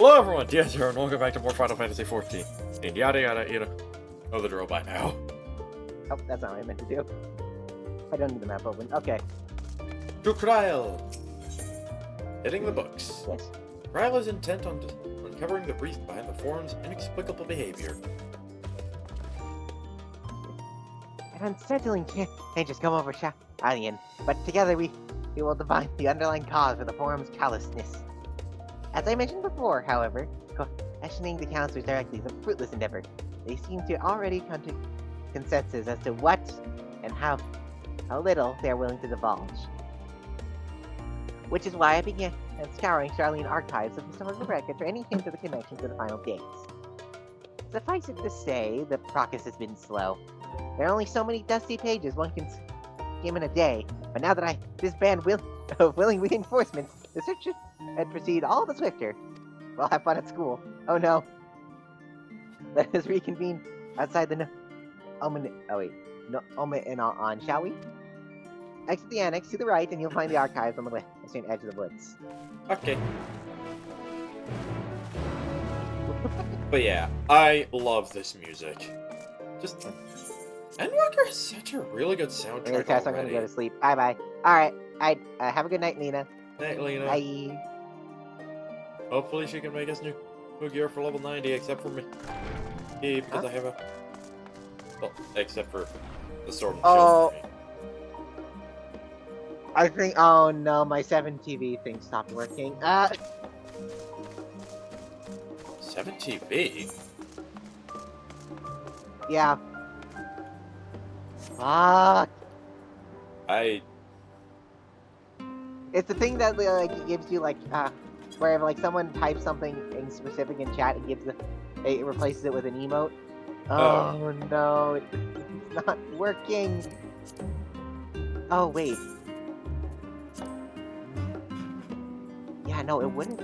Hello everyone, yes, and welcome back to more Final Fantasy XIV. And yada yada yada. Know the drill by now. Oh, that's not what I meant to do. I don't need the map open. Okay. To Kryl! Hitting the books. Yes. Kryl is intent on uncovering the reason behind the Forum's inexplicable behavior. An unsettling changes come over Sharlayan, but together we will divine the underlying cause for the Forum's callousness. As I mentioned before, however, questioning the counselors directly is a fruitless endeavor. They seem to already come to consensus as to what and how little they are willing to divulge. Which is why I began scouring Sharlayan archives of historical records for any hint of the connection to the final days. Suffice it to say, the progress has been slow. There are only so many dusty pages one can skim in a day, but now that I disband willing reinforcements, the search should proceed all the swifter. We'll have fun at school. Oh no. Let us reconvene outside the Omen on, shall we? Exit the annex to the right, and you'll find the archives on the western edge of the woods. Okay. But yeah, I love this music. Just Endwalker has such a really good soundtrack already. I'm gonna go to sleep. Bye. Alright, have a good night, Lena. Night, Lena. Bye. Hopefully she can make us new gear for level 90, except for me. Because I have a... Well, except for the sword and shield for me. I think... Oh no, my 7 TV thing stopped working. 7 TV? Yeah. Fuck. It's the thing that like gives you like where like someone types something in specific in chat, it replaces it with an emote. Oh no, it's not working. Oh wait. Yeah, no, it wouldn't.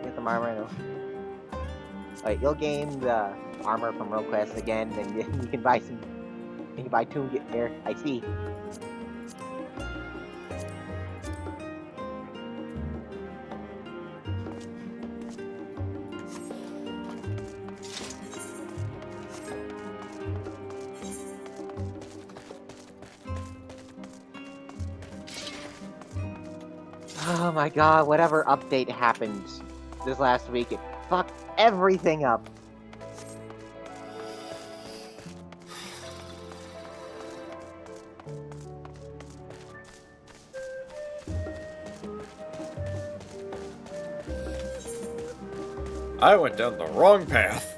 Get the armor now. Alright, you'll gain the armor from Rogue Quest again, and you can buy some. You can buy Tomb Gear. I see. Oh my god, whatever update happened this last week, it fucked everything up. I went down the wrong path.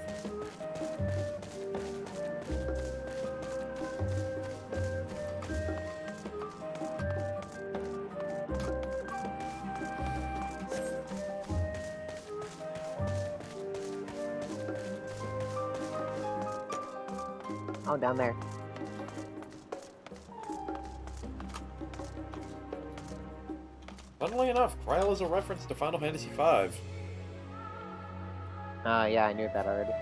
Oh, down there. Funnily enough, Kryl is a reference to Final Fantasy V. Yeah, I knew that already.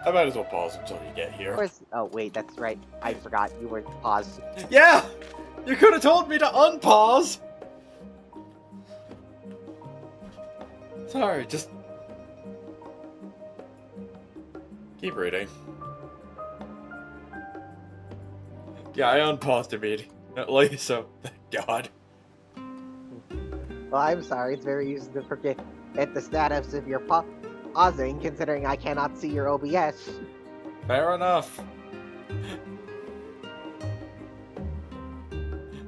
I might as well pause until you get here. Of course. Oh, wait, that's right. I forgot you were paused. Yeah! You could have told me to unpause! Sorry, just... keep reading. Yeah, I unpaused immediately, so thank God. Well, I'm sorry, it's very easy to forget at the status of your pausing, considering I cannot see your OBS. Fair enough.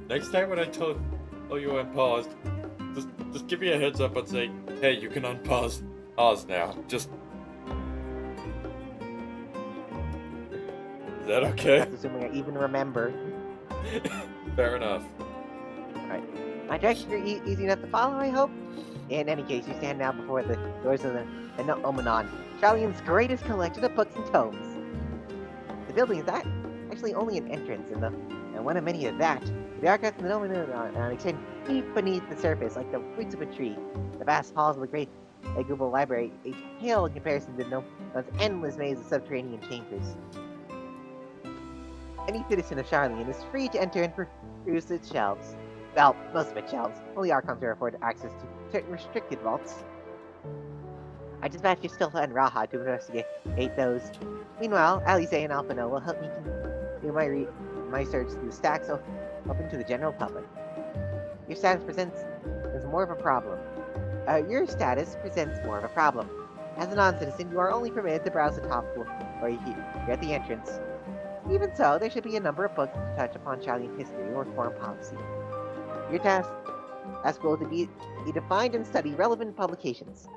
Next time when I tell you I'm paused, just give me a heads up and say, hey, you can pause now. Just... Is that okay? That's assuming I even remember. Fair enough. Alright. My directions are easy enough to follow, I hope. In any case, you stand now before the doors of the Omenon, Sharlayan's greatest collection of books and tomes. The building is actually only an entrance, and one of many of that. The archives of the Omenon extend deep beneath the surface, like the roots of a tree. The vast halls of the great a global library, a pale in comparison to those endless maze of subterranean chambers. Any citizen of Sharlayan is free to enter and peruse its shelves. Well, most of its shelves. Only Archons are afforded access to certain restricted vaults. I dispatched Stilfa and Raha to investigate those. Meanwhile, Alize and Alphino will help me do my search through the stacks open to the general public. Your status presents as more of a problem. As a non-citizen, you are only permitted to browse the top floor or here at the entrance. Even so, there should be a number of books to touch upon Sharlayan history or foreign policy. Your task will be to find and study relevant publications.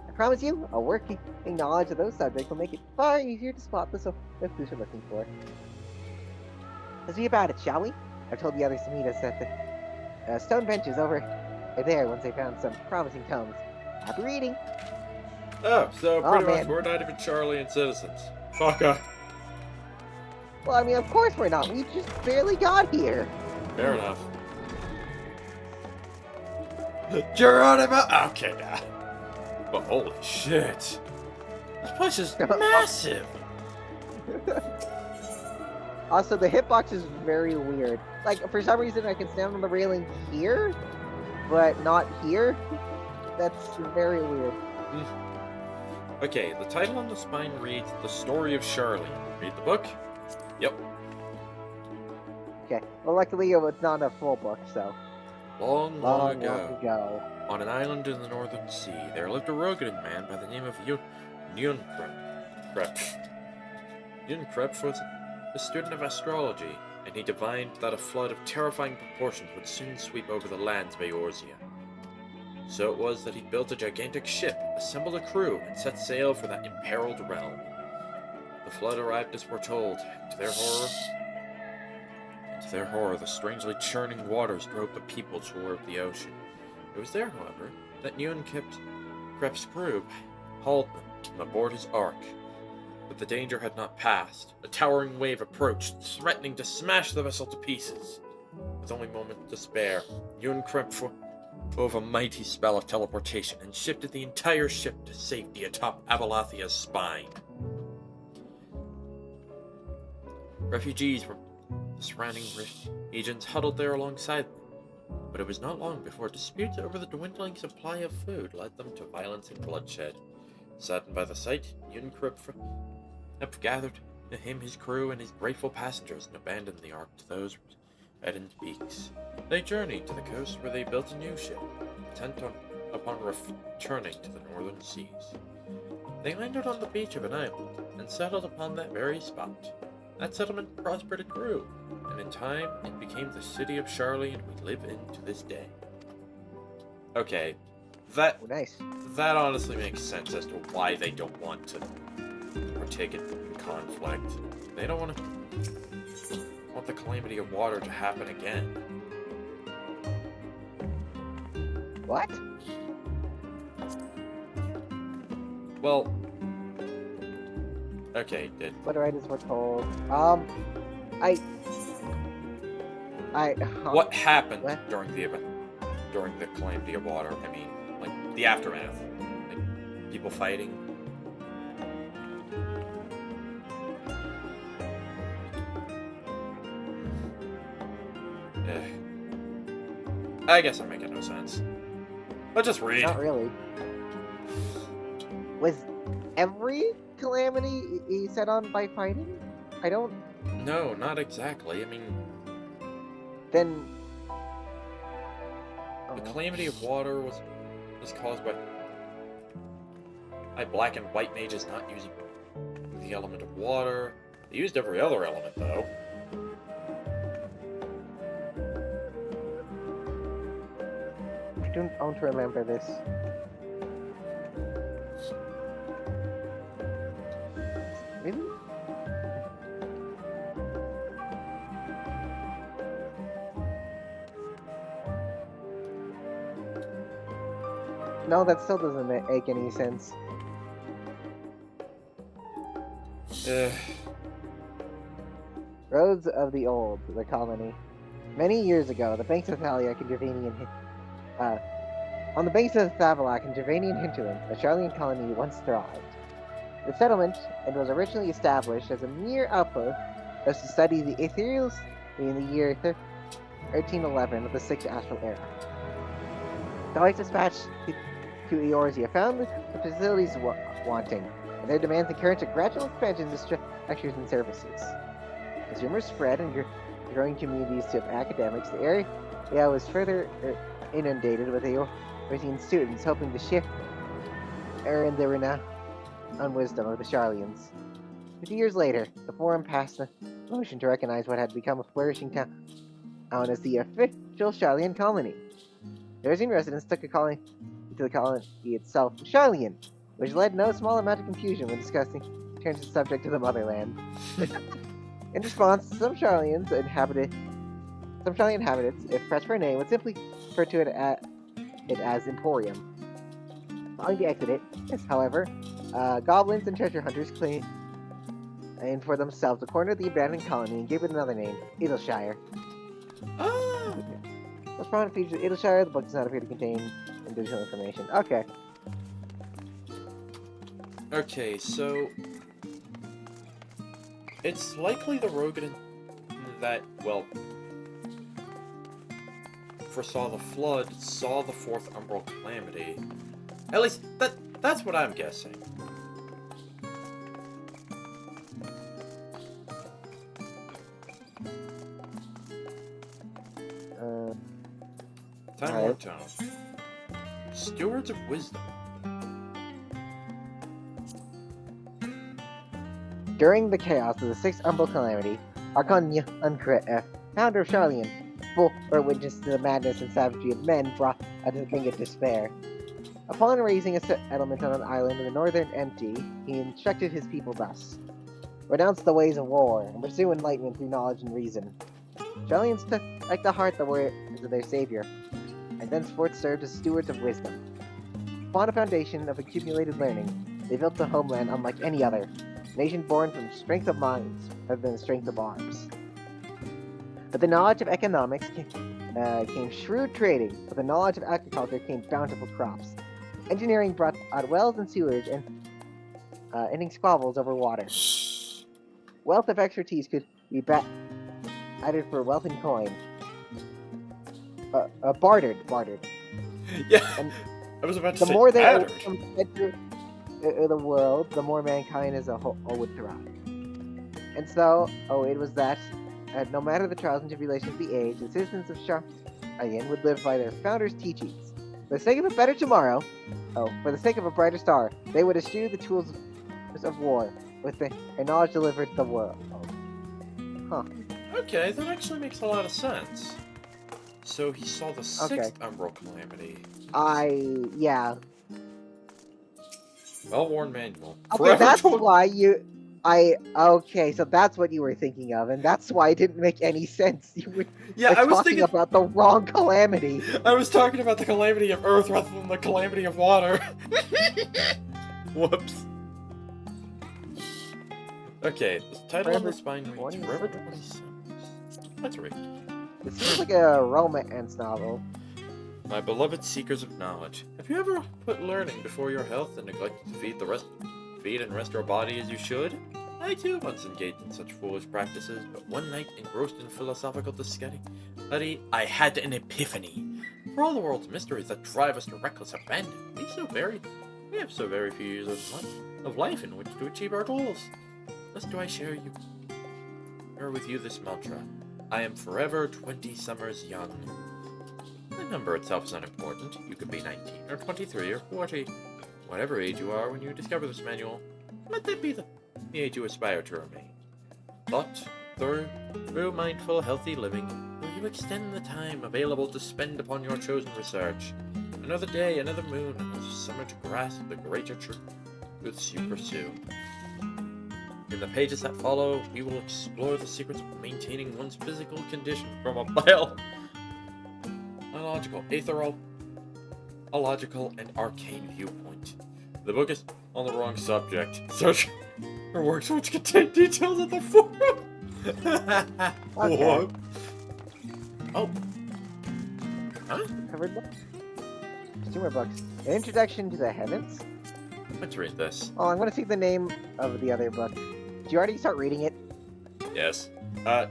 I promise you, a working knowledge of those subjects will make it far easier to spot the clues you're looking for. Let's be about it, shall we? I've told the others to meet us at the stone benches over there once they found some promising tomes. Happy reading! Oh, so pretty much man. we're not even Sharlayan citizens. Fuck up. Well, I mean, of course we're not. We just barely got here. Fair enough. Geronimo! Okay, now. But holy shit. This place is massive! Also, the hitbox is very weird. Like, for some reason, I can stand on the railing here, but not here. That's very weird. Okay, the title on the spine reads The Story of Sharlayan. Read the book? Yep. Okay. Well, luckily, it's not a full book, so. Long ago. On an island in the northern sea, there lived a rugged man by the name of Nunkrep. Nunkrep was a student of astrology, and he divined that a flood of terrifying proportions would soon sweep over the lands of Eorzea. So it was that he built a gigantic ship, assembled a crew, and set sail for that imperiled realm. The flood arrived as foretold. To their horror, the strangely churning waters drove the people toward the ocean. It was there, however, that Nunkrep's crew hauled them aboard his ark. But the danger had not passed. A towering wave approached, threatening to smash the vessel to pieces. With only moments to spare, Nunkrep wove a mighty spell of teleportation and shifted the entire ship to safety atop Abalathia's spine. Refugees from the surrounding regions huddled there alongside them, but it was not long before disputes over the dwindling supply of food led them to violence and bloodshed. Saddened by the sight, Nunkrep gathered him, his crew, and his grateful passengers and abandoned the ark to those reddened beaks. They journeyed to the coast where they built a new ship, intent upon returning to the northern seas. They landed on the beach of an island and settled upon that very spot. That settlement prospered and grew, and in time it became the city of Sharlayan we live in to this day. Okay, Nice. That honestly makes sense as to why they don't want to partake in conflict. They don't want the calamity of water to happen again. What? Well, okay, What right is foretold? What happened What? during the event, during the calamity of water? I mean, like the aftermath, like people fighting. I guess I'm making no sense. But just read. Not really. Was every calamity set on by fighting? I don't. No, not exactly. I mean, Then. the calamity of water was caused by black and white mages not using the element of water. They used every other element, though. I don't remember this. Really? No, that still doesn't make any sense. Roads of the Old, the colony. Many years ago, the banks of Thalia and Dravanian On the banks of the Thavalak and Javanian hinterland, a Sharlayan colony once thrived. The settlement it was originally established as a mere outpost to study the ethereals in the year 1311 of the Sixth Astral Era. Delegates dispatched to Eorzea found the facilities wanting, and their demands encouraged a gradual expansion of structures and services. As rumors spread and growing communities of academics, the area was further inundated with Eorzean students hoping to earn the renown and wisdom of the Sharlayans. 50 years later, the Forum passed the motion to recognize what had become a flourishing town as the official Sharlayan colony. The Eorzean residents took to the colony itself Sharlayan, which led no small amount of confusion when discussing terms of subject to the motherland. In response, some Sharlayan inhabitants, if pressed for a name, would simply refer to it as Emporium. Following the exodus, however, goblins and treasure hunters claimed for themselves a corner of the abandoned colony and gave it another name, Idleshire. Ah! Most prominent features of Idleshire, the book does not appear to contain additional information. Okay. Okay, so it's likely the Rogan that, well, foresaw the flood, saw the fourth umbral calamity. At least that's what I'm guessing. Time Alright. Lord Tone. Stewards of Wisdom. During the chaos of the Sixth Umbral Calamity, Archon Uncrit, founder of Sharlayan, bore witness to the madness and savagery of men brought to the brink of despair. Upon raising a settlement on an island in the northern Empty, he instructed his people thus: renounce the ways of war, and pursue enlightenment through knowledge and reason. Sharlayans took to heart the words of their savior, and thenceforth served as stewards of wisdom. Upon a foundation of accumulated learning, they built a homeland unlike any other, a nation born from strength of minds rather than strength of arms. With the knowledge of economics came shrewd trading. With the knowledge of agriculture came bountiful crops. Engineering brought out wells and sewage and ending squabbles over water. Wealth of expertise could be added for wealth and coin. Bartered. Yeah, And I was about to the say more they battered. enter the world, the more mankind as a whole would thrive. And so, it was that, no matter the trials and tribulations of the age, the citizens of Sharlayan would live by their founders' teachings. For the sake of a better tomorrow, for the sake of a brighter star, they would eschew the tools of war with their knowledge delivered to the world. Huh. Okay, that actually makes a lot of sense. So he saw the sixth umbral calamity. Yeah. Well-worn manual. Okay, Forever that's told- why okay, so that's what you were thinking of, and that's why it didn't make any sense. You were Yeah, I was talking thinking. about the wrong calamity. I was talking about the calamity of Earth rather than the calamity of water. Whoops. Okay, the title of Forever this bind reads 27. Forever 27. Let's read. It seems like a romance novel. My beloved seekers of knowledge, have you ever put learning before your health and neglected to feed and rest your body as you should? I too once engaged in such foolish practices, but one night, engrossed in philosophical study, I had an epiphany. For all the world's mysteries that drive us to reckless abandon, we have so very few years of life in which to achieve our goals. Thus do I share with you this mantra. I am forever 20 summers young. The number itself is unimportant. You could be 19, or 23, or 40. Whatever age you are when you discover this manual, let that be the age you aspire to remain. But, through mindful, healthy living, will you extend the time available to spend upon your chosen research. Another day, another moon, another summer to grasp the greater truths you pursue. In the pages that follow, we will explore the secrets of maintaining one's physical condition from a biological, ethereal, illogical, and arcane viewpoint. The book is on the wrong subject. Search for works which contain details of the forum. What? Oh. Huh? Covered book? there's 2 more books. An Introduction to the Heavens? Let's read this. Oh, I'm gonna see the name of the other book. Did you already start reading it? Yes.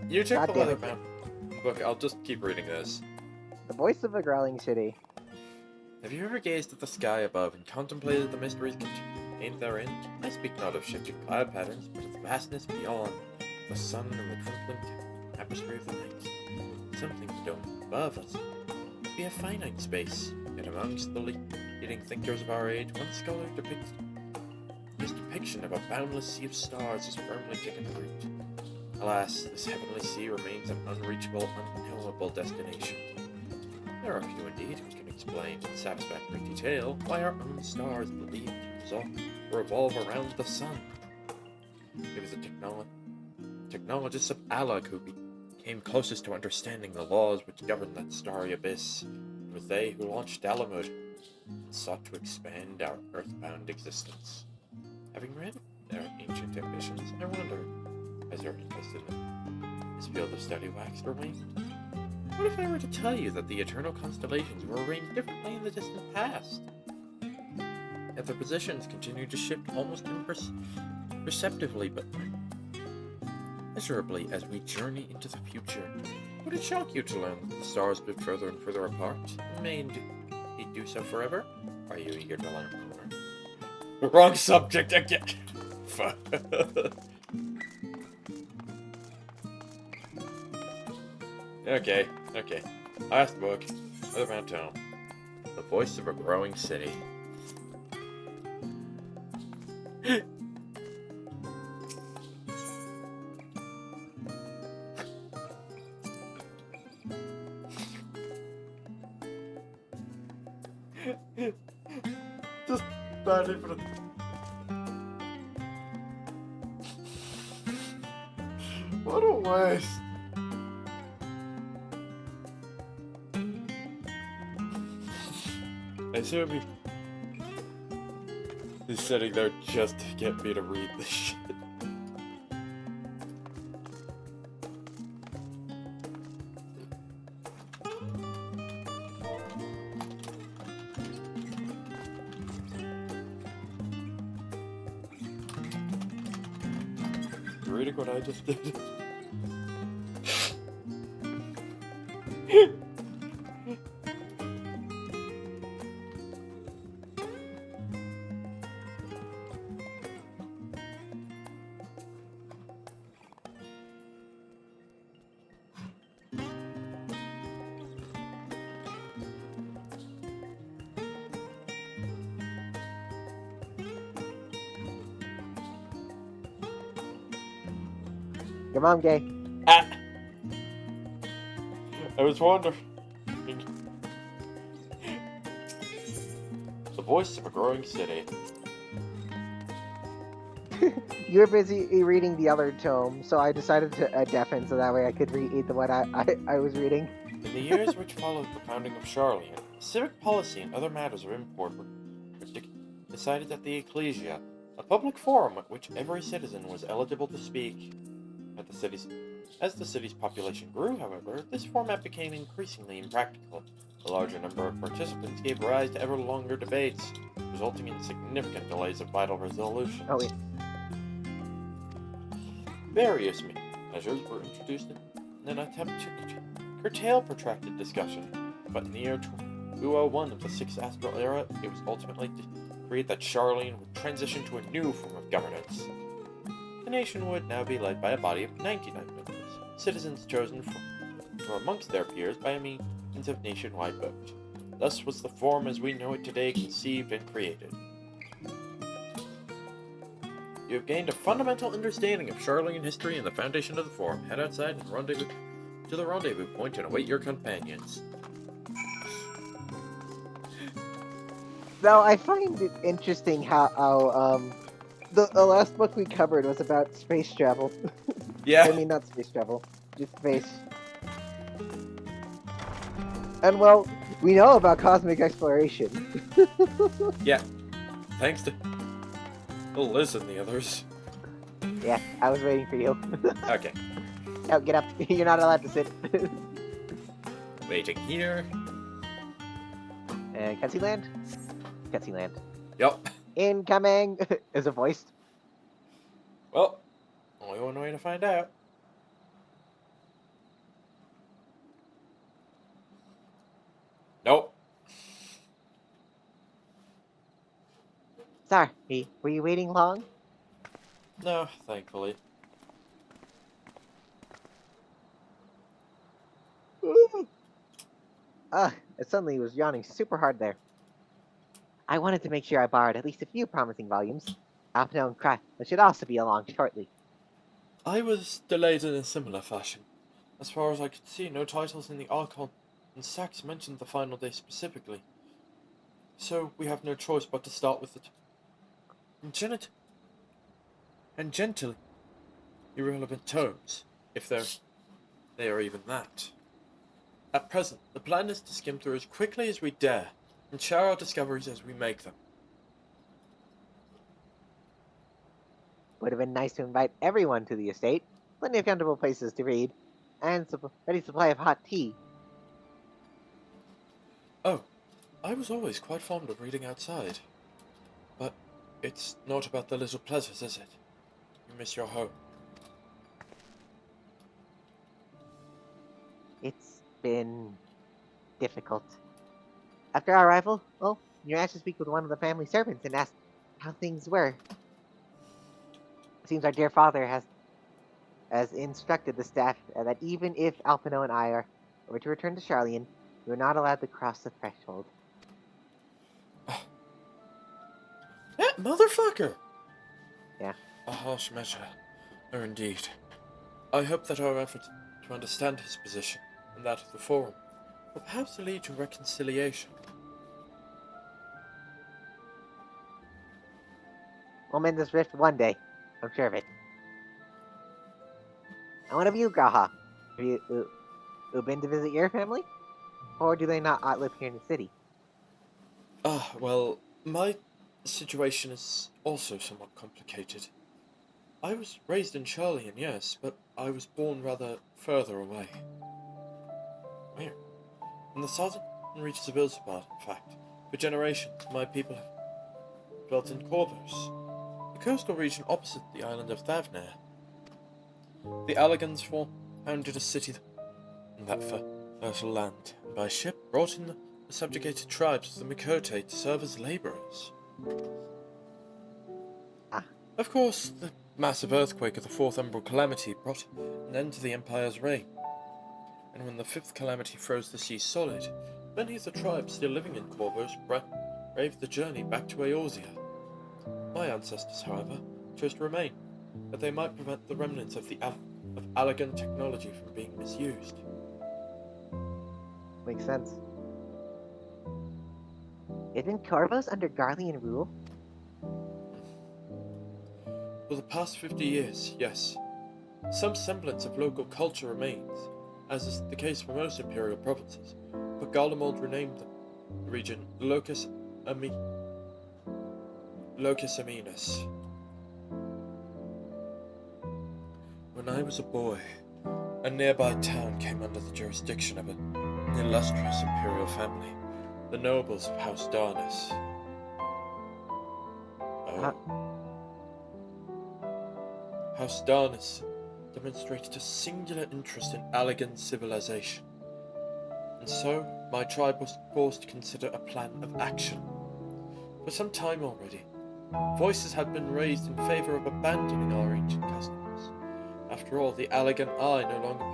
You took God the damn leather it. bound book. I'll just keep reading this. The Voice of a Growling City. Have you ever gazed at the sky above and contemplated the mysteries contained therein? I speak not of shifting cloud patterns, but of the vastness beyond the sun and the twinkling tapestry of the night. Something dome above us must be a finite space, yet amongst the leading thinkers of our age, one scholar depicts his depiction of a boundless sea of stars as firmly taken root. Alas, this heavenly sea remains an unreachable, unknowable destination. There are few indeed who can explain in satisfactory detail why our own star is believed to revolve around the sun. It was the technologists of Alag who came closest to understanding the laws which govern that starry abyss. It was they who launched Dalamud and sought to expand our earthbound existence. Having read their ancient ambitions, I wonder, has your interest in this field of study waxed or waned? What if I were to tell you that the eternal constellations were arranged differently in the distant past? Yet their positions continue to shift almost imperceptibly but measurably as we journey into the future. Would it shock you to learn that the stars drift further and further apart? May indeed do so forever? Are you eager to learn more? Wrong subject again! Okay. Last book. Other Tome. The Voice of a Growing City. Just not even What a waste. I assume he's sitting there just to get me to read this shit. You reading what I just did? Your mom gay. I was wondering. The Voice of a Growing City. You were busy reading the other tome, so I decided to deafen so that way I could read the one I was reading. In the years which followed the founding of Sharlayan, civic policy and other matters of import were decided at the Ecclesia, a public forum at which every citizen was eligible to speak. As the city's population grew, however, this format became increasingly impractical. A larger number of participants gave rise to ever longer debates, resulting in significant delays of vital resolutions. Oh, wait. Various measures were introduced in an attempt to curtail protracted discussion, but in the year 201 of the 6th Astral Era, it was ultimately decreed that Sharlayan would transition to a new form of governance. The nation would now be led by a body of 99 members, citizens chosen from amongst their peers by a means of nationwide vote. Thus was the form as we know it today conceived and created. You have gained a fundamental understanding of Sharlayan history and the foundation of the forum. Head outside and rendezvous to the rendezvous point and await your companions. Now, I find it interesting how the last book we covered was about space travel. Yeah. I mean, not space travel, just space. And well, we know about cosmic exploration. Yeah. Thanks to... Oh, listen, the others. Yeah, I was waiting for you. Okay. Oh, get up. You're not allowed to sit. Waiting here. Cutscene land? Cutscene land. Yup. Incoming! Is it voiced? Well, only one way to find out. Nope. Sorry, were you waiting long? No, thankfully. Ugh, I suddenly was yawning super hard there. I wanted to make sure I borrowed at least a few promising volumes. Alpino and Cry should also be along shortly. I was delayed in a similar fashion. As far as I could see, no titles in the Archon and Sax mentioned the final day specifically. So we have no choice but to start with it. And gently irrelevant tomes, if they are even that. At present, the plan is to skim through as quickly as we dare, and share our discoveries as we make them. Would have been nice to invite everyone to the estate. Plenty of comfortable places to read, and ready supply of hot tea. Oh, I was always quite fond of reading outside. But it's not about the little pleasures, is it? You miss your home. It's been difficult. After our arrival, well, you asked to speak with one of the family servants and asked how things were. It seems our dear father has instructed the staff that even if Alpino and I were to return to Sharlayan, we are not allowed to cross the threshold. That motherfucker! Yeah. A harsh measure. Oh, indeed. I hope that our efforts to understand his position, and that of the Forum, will perhaps lead to reconciliation. We'll mend this rift one day. I'm sure of it. And what of you, Graha? Have you been to visit your family? Or do they not live here in the city? Well, my situation is also somewhat complicated. I was raised in Sharlayan, yes, but I was born rather further away. Where? In the southern reaches of Ilsabad, in fact. For generations, my people have dwelt in Corvus, the coastal region opposite the island of Thavnair. The Allegans founded a city in that fertile land, and by ship brought in the subjugated tribes of the Mikote to serve as labourers. Ah. Of course, the massive earthquake of the Fourth Umbral Calamity brought an end to the Empire's reign, and when the Fifth Calamity froze the sea solid, many of the tribes still living in Corvus braved the journey back to Eorzea. My ancestors, however, chose to remain, that they might prevent the remnants of Allegan technology from being misused. Makes sense. Isn't Corvus under Garlean rule? For the past 50 years, yes. Some semblance of local culture remains, as is the case for most imperial provinces, but Garlemald renamed the region Locus Aminus. When I was a boy, a nearby town came under the jurisdiction of an illustrious imperial family, the nobles of House Darnus. House Darnus demonstrated a singular interest in Allegan civilization, and so my tribe was forced to consider a plan of action. For some time already, voices had been raised in favour of abandoning our ancient customs. After all, the Allegan eye no longer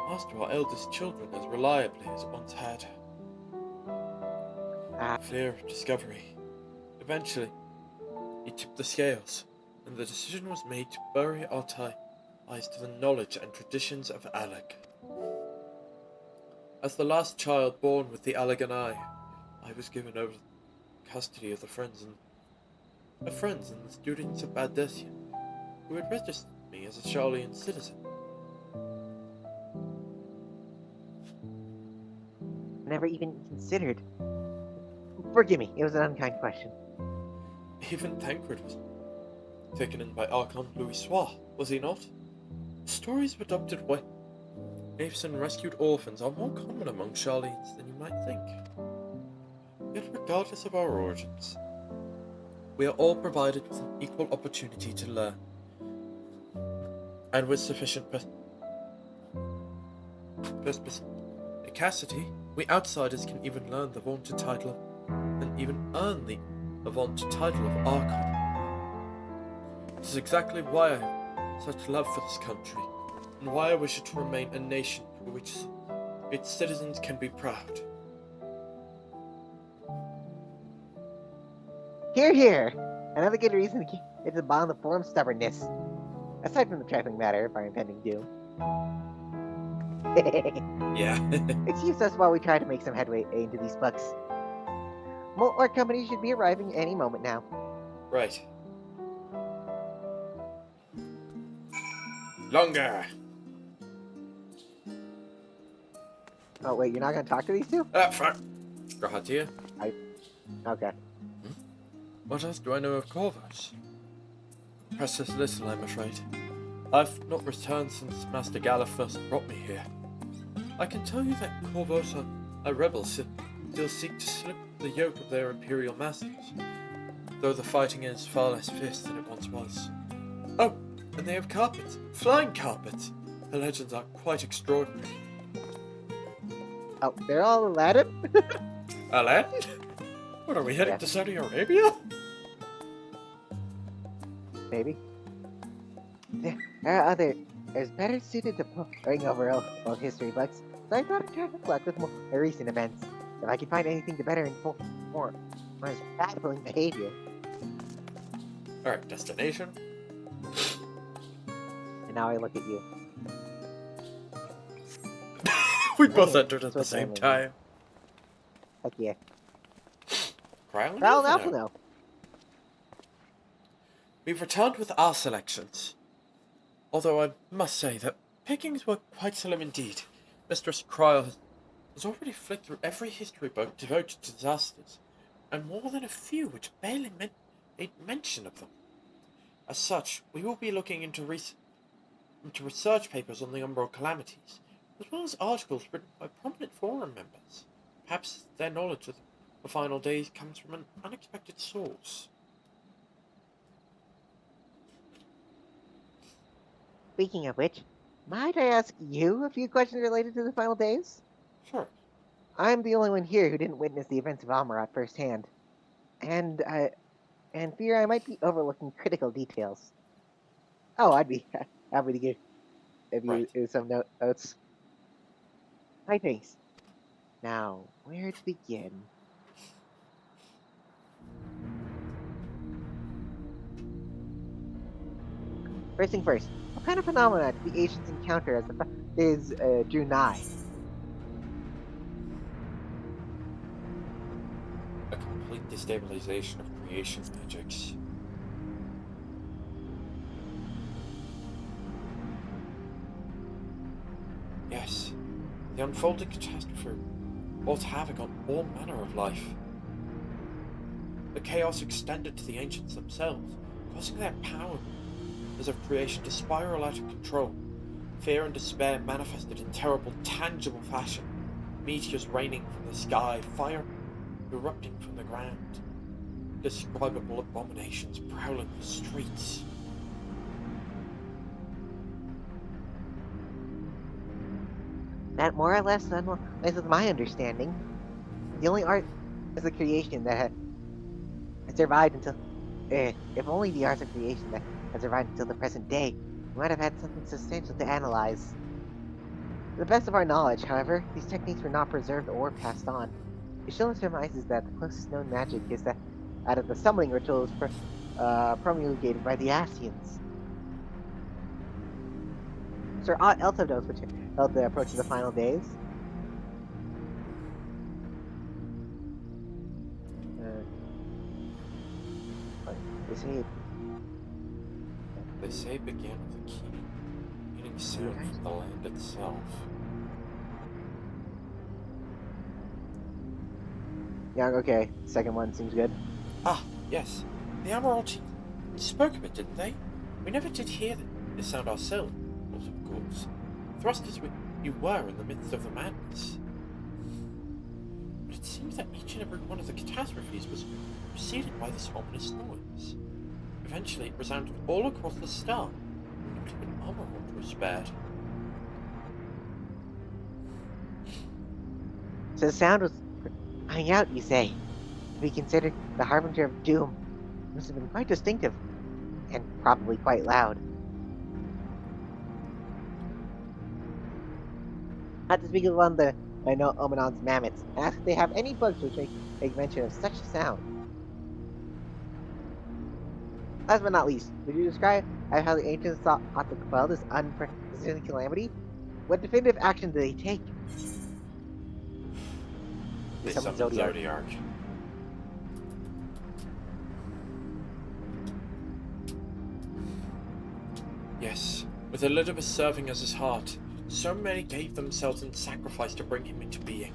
passed to our eldest children as reliably as it once had. Fear of discovery. Eventually, he tipped the scales, and the decision was made to bury our ties to the knowledge and traditions of Alleg. As the last child born with the Allegan eye, I was given over to the custody of the friends and the students of Baldessian, who had registered me as a Sharlayan citizen. Never even considered. Forgive me, it was an unkind question. Even Tancred was taken in by Archon Louis Soir, was he not? Stories of adopted waifs and rescued orphans are more common among Sharlayans than you might think. yet regardless of our origins, we are all provided with an equal opportunity to learn, and with sufficient perspicacity, we outsiders can even learn the vaunted title and even earn the vaunted title of Archon. This is exactly why I have such love for this country, and why I wish it to remain a nation for which its citizens can be proud. Hear, hear! Another good reason to keep it to the bottom of the forum's stubbornness. Aside from the trifling matter of our impending doom. Yeah. Excuse us while we try to make some headway into these books. More company should be arriving any moment now. Right. Longer! Oh, wait, you're not gonna talk to these two? Fuck! Grahatia? Okay. What else do I know of Corvus? Precious little, I'm afraid. I've not returned since Master Gala first brought me here. I can tell you that Corvus are rebels still seek to slip the yoke of their imperial masters, though the fighting is far less fierce than it once was. Oh, and they have carpets, flying carpets! The legends are quite extraordinary. Oh, they're all Aladdin? Aladdin? What, are we heading to Saudi Arabia? Maybe. There are there's better suited to poring over old history books, so I thought I'd try my luck with more recent events. If I could find anything to better inform my baffling behavior. Alright, destination. And now I look at you. We both entered at the same time. Heck yeah. Crown Alphino. We've returned with our selections. Although I must say that pickings were quite slim indeed. Mistress Cryle has already flicked through every history book devoted to disasters, and more than a few which barely made mention of them. As such, we will be looking into research papers on the Umbral calamities, as well as articles written by prominent forum members. Perhaps their knowledge of the final days comes from an unexpected source. Speaking of which, might I ask you a few questions related to the final days? Sure. I'm the only one here who didn't witness the events of Amarat firsthand, and fear I might be overlooking critical details. Oh, I'd be happy to give you some notes. Hi, thanks. Now, where to begin? First thing first, what kind of phenomena did the ancients encounter as the days drew nigh? A complete destabilization of creation magics. Yes, the unfolding catastrophe wrought havoc on all manner of life. The chaos extended to the ancients themselves, causing their power as of creation to spiral out of control. Fear and despair manifested in terrible, tangible fashion. Meteors raining from the sky, fire erupting from the ground. Indescribable abominations prowling the streets. That more or less lies with my understanding. The only art is the creation that had survived until... if only the art of creation that has survived until the present day, we might have had something substantial to analyze. To the best of our knowledge, however, these techniques were not preserved or passed on. It still surmises that the closest known magic is that out of the summoning rituals promulgated by the Asians. Sir Elthodos, which held the approach to the final days. They say it began with a key, meaning sound from the land itself. Yeah, okay. Second one seems good. Ah, yes. The Admiralty spoke of it, didn't they? We never did hear the sound ourselves, of course. Thrust as you were in the midst of the madness. But it seems that each and every one of the catastrophes was preceded by this ominous noise. Eventually, it resounded all across the star. Not even Armorhorn was spared. So the sound was crying out, you say? To be considered the harbinger of doom. It must have been quite distinctive, and probably quite loud. I had to speak with one of the I know Omanon's mammoths and ask if they have any books which make mention of such a sound. Last but not least, could you describe how the ancients ought to quell this unprecedented calamity? What definitive action did they take? They Summoned summoned Zodiac. Zodiac. Yes, with Elizabeth serving as his heart, so many gave themselves in sacrifice to bring him into being.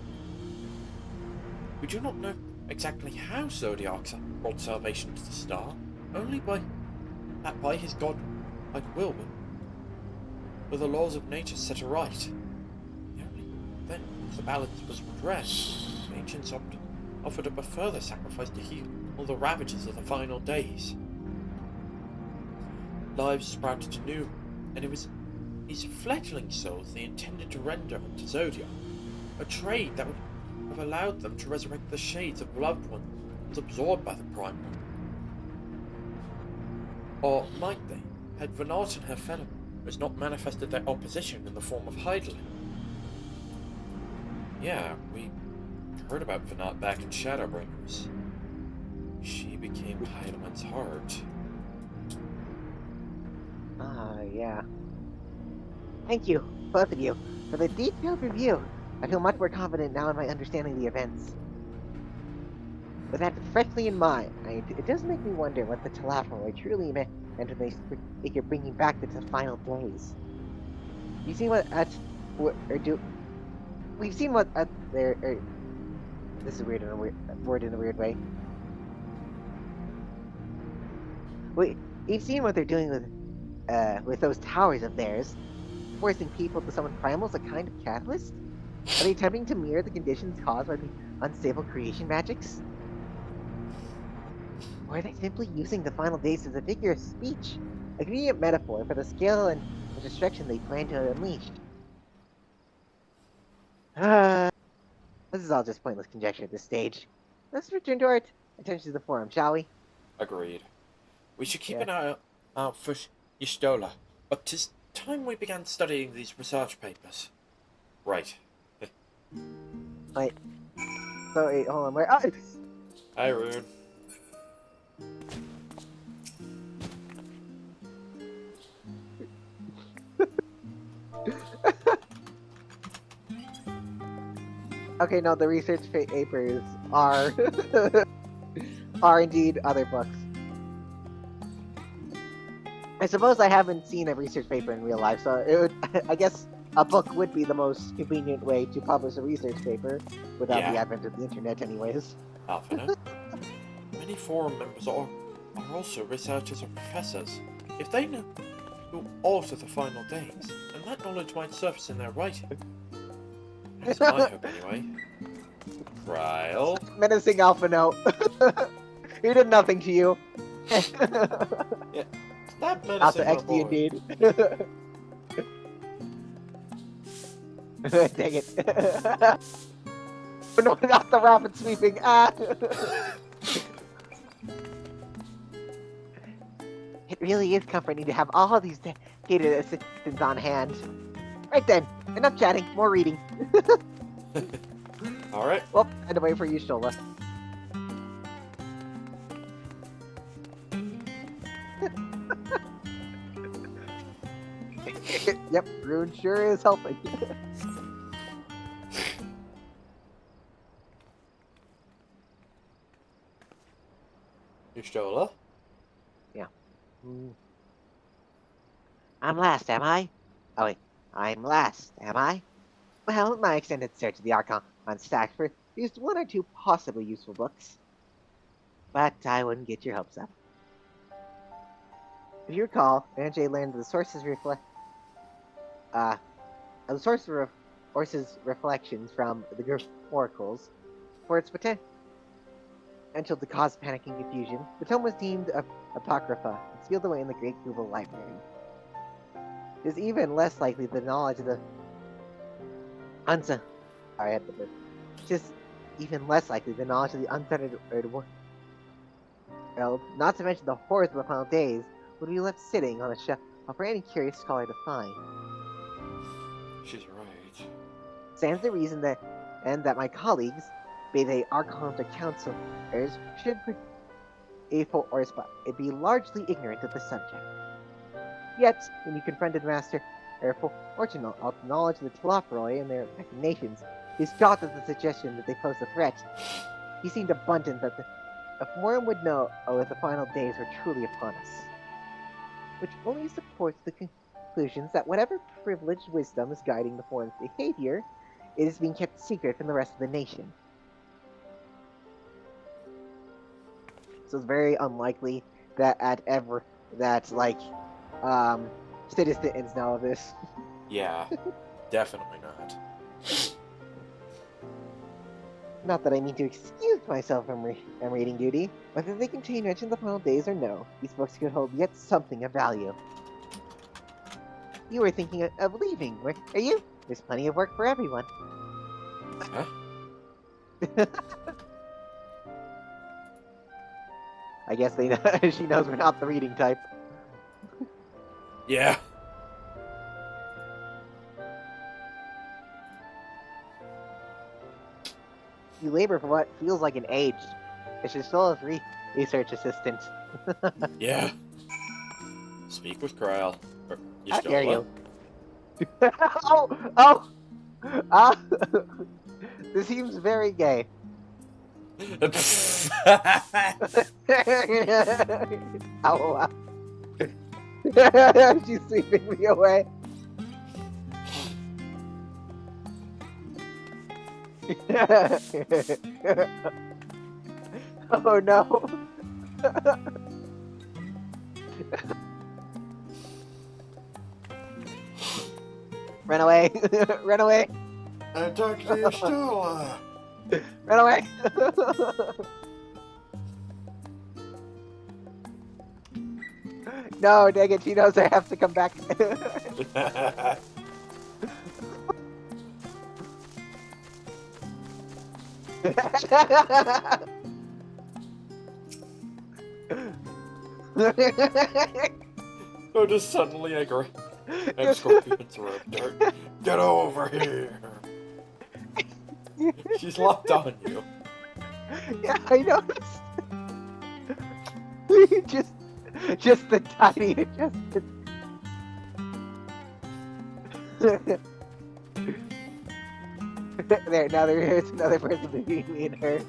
We do not know exactly how Zodiac brought salvation to the star, only by his god-like will, were the laws of nature set aright. Only then, once the balance was redressed, the ancients offered up a further sacrifice to heal all the ravages of the final days. Lives sprouted anew, and it was these fledgling souls they intended to render to Zodiac, a trade that would have allowed them to resurrect the shades of loved ones absorbed by the primal. Or might they, had Venat and her fellows not manifested their opposition in the form of Hydaelyn? Yeah, we heard about Venat back in Shadowbringers. She became Hydaelyn's heart. Ah, yeah. Thank you, both of you, for the detailed review. I feel much more confident now in my understanding of the events. With that freshly in mind, it does make me wonder what the Telephorai truly meant when they speak of bringing back the final days. You see what or do we've seen what there. This is weird in a word in a weird way. We've seen what they're doing with those towers of theirs, forcing people to summon primals, a kind of catalyst. Are they attempting to mirror the conditions caused by the unstable creation magics? Or are they simply using the final days as a figure of speech? A convenient metaphor for the scale and the destruction they plan to unleash. This is all just pointless conjecture at this stage. Let's return to our attention to the forum, shall we? Agreed. We should keep Yeah. an eye out for Y'shtola, but 'tis time we began studying these research papers. Right. Wait. So, wait, hold on. Where? Oh! Hi, Rune. Okay, no, the research papers are are indeed other books. I suppose I haven't seen a research paper in real life, so it would, I guess a book would be the most convenient way to publish a research paper without the advent of the internet, anyways. Alphina. Many forum members are also researchers or professors. If they know who alter the final days, then that knowledge might surface in their writing. That's my hope, anyway. Trial. Menacing Alpha Note. He did nothing to you. Yeah. Stop menacing Alpha my XD boy. indeed. Dang it. No, not the rapid sweeping. Ah. It really is comforting to have all these dedicated assistants on hand. Right then, enough chatting, more reading. Alright. Well, I had to wait for you, Shola. Yep, Rune sure is helping. Y'shtola? Yeah. I'm last, am I? Oh wait, I'm last, am I? Well, my extended search of the Archon on Stackford used one or two possibly useful books. But I wouldn't get your hopes up. If you recall, Manjay learned the sources reflect the source's reflections from the group oracles. For its potential to cause panic and confusion, the tome was deemed apocrypha and sealed away in the Great Google Library. It is even less likely the knowledge of the unsa. Sorry, I had to. Just even less likely the knowledge of the uncensored world, not to mention the horrors of the final days, would be left sitting on a shelf for any curious scholar to find. She's right. Stands to reason that my colleagues, be they archons or counselors, should be largely ignorant of the subject. Yet, when you confronted Master Fortune of knowledge of the Telophoroi and their machinations, he scoffed at the suggestion that they posed a threat. He seemed abundant that if one would know if the final days were truly upon us. Which only supports the conclusions that whatever privileged wisdom is guiding the foreign's behavior, it is being kept secret from the rest of the nation. So it's very unlikely that citizens know of this. Yeah, definitely not. Not that I mean to excuse myself from reading duty. Whether they contain mention of the final days or no, these books could hold yet something of value. You were thinking of leaving, were you? There's plenty of work for everyone. Huh? I guess she knows we're not the reading type. Yeah. You labor for what feels like an age. It should still have research assistant. Yeah. Speak with Krile. How dare Y'shtola. you? oh! Ah! This seems very gay. Ow. She's sweeping me away. Oh no. Run away. Run away. Dr. Y'shtola. Run away. No, dang it, she knows I have to come back. Oh, just suddenly angry. And Scorpion's ripped her. Get over here. She's locked on you. Yeah, I noticed. just the tiny adjustment. There, now there's another person between me and her.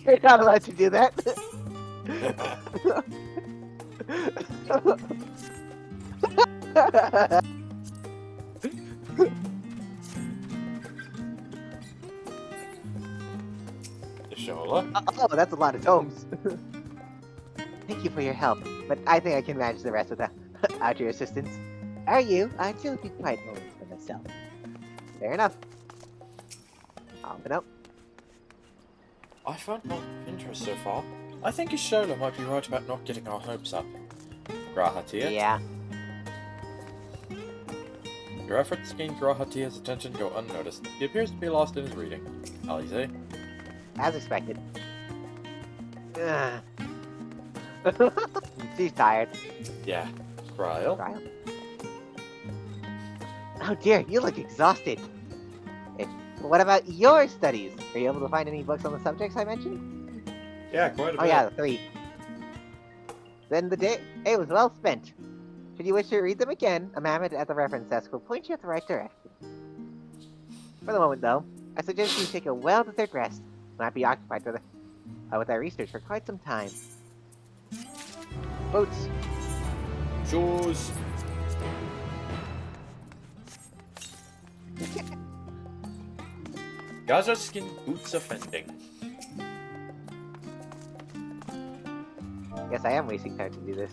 You're not allowed to do that. Y'shtola? Oh, that's a lot of tomes. Thank you for your help, but I think I can manage the rest without your assistance. Are you? I'd still be quiet moments for myself. Fair enough. Open up. I found no interest so far. I think Y'shtola might be right about not getting our hopes up. Grahatia? Yeah. Your efforts to gain Grahatia's attention go unnoticed. He appears to be lost in his reading. Alize? As expected. Ugh. She's tired. Yeah. Krile? Trial. Oh dear, you look exhausted. What about your studies? Are you able to find any books on the subjects I mentioned? Yeah, quite a bit. Oh yeah, 3. Then the day was well spent. Should you wish to read them again, a mammoth at the reference desk will point you at the right direction. For the moment, though, I suggest you take a well-deserved rest. You might be occupied with our research for quite some time. Boots. Shoes. Gaza skin boots offending. Yes, I am wasting time to do this.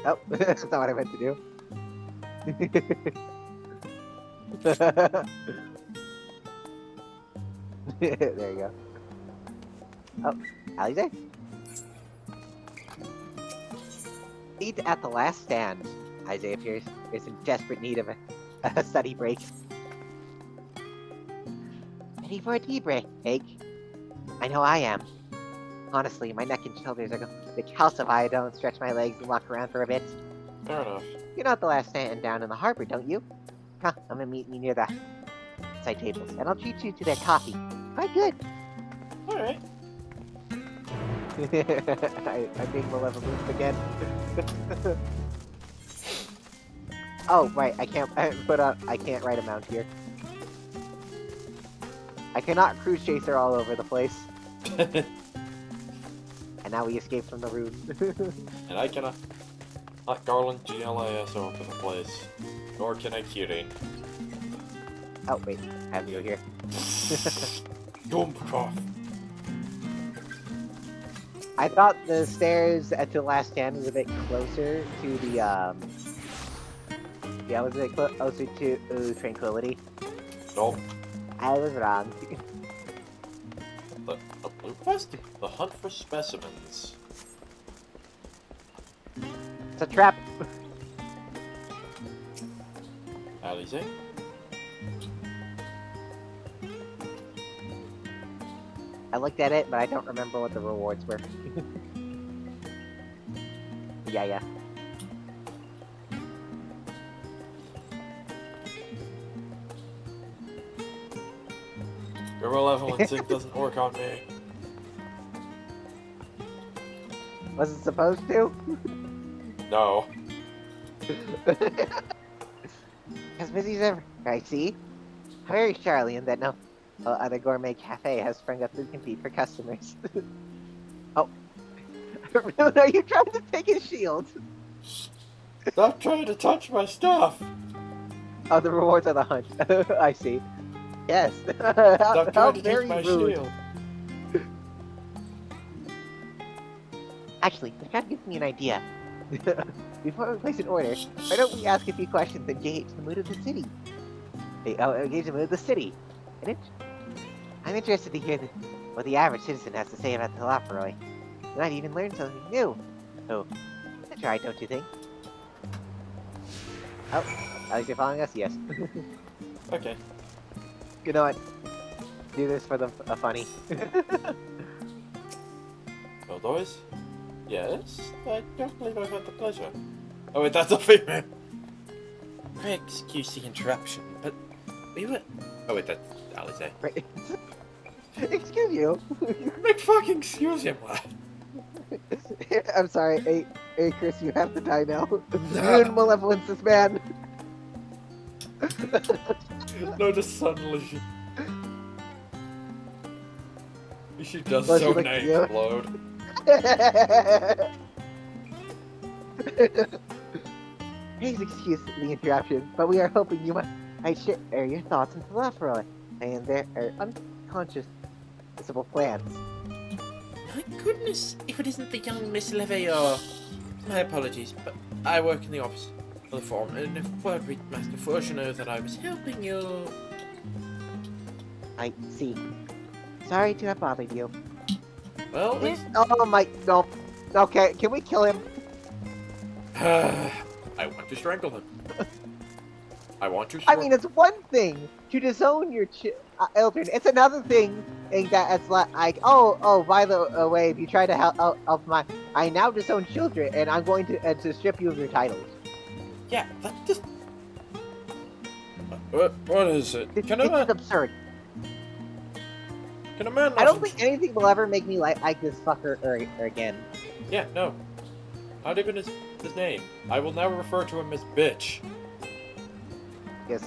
Oh, that's not what I meant to do. There you go. Oh, Alize? Seat at the last stand. Isaiah appears is in desperate need of a study break. Ready for a tea break? I know I am. Honestly, my neck and shoulders are going to calcify. I don't stretch my legs and walk around for a bit. Fair enough. You're not the last stand down in the harbor, don't you? Huh, I'm gonna meet you near the side tables, and I'll treat you to that coffee. Quite good. Alright. I'm being malevolent again. Oh, right, I can't ride a mount here. I cannot cruise chaser all over the place. And now we escape from the rune. And I cannot not garland GLIS over the place. Nor can I Kirin. Oh, wait, I have to go here. Dump off. I thought the stairs at the last stand was a bit closer to the, yeah, was it closer to Tranquility? Nope. I was wrong. A blue quest? The hunt for specimens. It's a trap! Alize? I looked at it, but I don't remember what the rewards were. Yeah. Your malevolencing doesn't work on me. Was it supposed to? No. As busy as ever, I see. Very Sharlayan that no other gourmet cafe has sprung up to compete for customers. Oh. No, you're trying to take his shield. Stop trying to touch my stuff! Oh, the rewards are the hunt. I see. Yes. Stop trying to very take my rude. shield. Actually, that kind of gives me an idea. Before we place an order, why don't we ask a few questions and gauge the mood of the city? Gauge the mood of the city. I'm interested to hear what the average citizen has to say about the Laparoi. You might even learn something new. Oh, that's right, don't you think? Oh, at least you're following us? Yes. Okay. You know what? Do this for the funny. Eldois? Yes? I don't believe I've had the pleasure. Oh wait, that's a female! Pray excuse the interruption, but we were... Oh wait, that's Alize. Right. Excuse you. Make fucking excuse him, lad. I'm sorry. Hey, Chris, you have to die now. Ruin malevolence, this man. No, just suddenly she does Well, so she nice looks explode. Please excuse the interruption, but we are hoping you might share your thoughts into Laparoi and their unconscious visible plans. My goodness, if it isn't the young Miss Leveilleur. My apologies, but I work in the office of the forum, and if word reached Master Four should know that I was helping you. I see. Sorry to have bothered you. Well, at least... Oh my, no. Okay, can we kill him? I want to strangle him. I want to... I mean, it's one thing to disown your children. It's another thing that it's like, oh, by the way, if you try to help I now disown children, and I'm going to strip you of your titles. Yeah, that just... What is it? This is absurd. Can a man not... I don't think anything will ever make me like this fucker again. Yeah, no. Not even his name. I will now refer to him as Bitch. Yes.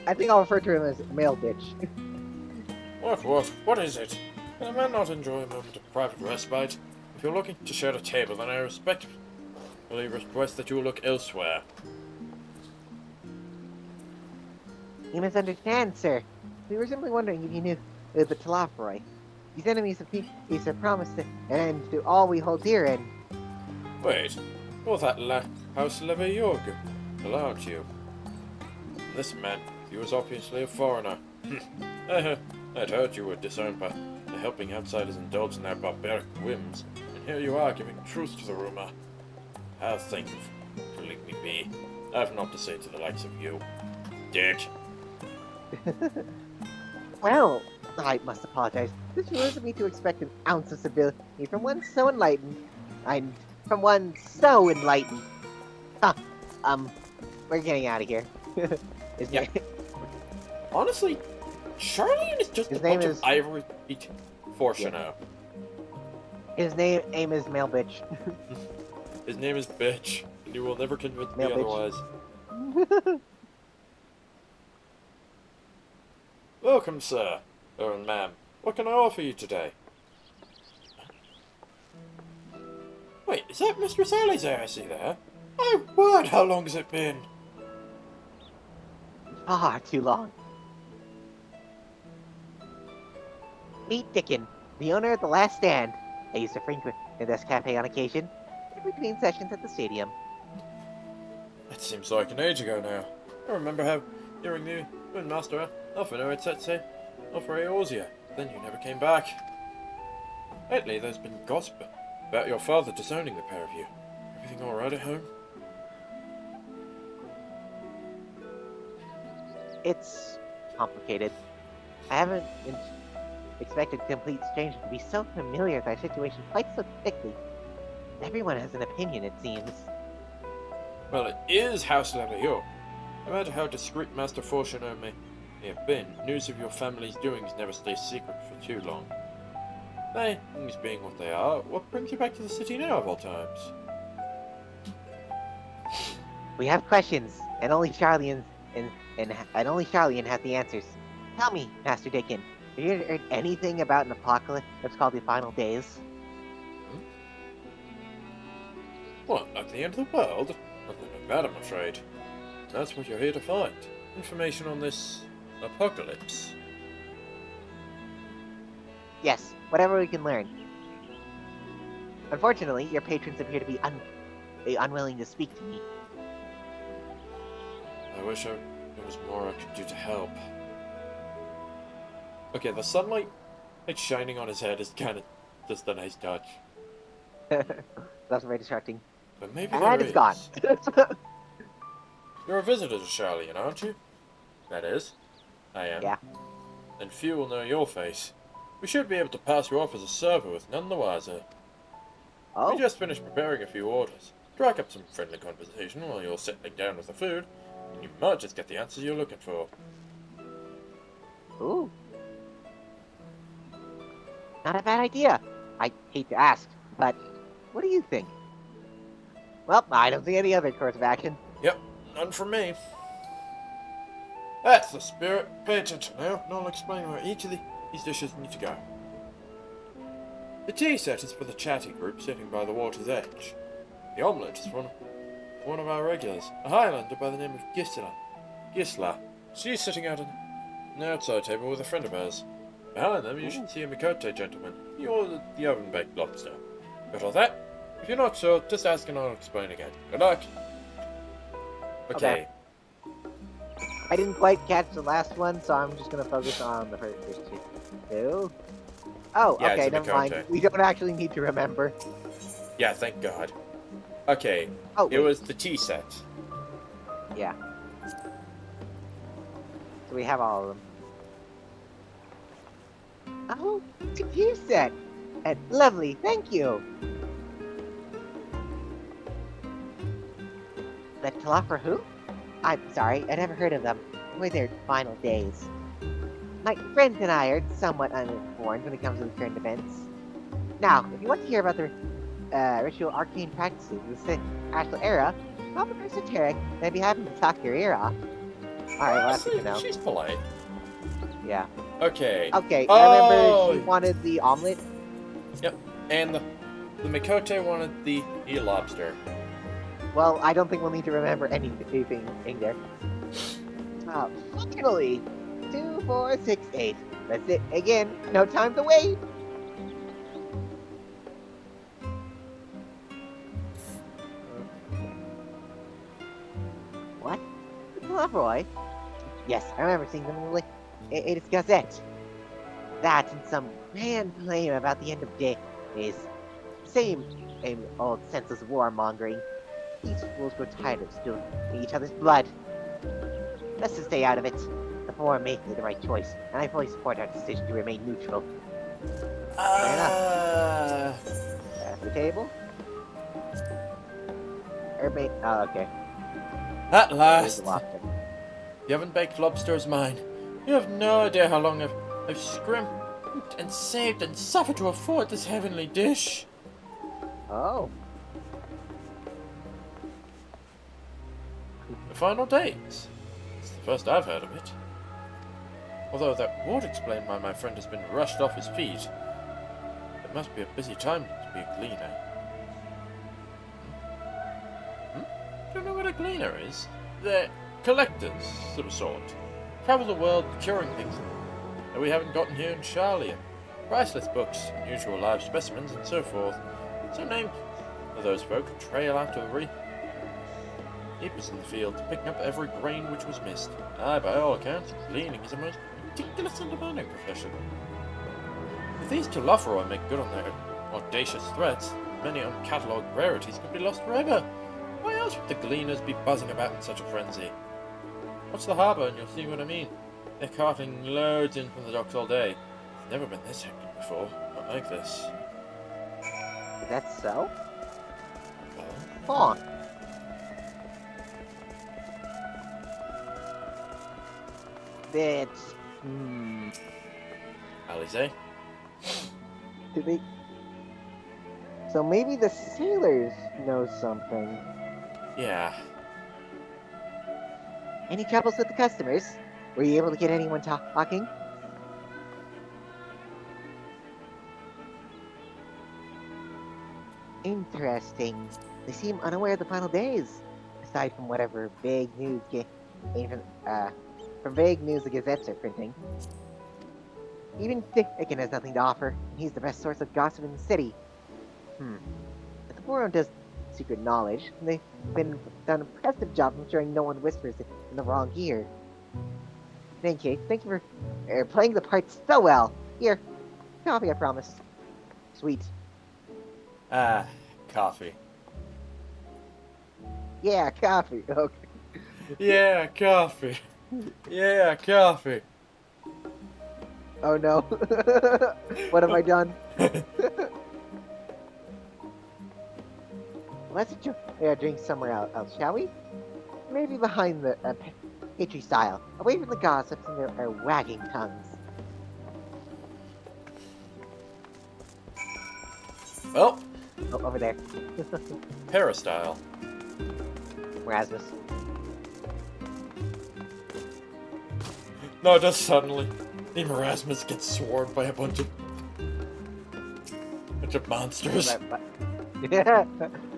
I think I'll refer to him as male bitch. What is it? Can a man not enjoy a moment of private respite? If you're looking to share a table, then I respectfully request that you look elsewhere. You misunderstand, sir. We were simply wondering if you knew the Talaparoi. These enemies of peace are promised to end to all we hold dear, and... Wait, Or that house Leveyorg, aren't you? This man, he was obviously a foreigner. I'd heard you were disowned by helping outsiders indulge in their barbaric whims, and here you are giving truth to the rumor. How thank you for letting me be. I've naught to say to the likes of you. Dick. Well, I must apologize. This wasn't me to expect an ounce of civility from one so enlightened. I'm from one so enlightened. Huh. We're getting out of here. His Yeah. name, Honestly, Sharlayan is just His a bunch name of is- ivory Fortuno. his name is Male Bitch. His name is Bitch, and you will never convince me Male bitch. otherwise. Welcome, sir. And ma'am. What can I offer you today? Wait, is that Mr. Salazar I see there? My word, how long has it been? Far too long. Meet Dickin, the owner of The Last Stand. I used to frequent this cafe on occasion, in between sessions at the stadium. That seems like an age ago now. I remember hearing you when Master Alphino had set say offer Eorzea. Then you never came back. Lately, there's been gossip about your father disowning the pair of you. Everything all right at home? It's complicated. I haven't expected complete strangers to be so familiar with our situation quite so quickly. Everyone has an opinion, it seems. Well, it is House Leveyor. No matter how discreet Master Fortuno may have been, news of your family's doings never stays secret for too long. Things being what they are, what brings you back to the city now of all times? We have questions, and only Sharlayan only Sharlayan has the answers. Tell me, Master Dickin, have you heard anything about an apocalypse called the Final Days? What, at the end of the world? Nothing like that, I'm afraid. That's what you're here to find. Information on this apocalypse. Yes, whatever we can learn. Unfortunately, your patrons appear to be unwilling to speak to me. I wish there was more I could do to help. Okay, the sunlight it's shining on his head is kind of just a nice touch. That's very distracting. But maybe And there it's is. gone. You're a visitor to Sharlayan, aren't you? That is. I am. Yeah. And few will know your face. We should be able to pass you off as a server with none the wiser. Oh, We just finished preparing a few orders. Strike up some friendly conversation while you're settling down with the food, and you might just get the answers you're looking for. ooh. Not a bad idea. I hate to ask, but what do you think? Well, I don't see any other course of action. Yep, none from me. That's the spirit. Pay attention now, and I'll explain where each of these dishes need to go. The tea set is for the chatty group sitting by the water's edge. The omelette is for one of our regulars, a Highlander by the name of Gisla. She's sitting out on an outside table with a friend of hers. Behind them, you should see a Mikote gentleman. He ordered the oven-baked lobster. Got all that? If you're not sure, just ask and I'll explain again. Good luck. Okay. I didn't quite catch the last one, so I'm just gonna focus on the first two. Oh, Yeah, okay, it's a never mind. Mikote. We don't actually need to remember. Yeah, thank God. Okay, Oh, it wait. was the tea set. Yeah. So we have all of them. Oh, it's a tea set! And lovely, thank you! The Talafra who? I'm sorry, I never heard of them. Were their final days. My friends and I are somewhat uninformed when it comes to the current events. Now, if you want to hear about the ritual arcane practices of the Ashla era, call the esoteric, and I'd be happy to talk your ear off. Alright, well, that's good to know. She's polite. Yeah. Okay. Okay, Oh! I remember she wanted the omelet. And the Mikote wanted the lobster. Well, I don't think we'll need to remember anything in there. Functionally, 2, 4, 6, 8. That's it. Again, no time to wait. Loveroy? Yes, I remember seeing them in its Gazette. That and some grand claim about the end of days. Same old senseless warmongering. These fools grow tired of spilling each other's blood. Let's just stay out of it. The Forum made the right choice, and I fully support our decision to remain neutral. Fair enough. At the table? Oh, okay. At There's last! the lobster. You haven't baked lobsters mine. You have no idea how long I've scrimped and saved and suffered to afford this heavenly dish. Oh. The final days. It's the first I've heard of it. Although that would explain why my friend has been rushed off his feet. It must be a busy time to be a gleaner. Do you know what a gleaner is? They're collectors, of a sort. Travel the world procuring things that we haven't gotten here in Sharlayan. Priceless books, unusual live specimens, and so forth. So named are those folk who trail after the reapers in the field, picking up every grain which was missed. Aye, by all accounts, gleaning is a most ridiculous and demanding profession. If these to Loveroy make good on their audacious threats, many uncatalogued rarities could be lost forever. Why else would the gleaners be buzzing about in such a frenzy? Watch the harbour and you'll see what I mean. They're carting loads in from the docks all day. It's never been this hectic before. Not like this. Is that so? Oh. Huh. That's... Alize? Did they... So maybe the sailors know something. Yeah. Any troubles with the customers? Were you able to get anyone talking? Interesting. They seem unaware of the final days, aside from whatever vague news from vague news the Gazettes are printing. Even Dickon has nothing to offer, and he's the best source of gossip in the city. If the Forum does secret knowledge, they've done an impressive job of ensuring no one whispers it in the wrong ear. Thank you for playing the part so well. Here, coffee, I promise. Sweet. Coffee. Yeah, coffee. Okay. Yeah, coffee. Yeah, coffee. Oh no. What have I done? Let's drink somewhere else, shall we? Maybe behind the pantry style, away from the gossips and their wagging tongues. Well, Oh, over there. Peristyle. Erasmus. No, just suddenly, Erasmus gets swarmed by a bunch of monsters. Yeah.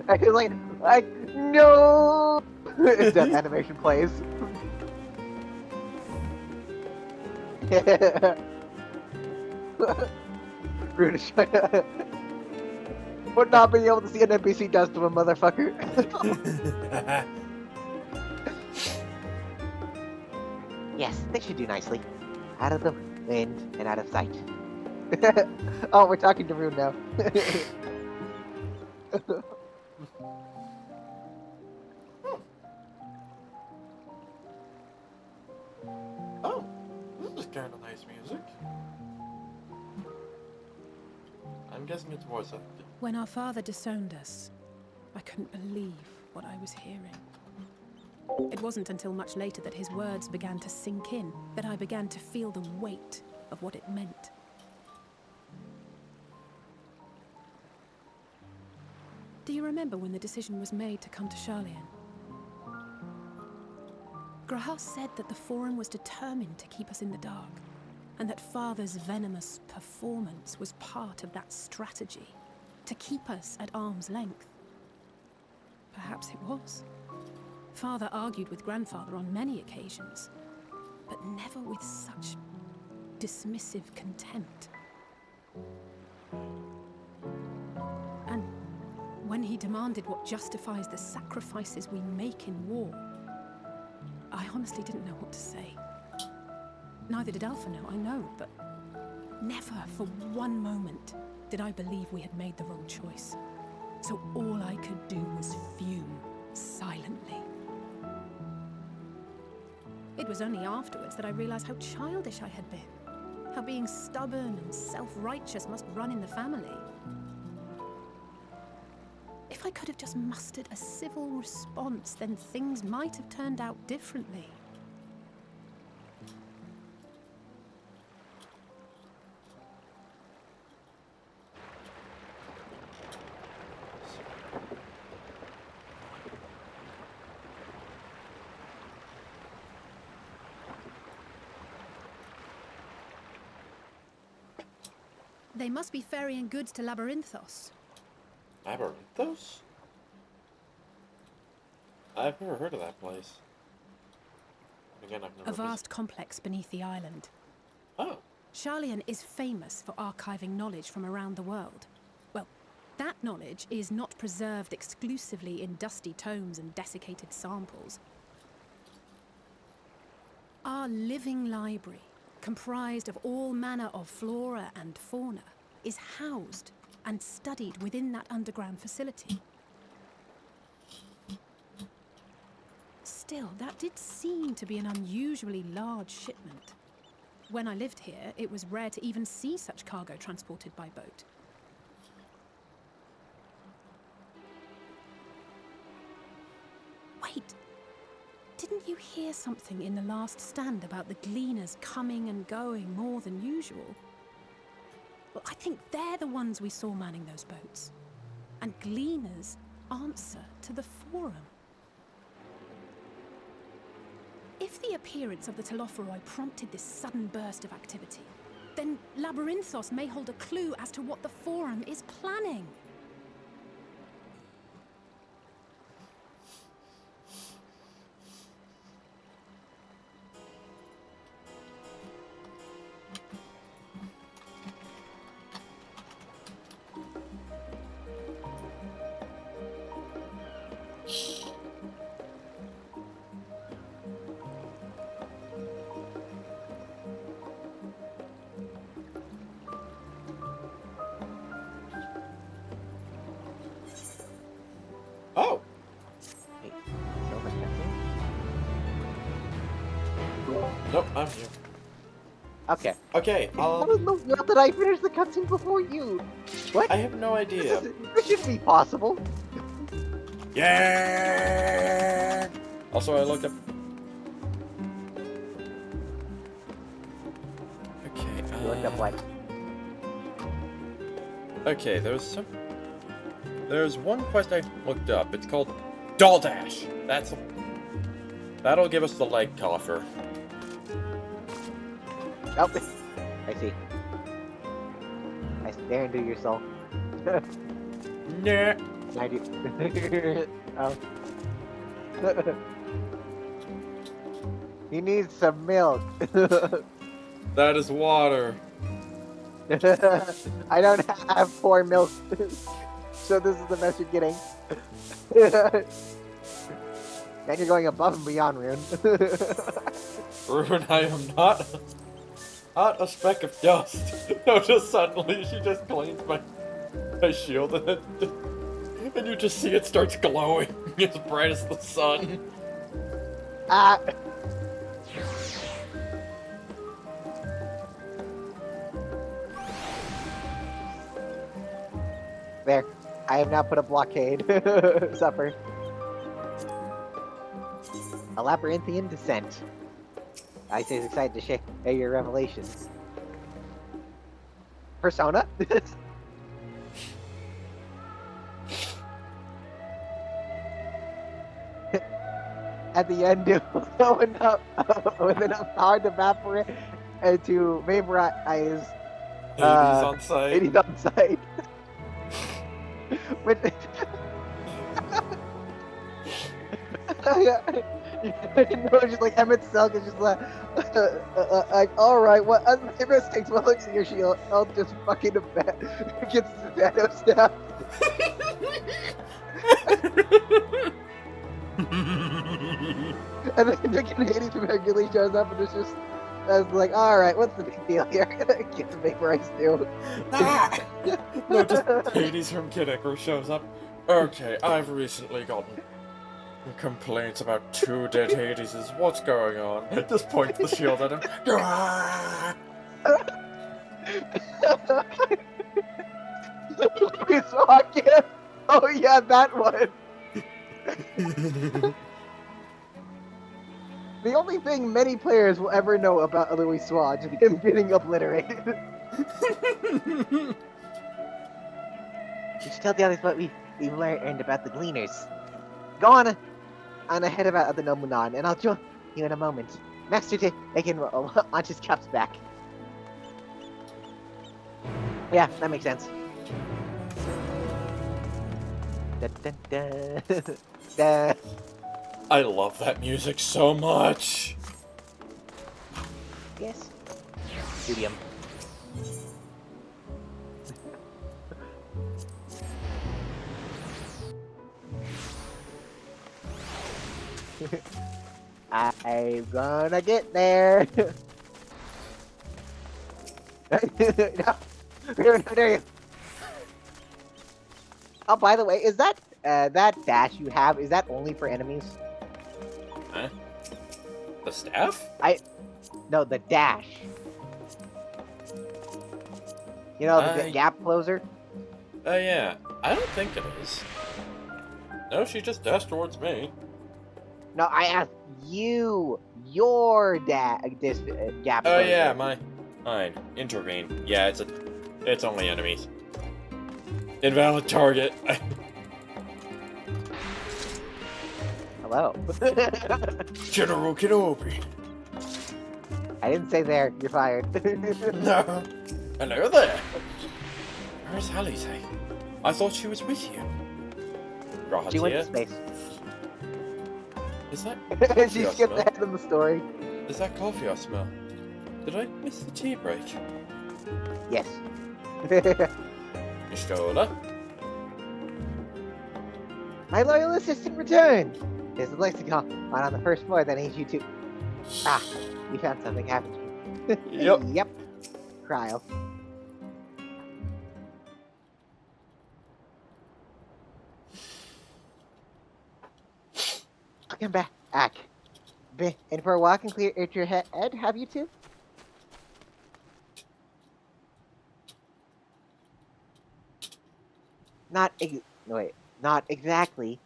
I was like, no! Death animation plays. Brutish. What not being able to see an NPC does to a motherfucker. Yes, they should do nicely. Out of the wind and out of sight. Oh, we're talking to Rune now. Oh, this is kind of nice music. I'm guessing it's more something. When our father disowned us, I couldn't believe what I was hearing. It wasn't until much later that his words began to sink in, that I began to feel the weight of what it meant. Do you remember when the decision was made to come to Sharlayan? Grahal said that the Forum was determined to keep us in the dark, and that Father's venomous performance was part of that strategy, to keep us at arm's length. Perhaps it was. Father argued with Grandfather on many occasions, but never with such dismissive contempt. And when he demanded what justifies the sacrifices we make in war, I honestly didn't know what to say. Neither did Alpha know, I know, but never for one moment did I believe we had made the wrong choice. So all I could do was fume silently. It was only afterwards that I realized how childish I had been. How being stubborn and self-righteous must run in the family. If I could have just mustered a civil response, then things might have turned out differently. They must be ferrying goods to Labyrinthos. Labyrinthos? I've never heard of that place. Again, I've never A vast complex beneath the island. Oh. Sharlayan is famous for archiving knowledge from around the world. Well, that knowledge is not preserved exclusively in dusty tomes and desiccated samples. Our living library, comprised of all manner of flora and fauna, is housed and studied within that underground facility. Still, that did seem to be an unusually large shipment. When I lived here, it was rare to even see such cargo transported by boat. Wait, didn't you hear something in the last stand about the gleaners coming and going more than usual? Well, I think they're the ones we saw manning those boats. And gleaners answer to the Forum. If the appearance of the Telophoroi prompted this sudden burst of activity, then Labyrinthos may hold a clue as to what the Forum is planning. Oh! Wait, so much cutscene? Nope, I'm here. Okay. Okay, How did I finish the cutscene before you? What? I have no idea. This shouldn't be possible. Yeah! Also, I looked up... Okay, You looked up what? Okay, there's one quest I looked up. It's called Daldash. That'll give us the leg coffer. Oh, I see. I stare into your soul. Nah. I do. Oh. He needs some milk. That is water. I don't have poor milk, so this is the mess you're getting. Then you're going above and beyond, Rune. Rune, I am not a speck of dust. No, just suddenly she just cleans my shield and you just see it starts glowing as bright as the sun. Ah! There. I have now put a blockade. Supper. A labyrinthian descent. I say excited to share your revelations. Persona? At the end, with enough power to evaporate and to vaporize. Hades on site. Hades on site. With just like Emmett Selk is just like alright, what if it takes one look at your shield, I'll just fucking gets Thanos down. And then freaking Hades from Hercules shows up and it's just, I was like, alright, what's the big deal here? Get the vaporize too. Ah! No, just Hades from Kid Icarus shows up. Okay, I've recently gotten complaints about 2 dead Hadeses. What's going on? Just points the shield at him. Ah! Louis Walken. Oh yeah, that one. The only thing many players will ever know about Louis Swatch is him getting obliterated. We should tell the others what we've learned about the Gleaners. Go on ahead about the Nomunon, and I'll join you in a moment. Master they can launch his cups back. Yeah, that makes sense. Dun, dun, dun. Dun. I love that music so much. Yes. Studium. I'm gonna get there. No. There you. Oh, by the way, is that that dash you have? Is that only for enemies? Huh? The staff? No, the dash. You know, the gap closer? Oh yeah. I don't think it is. No, she just dashed towards me. No, I asked you. Your gap Oh closer. yeah, mine. Intervene. Yeah, it's only enemies. Invalid target. Hello. General Kenobi. I didn't say there. You're fired. No. Hello there. Where's Alize? I thought she was with you. She went to Rahatia? space. Is that She coffee I skipped smell? ahead in the story. Is that coffee I smell? Did I miss the tea break? Yes. Mistola? My loyal assistant returned. There's a lexicon on the first floor that needs you to. Ah, we found something, haven't we? Yep. Yep. Cryo. Come back. Been for a walk and clear your head, have you two? Not exactly.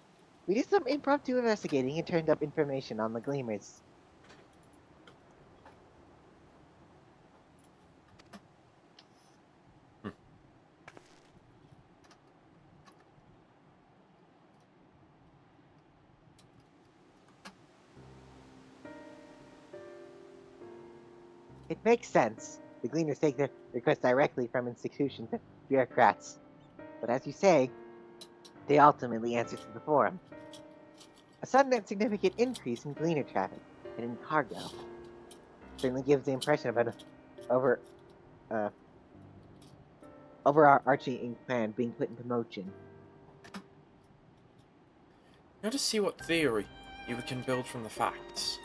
We did some impromptu investigating and turned up information on the Gleamers. It makes sense. The Gleaners take their requests directly from institutions and bureaucrats. But as you say, they ultimately answer to the Forum. A sudden and significant increase in Gleaner traffic and in cargo certainly gives the impression of an overarching plan being put into motion. Now to see what theory you can build from the facts.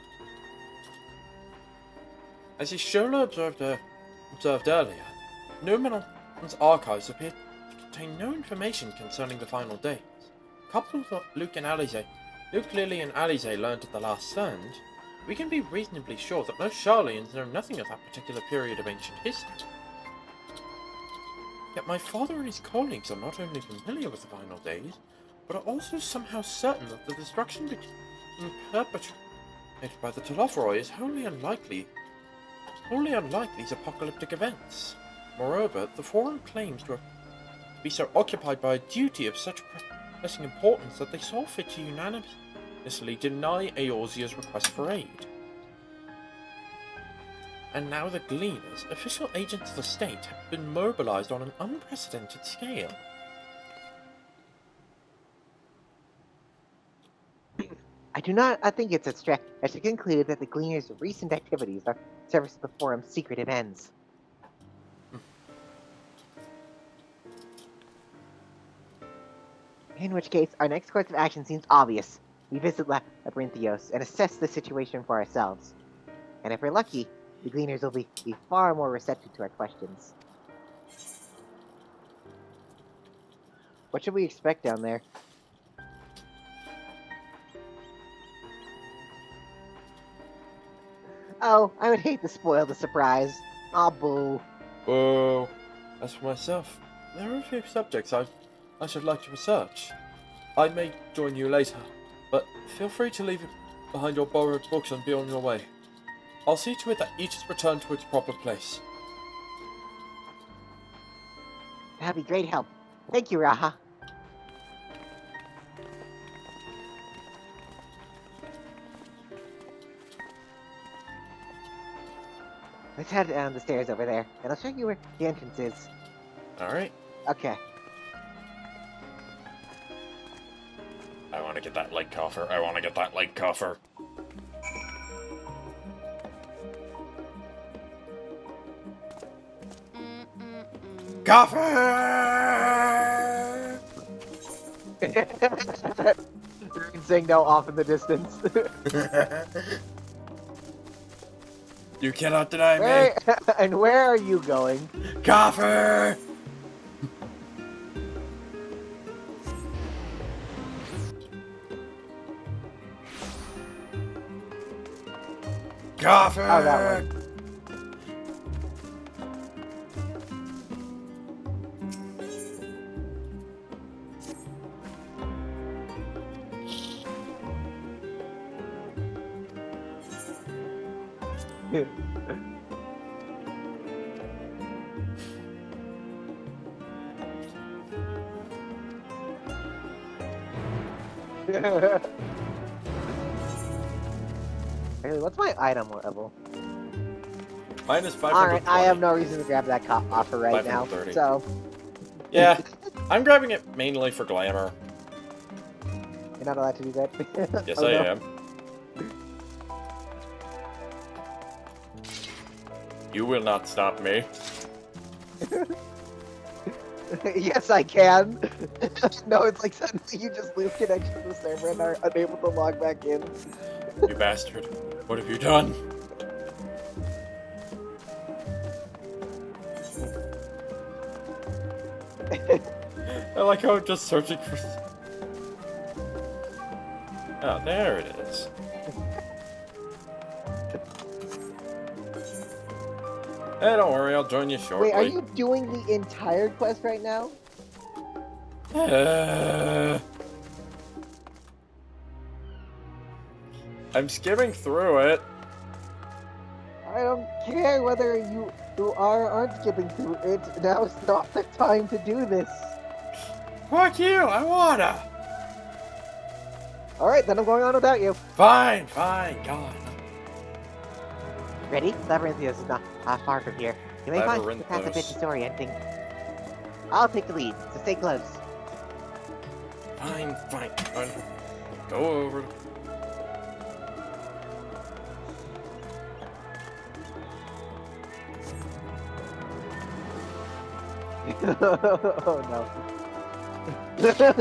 As Shola observed earlier, Numenon's archives appear to contain no information concerning the final days. Coupled with what Luke, Lily and Alize learned at the last stand, we can be reasonably sure that most Sharlayans know nothing of that particular period of ancient history. Yet my father and his colleagues are not only familiar with the final days, but are also somehow certain that the destruction being perpetrated by the Telothroi is wholly unlike these apocalyptic events. Moreover, the Forum claims to be so occupied by a duty of such pressing importance that they saw fit to unanimously deny Eorzea's request for aid. And now the Gleaners, official agents of the state, have been mobilized on an unprecedented scale. I do not think it's a stretch to conclude that the Gleaners' recent activities are service to the Forum's secretive ends. In which case, our next course of action seems obvious. we visit Labyrinthios and assess the situation for ourselves. And if we're lucky, the Gleaners will be far more receptive to our questions. What should we expect down there? Oh, I would hate to spoil the surprise. Aw, boo. Oh, as for myself, there are a few subjects I should like to research. I may join you later, but feel free to leave behind your borrowed books and be on your way. I'll see to it that each is returned to its proper place. That'd be great help. Thank you, Raha. Let's head down the stairs over there, and I'll show you where the entrance is. Alright. Okay. I want to get that light coffer. I want to get that light coffer. Coffer! Saying no off in the distance. You cannot deny me. And where are you going? Coffer! Coffer! Oh, that one. Really, what's my item level? Mine is 520. Alright, I have no reason to grab that offer right now, 530. so... Yeah, I'm grabbing it mainly for glamour. You're not allowed to do that? Yes, Oh, I no. am. You will not stop me. Yes, I can. No, it's like suddenly you just lose connection to the server and are unable to log back in. You bastard. What have you done? I like how I'm just searching for... Oh, there it is. Hey, don't worry, I'll join you shortly. Wait, are you doing the entire quest right now? I'm skimming through it. I don't care whether you are or aren't skipping through it. Now is not the time to do this. Fuck you, I wanna. Alright, then I'm going on without you. Fine, God. Ready? Labyrinthios is not far from here. You may find the path a bit disorienting. I'll take the lead, so stay close. Fine. Go over. Oh no. Listen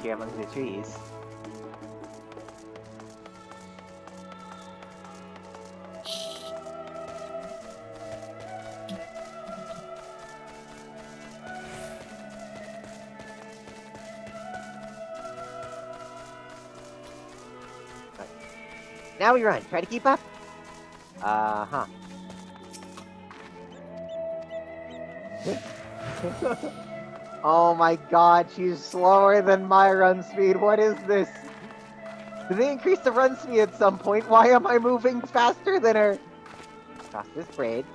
here among the trees. Now we run. Try to keep up. Uh-huh. Oh my god, she's slower than my run speed. What is this? Did they increase the run speed at some point? Why am I moving faster than her? Cross this bridge.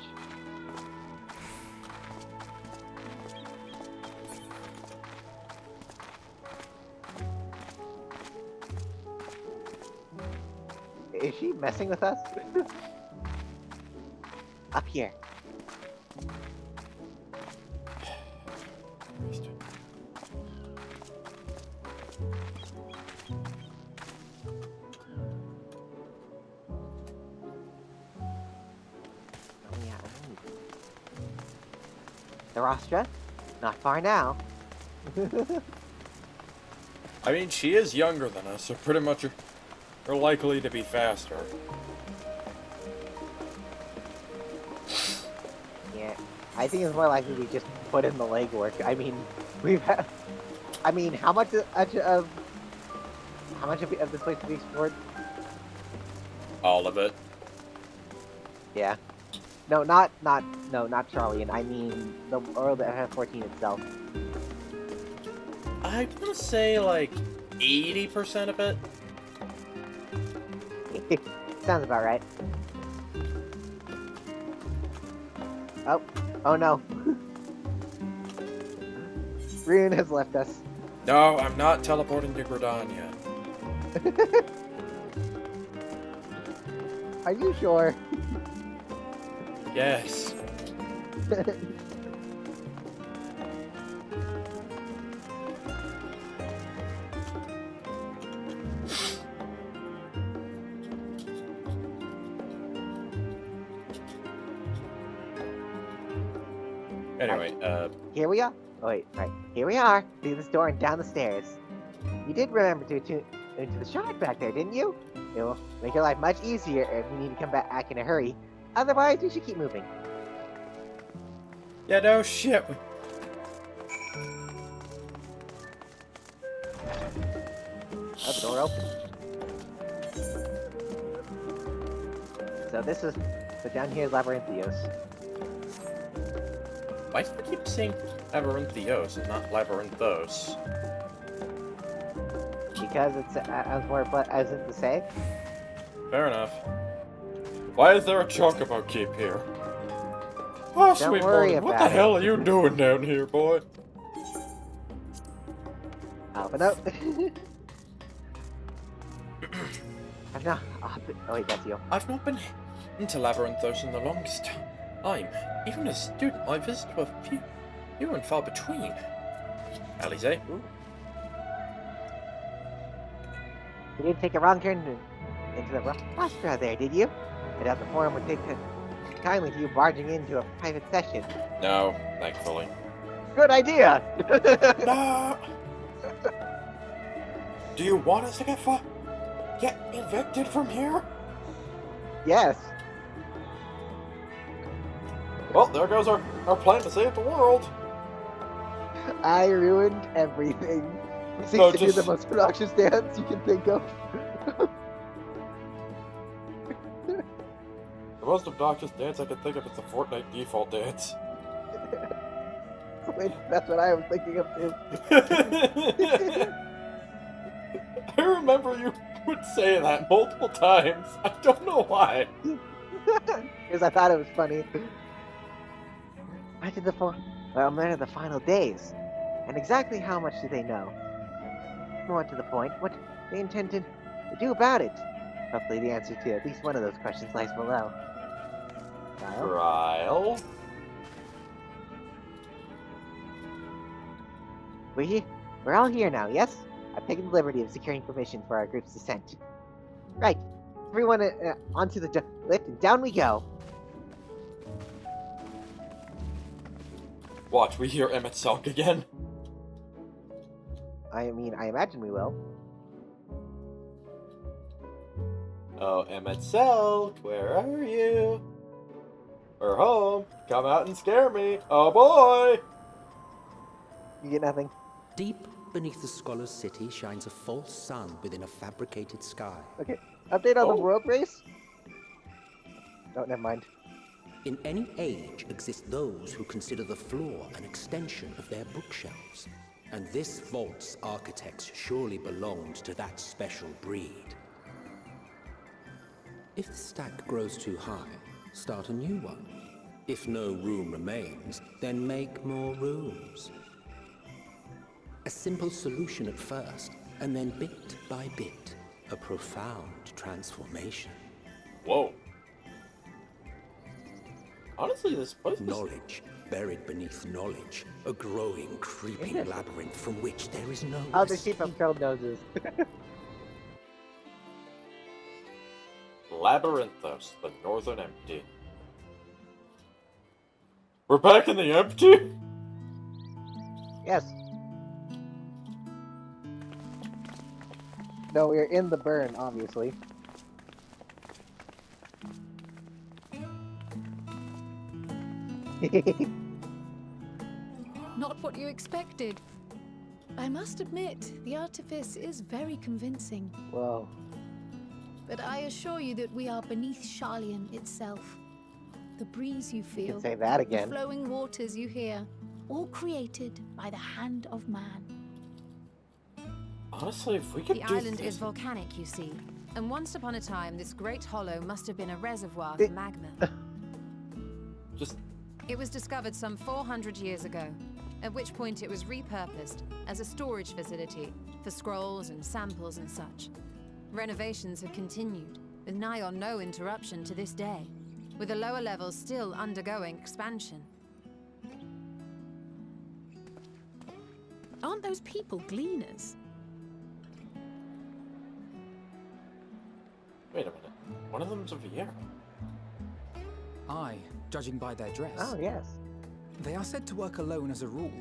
Is she messing with us? Up here. Oh yeah. The rostra? Not far now. I mean, she is younger than us, so pretty much are likely to be faster. Yeah, I think it's more likely we just put in the legwork. I mean, I mean, how much of this place have we explored? All of it. Yeah. No, not Sharlayan. I mean the world of FF14 itself. I'm gonna say like 80% of it. Sounds about right. Oh no. Rune has left us. No, I'm not teleporting to Gridania. Are you sure? Yes. Anyway, Here we are. Oh wait, right. Here we are. Through this door and down the stairs. You did remember to tune into the shard back there, didn't you? It will make your life much easier if you need to come back in a hurry. Otherwise, we should keep moving. yeah, no shit. Oh, the door opens. So down here is Labyrinthios. Why do they keep saying Labyrinthios and not Labyrinthos? Because it's as more as if to say. Fair enough. Why is there a chocobo keep here? Oh, Don't sweet worry Morgan, what about the hell are you doing down here, boy? Open up. I've not. Oh wait, that's you. I've not been into Labyrinthos in the longest time. Even as a student, my visits were few and far between. Alize? You didn't take a wrong turn into the rostra there, did you? I doubt the forum would take kindly to you barging into a private session. No, thankfully. Good idea! No! Do you want us to get evicted from here? Yes. Well, there goes our plan to save the world. I ruined everything. Seems No, to do the most obnoxious dance you can think of. The most obnoxious dance I can think of is the Fortnite default dance. That's what I was thinking of too. I remember you would say that multiple times. I don't know why. Because I thought it was funny. When are the final days? And exactly how much do they know? More to the point, what they intend to do about it? Hopefully the answer to at least one of those questions lies below. Kyle? Trial? We're all here now, yes? I've taken the liberty of securing permission for our group's descent. Right. Everyone onto the lift and down we go. Watch, we hear Emmett Selk again. I mean, I imagine we will. Oh, Emmett Selk, where are you? We're home. Come out and scare me. Oh boy! You get nothing. Deep beneath the scholar's city shines a false sun within a fabricated sky. Okay. Update on the Oh. world race? Oh, never mind. In any age exist those who consider the floor an extension of their bookshelves. And this vault's architects surely belonged to that special breed. If the stack grows too high, start a new one. If no room remains, then make more rooms. A simple solution at first, and then bit by bit, a profound transformation. Whoa. Honestly, this place is... Knowledge buried beneath knowledge, a growing, creeping labyrinth from which there is no Oh, the escape. sheep have curled noses. Labyrinthos, the Northern Empty. We're back in the empty? Yes. No, we're in the burn, obviously. Not what you expected. I must admit, the artifice is very convincing. Whoa. But I assure you that we are beneath Sharlayan itself. The breeze you You feel, can say that the again. flowing waters you hear, all created by the hand of man. Honestly, if we could The do island this... is volcanic, you see. And once upon a time, this great hollow must have been a reservoir for magma. Just... It was discovered some 400 years ago, at which point it was repurposed as a storage facility for scrolls and samples and such. Renovations have continued, with nigh on no interruption to this day, with the lower levels still undergoing expansion. Aren't those people gleaners? Wait a minute. One of them's a Viera. Aye, judging by their dress. Oh, yes. They are said to work alone as a rule,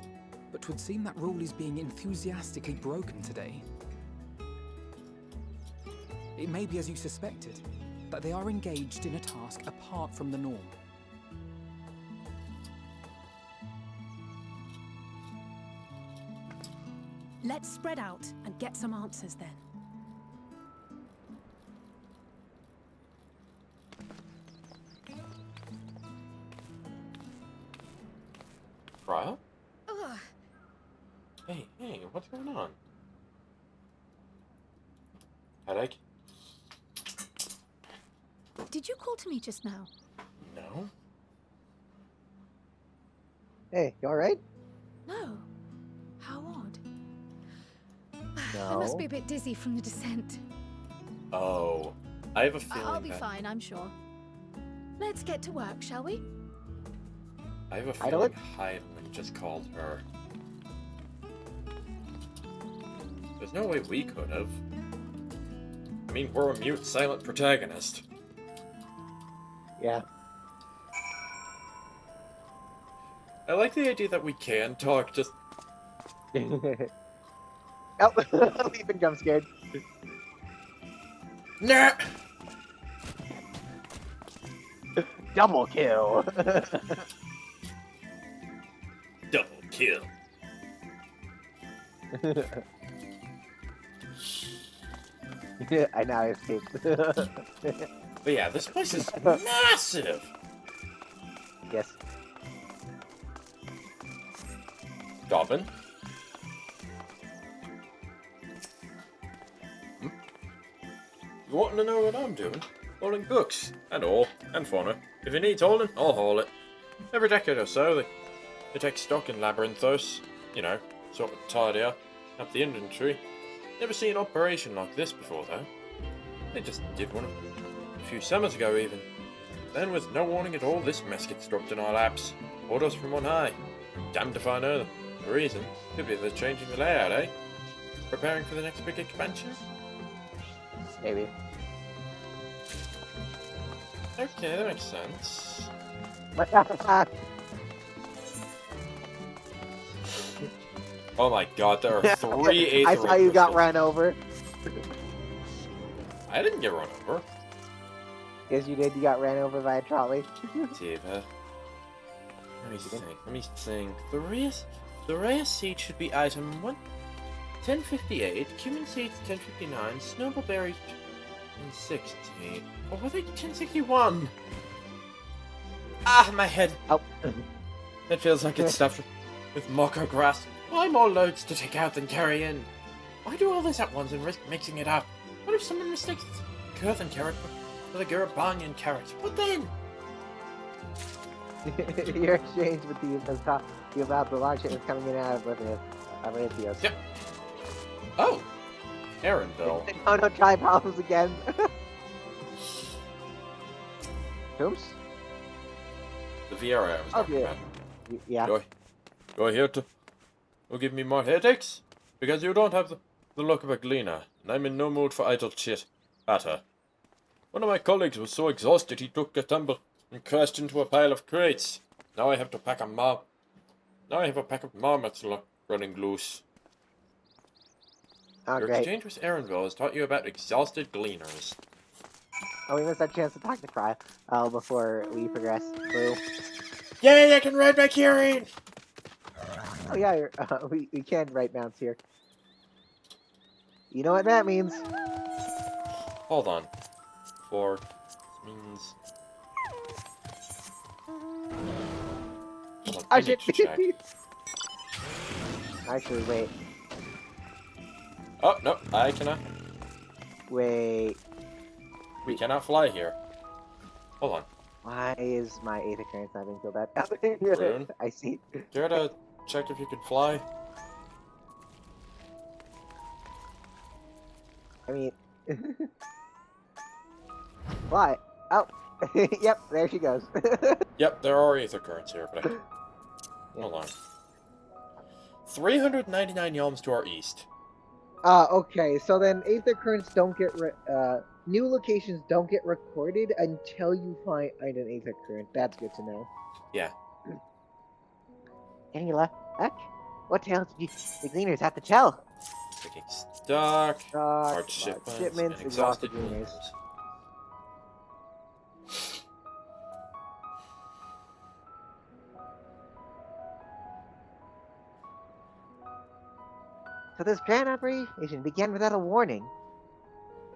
but 'twould seem that rule is being enthusiastically broken today. It may be as you suspected, that they are engaged in a task apart from the norm. Let's spread out and get some answers then. Trial? Ugh. Hey, what's going on? Headache? Did you call to me just now? No? Hey, you alright? No. How odd. No. I must be a bit dizzy from the descent. Oh. I have a feeling I'll be that... fine, I'm sure. Let's get to work, shall we? I have a Heidelin? feeling Heidelin just called her. There's no way we could have. I mean, we're a mute, silent protagonist. Yeah. I like the idea that we can talk, just... Oh, leaping jump scared. Nah! Double kill. Double kill. I now escaped. But yeah, this place is massive! Yes. Dobbin? You want to know what I'm doing? Hauling books, and all, and fauna. If it needs hauling, I'll haul it. Every decade or so, they take stock in Labyrinthos. You know, sort of tidy up the inventory. Never seen an operation like this before, though. They just did one a few summers ago, even. Then, with no warning at all, this mess gets dropped in our laps. Orders from on high. Damned if I know the reason. Could be they're changing the layout, eh? Preparing for the next big expansion? Maybe. Okay, that makes sense. Oh my god, there are three I Aether saw you got crystals. run over. I didn't get run over. Yes, you did. You got ran over by a trolley. Diva. Let me think. The rare seed should be item 1058, cumin seeds 1059, snowball berries 1060. Or were they 1061? Ah, my head. Oh. It feels like it's stuffed with mocha grass. Why more loads to take out than carry in? Why do all this at once and risk mixing it up? What if someone mistakes the Kurthan carrot for the Garabanyan carrot? What then? Your exchange with these has taught you about the large shipments coming in and out of Athios. Yep. Oh! Arendelle. Oh no, try problems again. Oops. The Viera I was talking yeah. about. Yeah. You're here to give me more headaches? Because you don't have the look of a gleaner, and I'm in no mood for idle chit. Batter. One of my colleagues was so exhausted he took a tumble and crashed into a pile of crates. Now I have to pack a Now I have a pack of marmots running loose. Oh, Your great. exchange with Aaronville has taught you about exhausted gleaners. Oh, we missed our chance to talk to Cry before we progress. Boo. Yay, I can ride my Kirin! Oh, yeah, we can write mounts here. You know what that means. Hold on. 4 means... Hold on, Oh, I shit. need to check. Actually, wait. Oh, no, I cannot. Wait. We cannot fly here. Hold on. Why is my Aether current not being filled out? Rune? I see. Care to check if you can fly? I mean... Why? Oh. Yep, there she goes. Yep, there are ether currents here, but I... Yeah. Hold on. 399 yalms to our east. Okay, so then Aether currents don't get new locations don't get recorded until you find an Aether current. That's good to know. Yeah. Any luck? What tales did the gleaners have to tell? Picking stock, hard shipments, and exhausted gleaners. gleaners. So this grand operation began without a warning.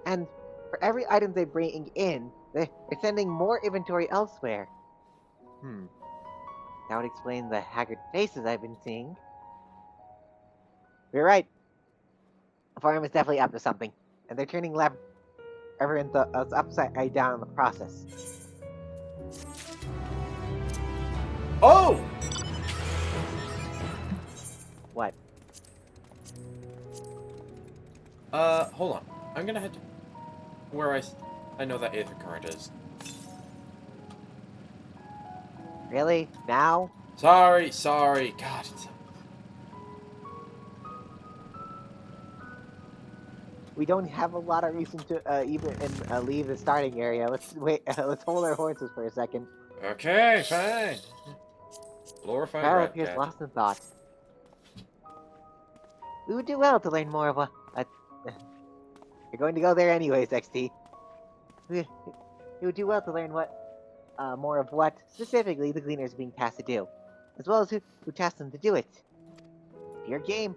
And for every item they bring in, they're sending more inventory elsewhere. That would explain the haggard faces I've been seeing. You're right. The farm is definitely up to something. And they're turning everyone upside down in the process. Oh! What? Hold on. I'm gonna head to where I know that Aether current is. Really? Now? Sorry. God, it's... We don't have a lot of reason to even leave the starting area. Let's wait. Let's hold our horses for a second. Okay, fine. Glorified Carol rat appears cat. lost in thought. We would do well to learn more of what. You're going to go there anyways, XT. We would do well to learn more of what specifically the Gleaners are being tasked to do, as well as who tasked them to do it. If you're game,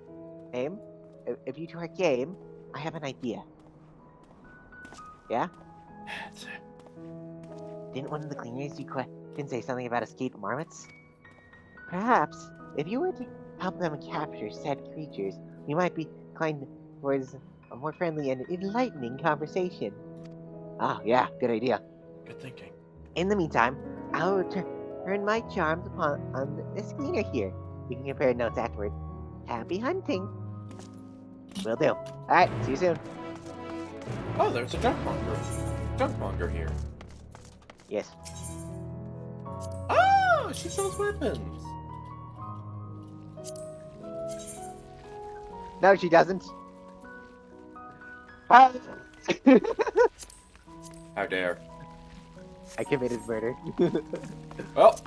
if you two are game, I have an idea. Yeah? Didn't one of the Gleaners you can say something about escape marmots? Perhaps, if you were to help them capture said creatures, we might be inclined towards a more friendly and enlightening conversation. Oh, yeah, good idea. Good thinking. In the meantime, I'll turn my charms on this cleaner here. We can compare notes afterward. Happy hunting! Will do. Alright, see you soon. Oh, there's a junkmonger here. Yes. Oh, she sells weapons. No, she doesn't. Ah! How dare. I committed murder. Well.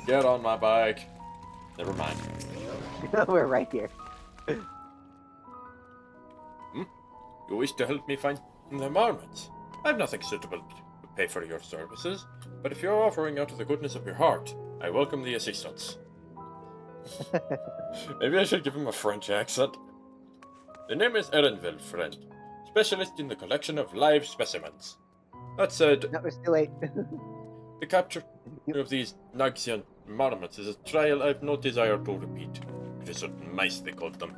Get on my bike. Never mind. We're right here. You wish to help me find the marmots? I have nothing suitable to pay for your services, but if you're offering out of the goodness of your heart, I welcome the assistance. Maybe I should give him a French accent. The name is Erenville, friend. Specialist in the collection of live specimens. That said, No, it's too late. the capture of these Naxian marmots is a trial I've no desire to repeat. It is certain mice they called them.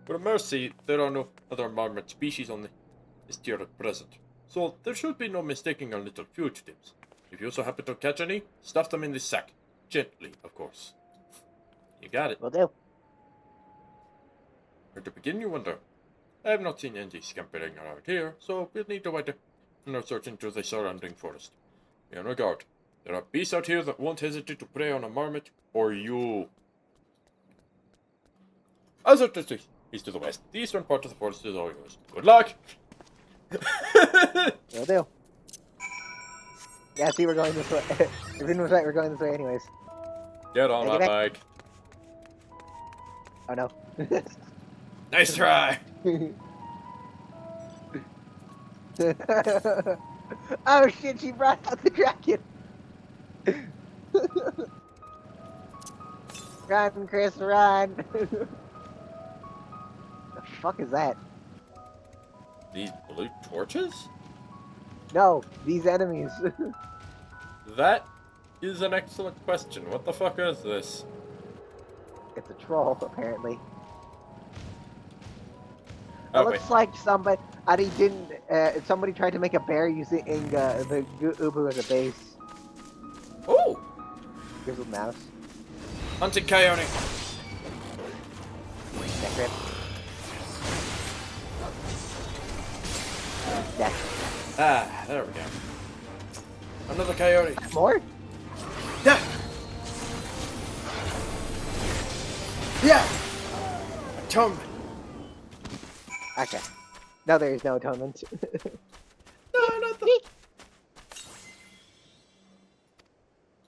For mercy, there are no other marmot species on this tier at present, so there should be no mistaking our little fugitives. If you also happen to catch any, stuff them in this sack. Gently, of course. You got it. Will do. Where to begin, you wonder? I have not seen any scampering around here, so we'll need to widen our search into the surrounding forest. Be on guard. There are beasts out here that won't hesitate to prey on a marmot or you. As it is to the west, the eastern part of the forest is all yours. Good luck! Will do. Yeah, see, we're going this way. Everyone was right, we're going this way anyways. Get on my Take it bike. Oh no. Nice try. Oh shit, she brought out the dragon! Run, Chris, run! The fuck is that? These blue torches? No, these enemies. That is an excellent question. What the fuck is this? It's a troll, apparently. It Oh, wait. looks like somebody didn't. Somebody tried to make a bear using the Ubu as a base. Oh! Here's a mouse. Hunted coyote. Neck rip. Neck. Ah, there we go. Another coyote. More? Yeah! Yeah! Atonement. Okay. No, there is no atonement. No, not the...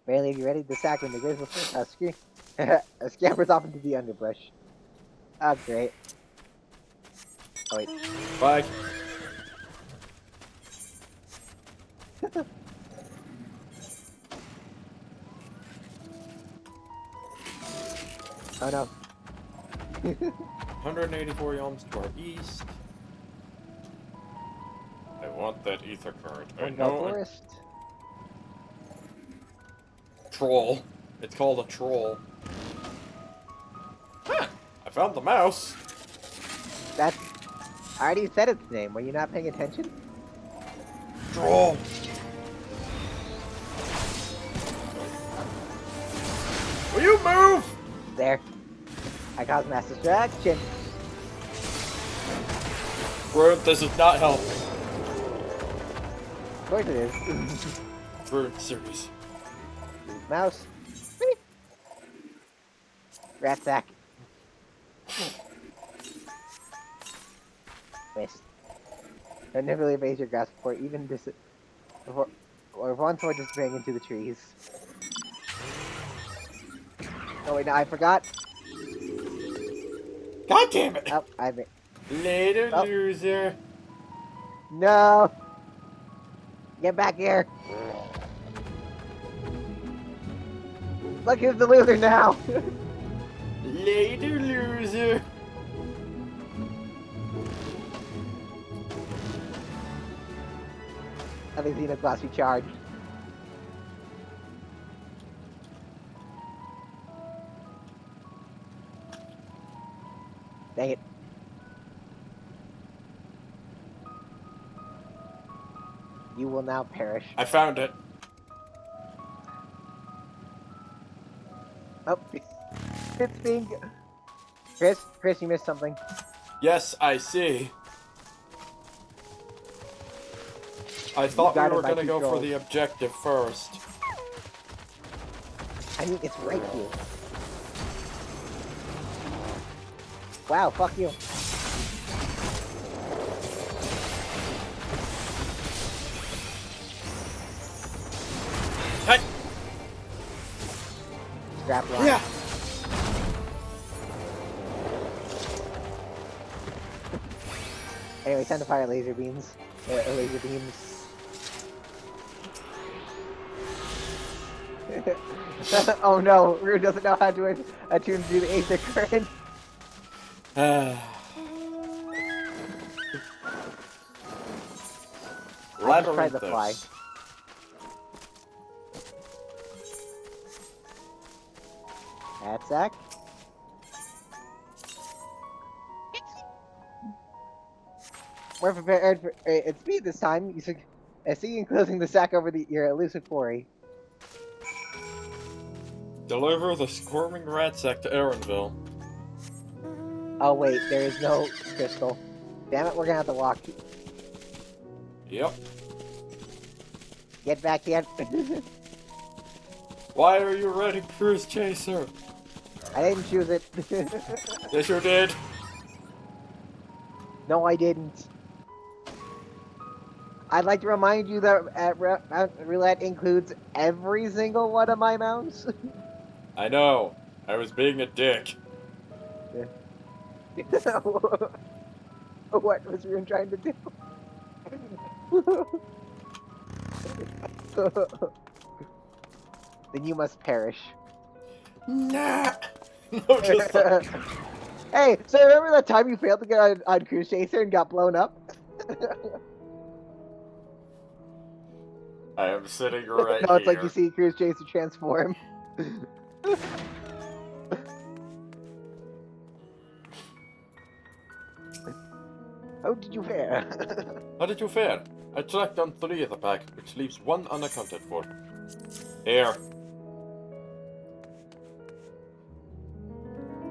Bailey, you ready to sack when the grizzly scampers off into the underbrush. Oh, great. Oh, wait. Bye. Oh no. 184 yalms to our east. I want that ether current. I One know. forest. Troll. It's called a troll. Huh. I found the mouse. That's. I already said its name. Were you not paying attention? Troll. Will you move? There. I caused mass destruction. Rude, this is not helping. Of course it is. Rude series. Mouse. Rat sack. Missed. I never really evade your grasp before even or one sword just bang into the trees. Oh wait, no, I forgot. God damn it! Oh, I made. Later, Oh. loser. No! Get back here! Look, who's the loser now! Later, loser. I think Xenoclass recharged. Dang it. You will now perish. I found it. Oh, it's being... Chris, you missed something. Yes, I see. I thought we got it were by gonna go for control. the objective first. I mean, it's right here. Wow, fuck you. Hey! Scrap line. Yeah! Anyway, time to fire laser beams. Laser beams. Oh no, Rue doesn't know how to attune to the ether current. I just tried to fly. Labyrinthus. That's Zach. We're prepared for its speed this time. You should see you enclosing the sack over your elusive quarry. Deliver the squirming rat sack to Aaronville. Oh wait, there is no crystal. Damn it, we're gonna have to walk. Yep. Get back here. Why are you running, Cruise Chaser? I didn't choose it. Yes, you did. No, I didn't. I'd like to remind you that roulette includes every single one of my mounts. I know. I was being a dick. Yeah. What was Rune trying to do? Then you must perish. Nah. No, just Hey, so remember that time you failed to get on Cruise Chaser and got blown up? I am sitting right No, it's like you here. see Cruise Chaser transform. How did you fare? How did you fare? I tracked down 3 of the pack, which leaves 1 unaccounted for. Here.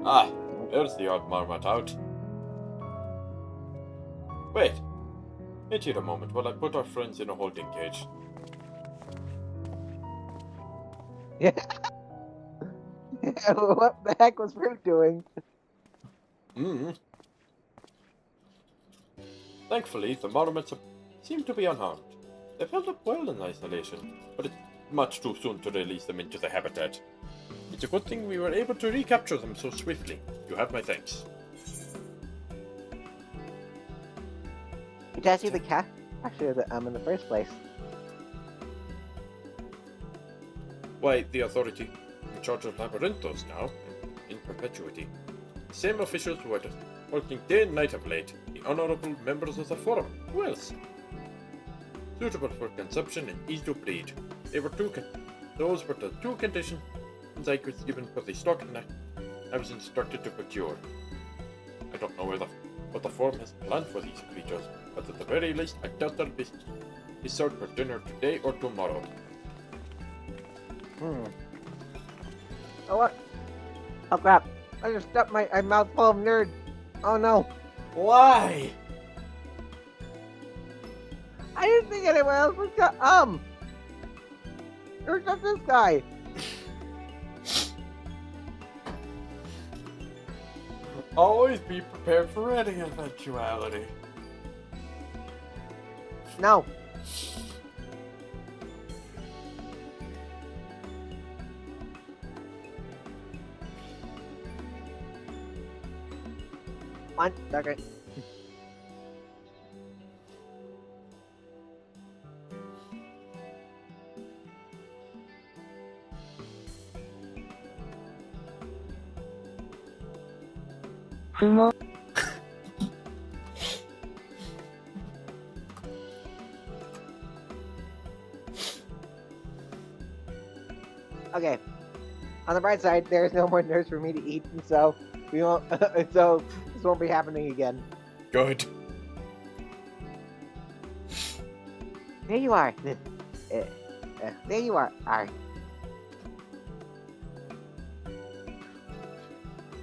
Ah, there's the odd marmot out. Wait. Wait here a moment while I put our friends in a holding cage. Yeah. What the heck was Fruit doing? Thankfully, the marmots seem to be unharmed. They've held up well in isolation, but it's much too soon to release them into the habitat. It's a good thing we were able to recapture them so swiftly. You have my thanks. It tells you the cat actually in the first place. Why, the authority in charge of Labyrinthos now, in perpetuity. The same officials who are working day and night of late, the honorable members of the Forum. Who else? Suitable for consumption and easy to breed. Those were the 2 conditions I was given for the stock I was instructed to procure. I don't know what the Forum has planned for these creatures, but at the very least, I doubt they'll be served for dinner today or tomorrow. Oh, what? Oh, crap. I just stuck my mouth full of nerd. Oh, no. Why? I didn't think anyone else was It was just this guy. Always be prepared for any eventuality. No. One second. Okay. On the bright side, there's no more nerds for me to eat, and so we won't. So this won't be happening again. Good. There you are. There you are.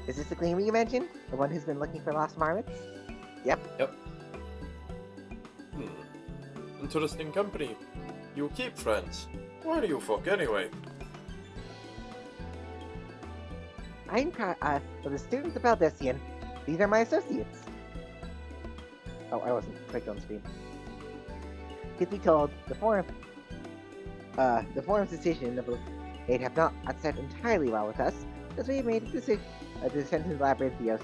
Is this the cleaner you mentioned? The one who's been looking for lost marmots? Yep. Interesting company. You keep friends. Where do you folk anyway? I'm for the students of Valdesian. These are my associates. Oh, I wasn't quick on screen. Truth be told, the forum's decision of it have not set entirely well with us, because we have made a decision to send to Labyrinthios.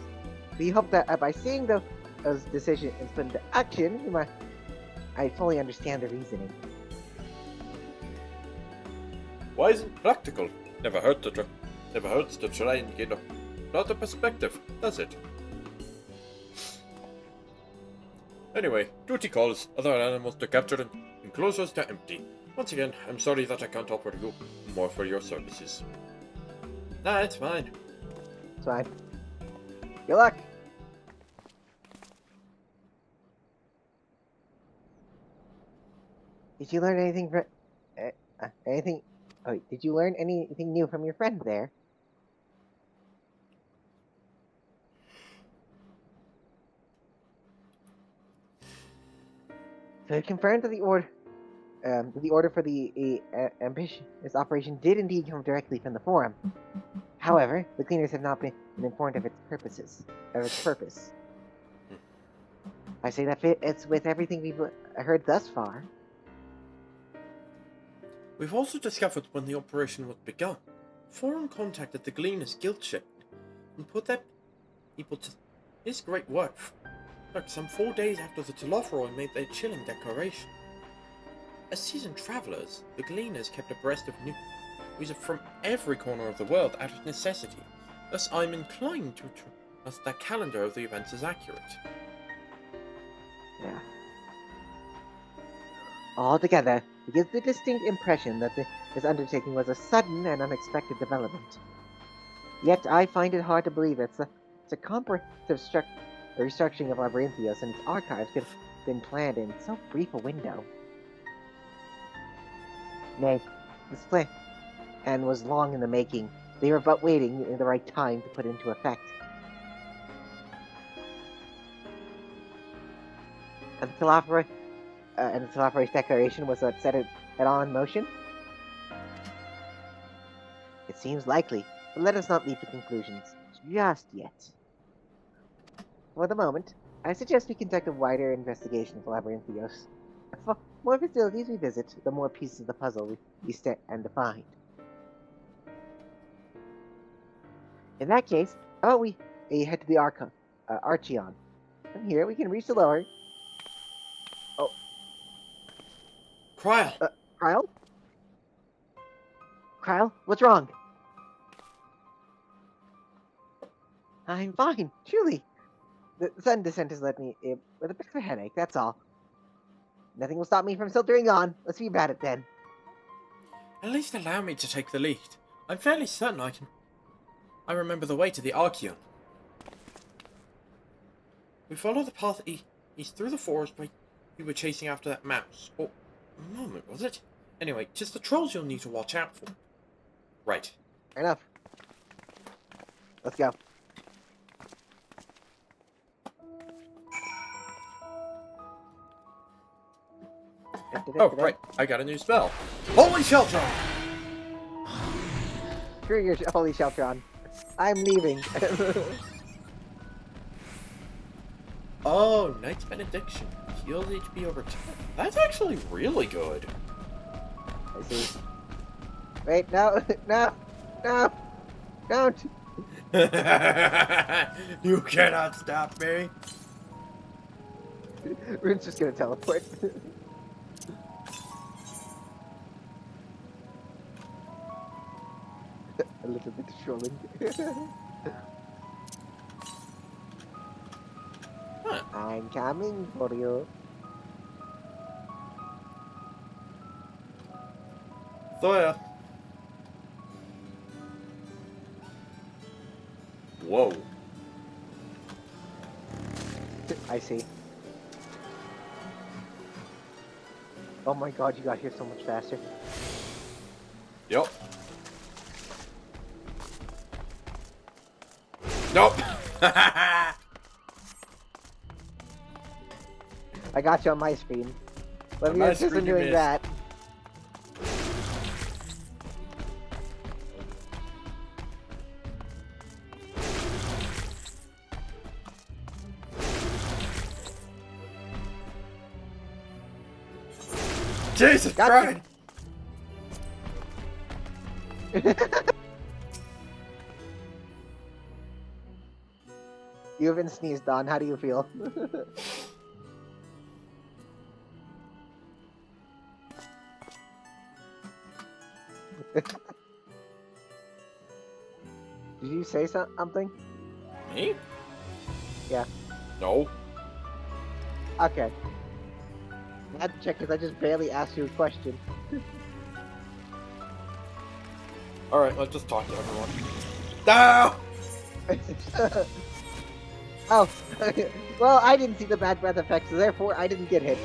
We hope that by seeing those decisions put into action, I fully understand the reasoning. Why isn't practical? Never hurts to try and get a broader perspective, does it? Anyway, duty calls, other animals to capture and enclosures to empty. Once again, I'm sorry that I can't offer you more for your services. Nah, it's fine. It's fine. Good luck! Did you learn anything from... anything... Oh, did you learn anything new from your friend there? So it confirmed that the order for the ambitious operation did indeed come directly from the Forum. However, the cleaners have not been informed of its purpose. I say that it's with everything we've heard thus far. We've also discovered when the operation was begun. Forum contacted the Gleaner's guild ship and put that people to His great work took some 4 days after the Telophoroi made their chilling declaration. As seasoned travelers, the Gleaners kept abreast of news from every corner of the world out of necessity. Thus, I'm inclined to trust that calendar of the events is accurate. Yeah. Altogether, it gives the distinct impression that this undertaking was a sudden and unexpected development. Yet I find it hard to believe it's a comprehensive restructuring of Labyrinthios and its archives could have been planned in so brief a window. Nay, this plan was long in the making. They were but waiting in the right time to put into effect. And the Telophoroi declaration was what set it all in motion? It seems likely, but let us not leap to conclusions just yet. For the moment, I suggest we conduct a wider investigation of Labyrinthios. The more facilities we visit, the more pieces of the puzzle we stand to find. In that case, we head to the Archeon. From here, we can reach the lower. Oh. Cryle! Kryle? Kryle, what's wrong? I'm fine, truly. The sudden descent has left me with a bit of a headache, that's all. Nothing will stop me from filtering on. Let's be about it then. At least allow me to take the lead. I'm fairly certain I remember the way to the Archeon. We follow the path east through the forest where you were chasing after that mouse. Or a moment, was it? Anyway, just the trolls you'll need to watch out for. Right. Fair enough. Let's go. Oh, right. I got a new spell. Holy Sheltron! Screw your Holy Sheltron. I'm leaving. Oh, Knight's Benediction. Heals HP over 10. That's actually really good. I see. Wait, no, no, no, don't. You cannot stop me. Rune's just gonna teleport. A little bit of trolling. Huh. I'm coming for you. Thoya. Whoa. I see. Oh my god, you got here so much faster. Yep. Nope. I got you on my screen. Let On me my assist screen in you doing missed. that. Jesus Gotcha. Christ! You haven't sneezed on. How do you feel? Did you say something? Me? Yeah. No. Okay. I had to check because I just barely asked you a question. Alright, let's just talk to everyone. No! Oh, well, I didn't see the bad breath effects, so therefore I didn't get hit.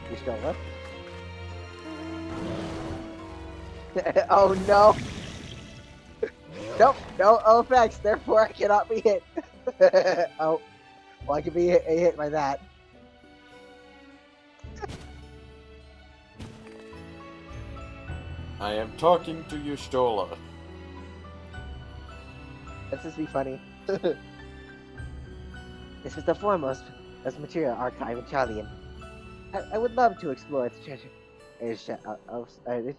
You still up? Oh no! Nope, no effects, therefore I cannot be hit. Oh, well, I can be hit by that. I am talking to you, Stola. Let's just be funny. This is the foremost material archive in Sharlayan. I would love to explore its treasure, its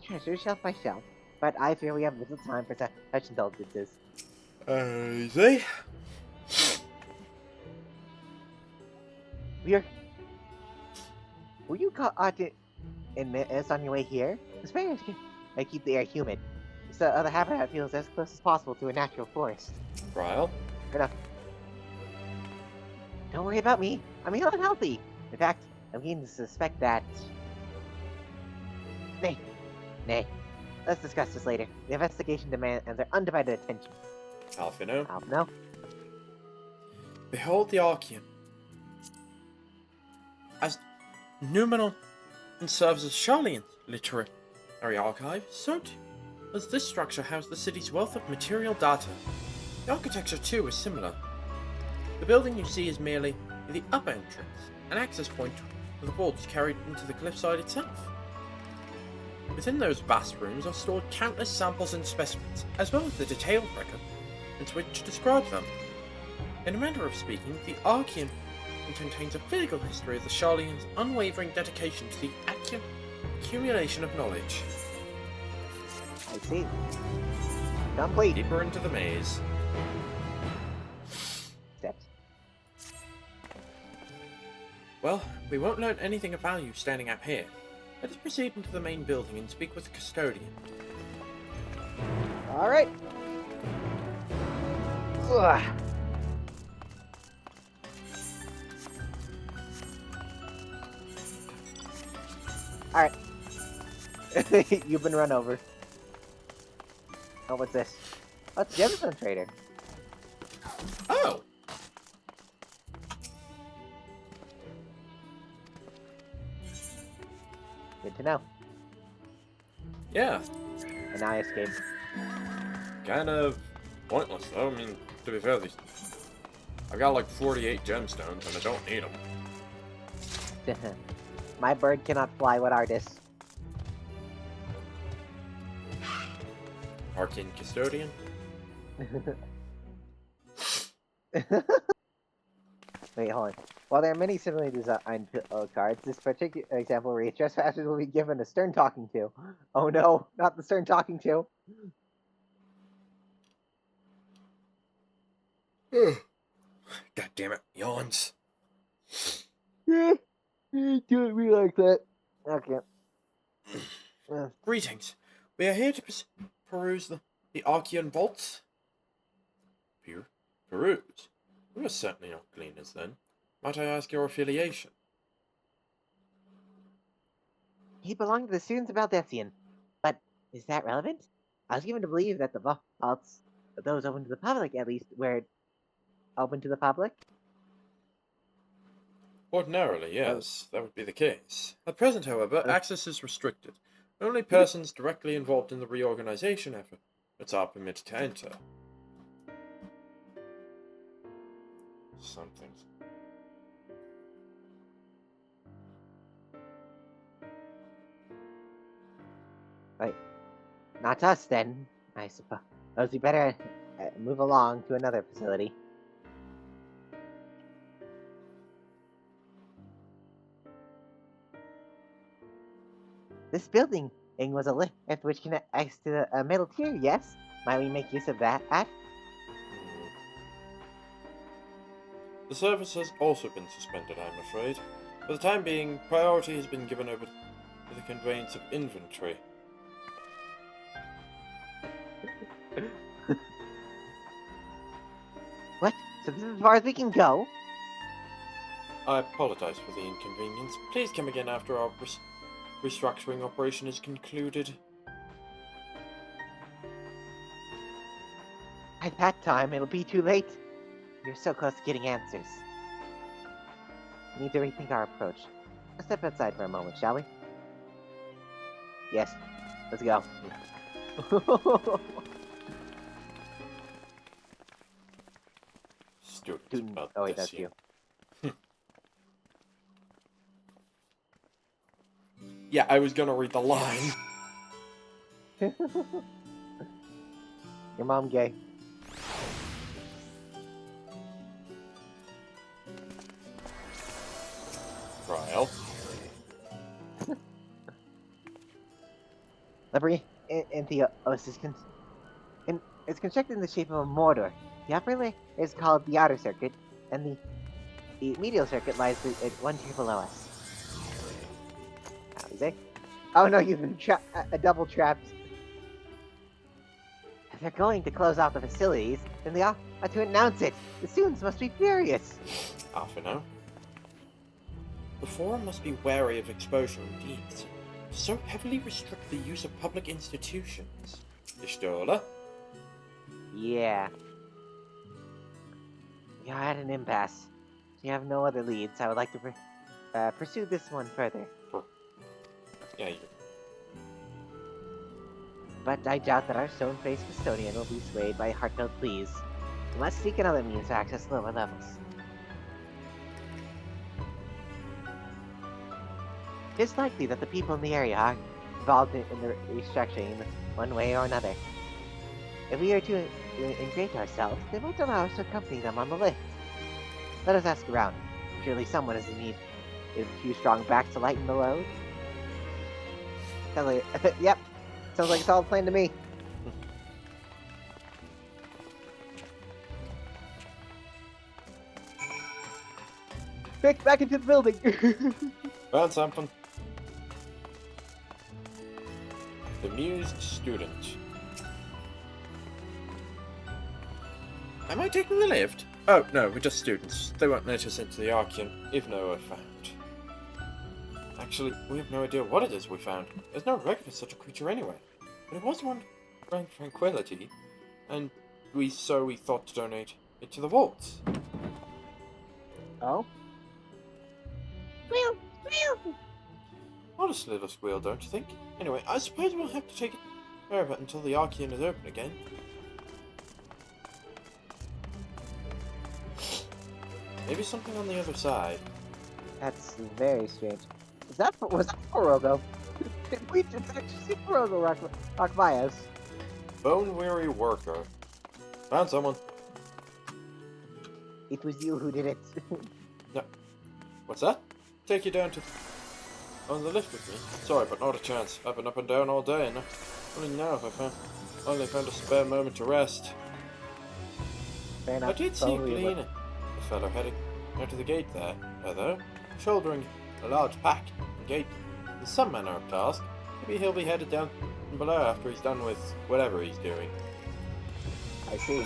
treasure shelf by shelf. but I fear we have little time for such indulgences. See? Were you caught in this on your way here? The Spaniards can keep the air humid, so the habitat feels as close as possible to a natural forest. Ryle? Enough. Don't worry about me. I'm young and healthy. In fact, I'm beginning to suspect that. Nay. Let's discuss this later. The investigation demands our undivided attention. Alphino? Alphino? Behold the Archean. As numinal and serves as Sharlayan's literary archive, so too does this structure house the city's wealth of material data. The architecture too is similar. The building you see is merely the upper entrance, an access point for the vaults carried into the cliffside itself. Within those vast rooms are stored countless samples and specimens, as well as the detailed record into which describe them. In a manner of speaking, the Archean contains a physical history of the Sharlayan's unwavering dedication to the accumulation of knowledge. I see. Complete. Deeper into the maze. Steps. Well, we won't learn anything of value standing up here. Let us proceed into the main building and speak with the custodian. Alright. Alright. You've been run over. Oh, what's this? Oh, it's Gemstone Trader. Oh! Good to know. Yeah, And I escaped. kind of pointless though. I mean, to be fair, I've got like 48 gemstones and I don't need them. My bird cannot fly, what artist? Arcane Custodian? Wait, hold on. While there are many similarly designed cards, this particular example reads, trespassers will be given a stern talking to. Oh no, not the stern talking to. God damn it, yawns. Do it me like that. Okay. Greetings. We are here to peruse the Archean vaults. Peruse? We are certainly not cleaners then. Might I ask your affiliation? He belonged to the students of Valdecian. But is that relevant? I was given to believe that the vaults, those open to the public at least, were open to the public. Ordinarily, yes, that would be the case. At present, however, access is restricted. Only persons directly involved in the reorganization efforts are permitted to enter. Something. Right. Not us, then, I suppose. We better move along to another facility. This building was a lift which connects to a middle tier, yes? Might we make use of that? The service has also been suspended, I'm afraid. For the time being, priority has been given over to the conveyance of inventory. What? So this is as far as we can go? I apologize for the inconvenience. Please come again after our restructuring operation is concluded. At that time, it'll be too late. You're so close to getting answers. We need to rethink our approach. Let's step outside for a moment, shall we? Yes. Let's go. Students about Oh wait, this that's year. you. Yeah, I was gonna read the line. Your mom gay. Trial. Leprey, Entheos is constructed in the shape of a mortar. The upper layer is called the outer circuit, and the medial circuit lies at one tier below us. How is it? Oh no, you've been a double trapped. If they're going to close off the facilities, then they ought to announce it. The students must be furious. Half an hour. The Forum must be wary of exposure indeed, to so heavily restrict the use of public institutions. Ishtola? Yeah. We are at an impasse. We have no other leads. I would like to pursue this one further. Yeah, But I doubt that our stone-faced custodian will be swayed by heartfelt pleas. We must seek another means to access lower levels. It is likely that the people in the area are involved in the restructuring in one way or another. If we are to ingrate ourselves, they might allow us to accompany them on the lift. Let us ask around. Surely someone is in need of a few strong backs to lighten the load. Sounds like, yep. Sounds like it's all planned to me. Quick, back into the building. found something. The Mused Student. Am I taking the lift? Oh, no, we're just students. They won't let us into the Archean, even though we're found. Actually, we have no idea what it is we found. There's no record of such a creature anywhere. But it was one around Tranquility, and we thought to donate it to the vaults. Oh? Squeal! Squeal! Honest little squeal, don't you think? Anyway, I suppose we'll have to take care of it until the Archean is open again. Maybe something on the other side. That's very strange. Was that Forogo? Did we just actually see Forogo rock by us? Bone-weary worker. Found someone. It was you who did it. No. What's that? Take you down to... on the lift with me? Sorry, but not a chance. I've been up and down all day, and only now have I finally found a spare moment to rest. Fair enough. I did see Glean, the fellow heading out to the gate there, though, shouldering a large pack and gate in some manner of task. Maybe he'll be headed down below after he's done with whatever he's doing. I see.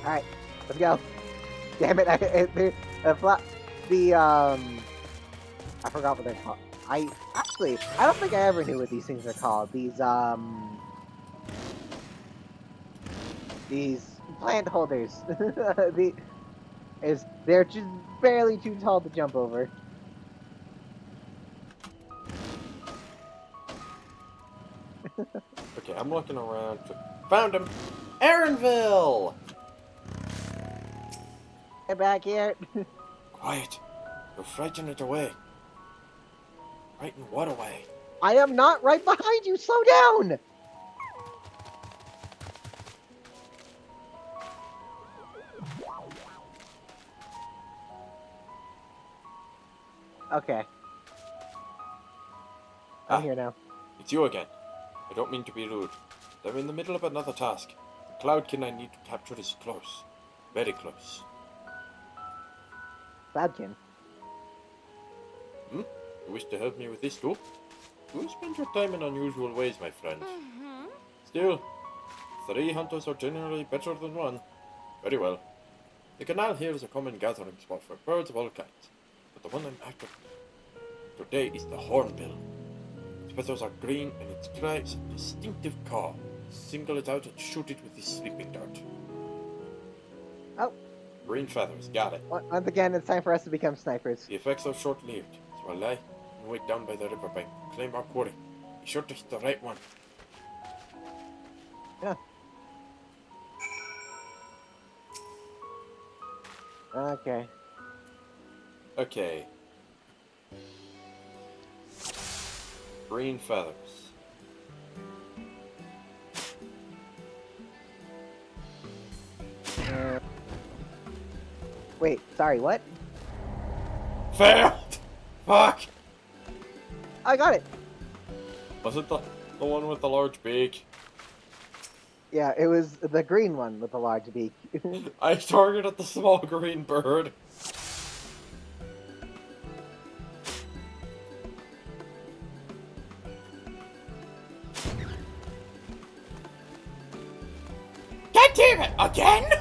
Alright, let's go. Damn it, I forgot what they're called. I don't think I ever knew what these things are called. These plant holders. They're just barely too tall to jump over. Okay, I'm looking around. Found him! Aaronville! Get back here. Quiet. You'll frighten it away. Frighten what away? I am not right behind you. Slow down. Okay. I'm here now. It's you again. I don't mean to be rude. I'm in the middle of another task. The Cloudkin I need to capture is close. Very close. Cloudkin. You wish to help me with this too? You spend your time in unusual ways, my friend. Still, 3 hunters are generally better than 1. Very well. The canal here is a common gathering spot for birds of all kinds, but the one I'm after today is the hornbill. Its feathers are green and its cry is a distinctive caw. Single it out and shoot it with this sleeping dart. Oh. Green feathers, got it. Once again, it's time for us to become snipers. The effects are short-lived, so I'll lie and wait down by the riverbank. Claim our quarry. Be sure to hit the right one. Yeah. Okay. Okay. Green feathers. Wait, sorry, what? Failed! Fuck! I got it! Was it the one with the large beak? Yeah, it was the green one with the large beak. I targeted the small green bird. God damn it! Again?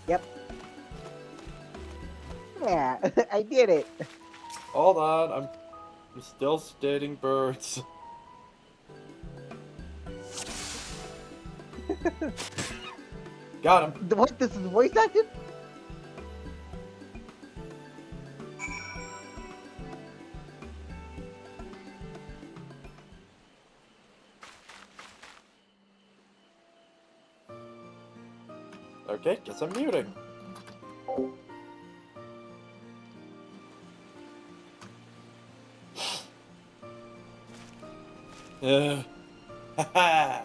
Yep. Yeah, I did it. Hold on, I'm still stating birds. Got him. What? This is voice acted? Okay, guess I'm muting. Haha.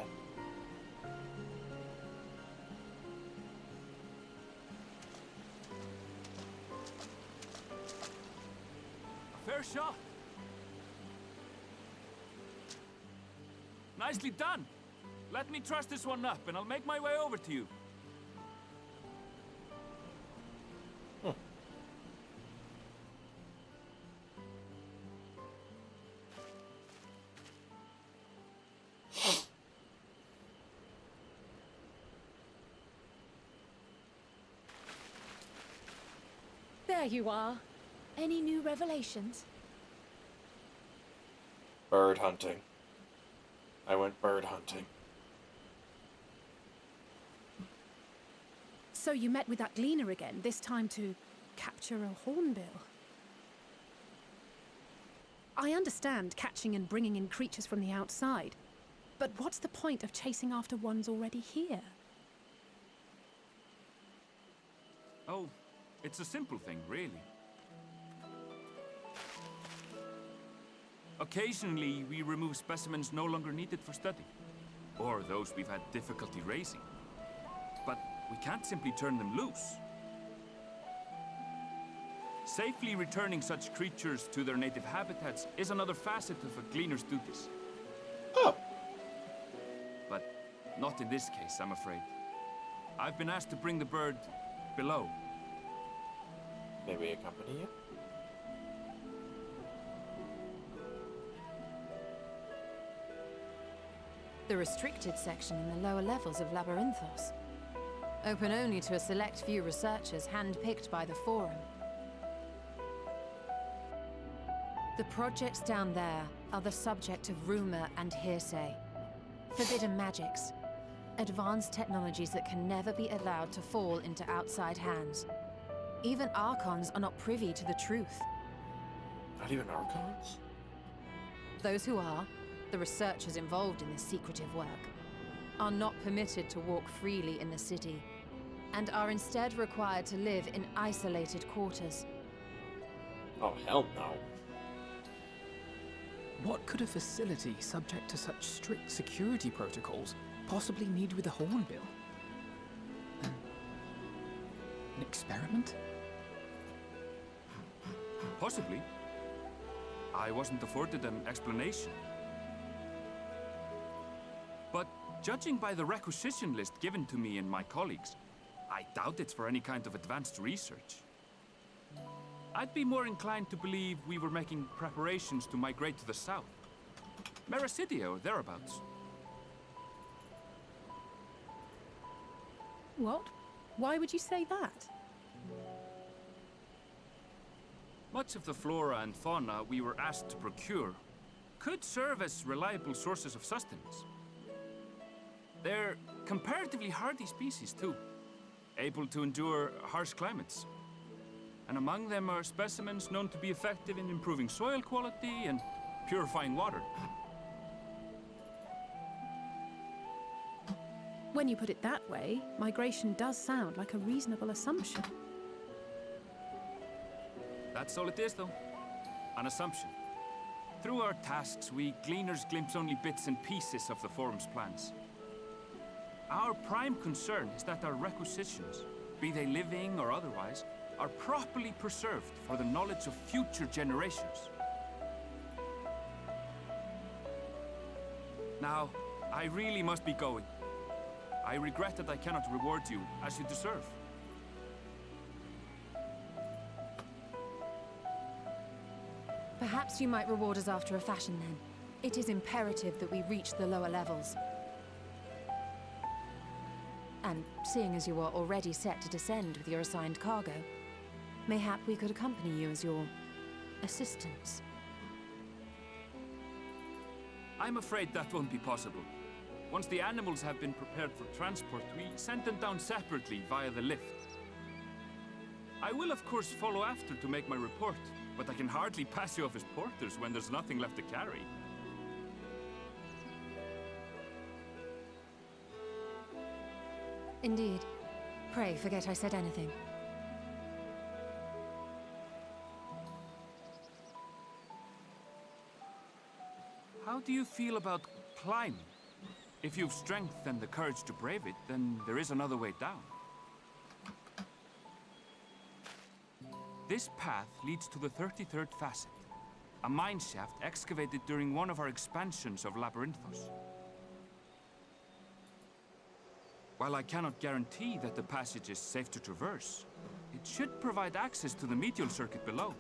Fair shot. Nicely done. Let me truss this one up, and I'll make my way over to you. There you are. Any new revelations? Bird hunting. I went bird hunting. So you met with that gleaner again, this time to capture a hornbill. I understand catching and bringing in creatures from the outside, but what's the point of chasing after ones already here? Oh, it's a simple thing, really. Occasionally, we remove specimens no longer needed for study, or those we've had difficulty raising. But we can't simply turn them loose. Safely returning such creatures to their native habitats is another facet of a gleaner's duties. Oh. But not in this case, I'm afraid. I've been asked to bring the bird below. May we accompany you? The restricted section in the lower levels of Labyrinthos. Open only to a select few researchers hand-picked by the Forum. The projects down there are the subject of rumor and hearsay. Forbidden magics. Advanced technologies that can never be allowed to fall into outside hands. Even Archons are not privy to the truth. Not even Archons? Those who are, the researchers involved in this secretive work, are not permitted to walk freely in the city, and are instead required to live in isolated quarters. Oh, hell no. What could a facility subject to such strict security protocols possibly need with a hornbill? An experiment? Possibly. I wasn't afforded an explanation. But judging by the requisition list given to me and my colleagues, I doubt it's for any kind of advanced research. I'd be more inclined to believe we were making preparations to migrate to the south. Mericidia or thereabouts. What? Why would you say that? Much of the flora and fauna we were asked to procure could serve as reliable sources of sustenance. They're comparatively hardy species, too, able to endure harsh climates. And among them are specimens known to be effective in improving soil quality and purifying water. When you put it that way, migration does sound like a reasonable assumption. That's all it is, though. An assumption. Through our tasks, we gleaners glimpse only bits and pieces of the Forum's plans. Our prime concern is that our requisitions, be they living or otherwise, are properly preserved for the knowledge of future generations. Now, I really must be going. I regret that I cannot reward you as you deserve. Perhaps you might reward us after a fashion then. It is imperative that we reach the lower levels. And seeing as you are already set to descend with your assigned cargo, mayhap we could accompany you as your assistants. I'm afraid that won't be possible. Once the animals have been prepared for transport, we send them down separately via the lift. I will of course follow after to make my report, but I can hardly pass you off as porters when there's nothing left to carry. Indeed. Pray forget I said anything. How do you feel about climbing? If you've strength and the courage to brave it, then there is another way down. This path leads to the 33rd facet, a mine shaft excavated during one of our expansions of Labyrinthos. While I cannot guarantee that the passage is safe to traverse, it should provide access to the medial circuit below.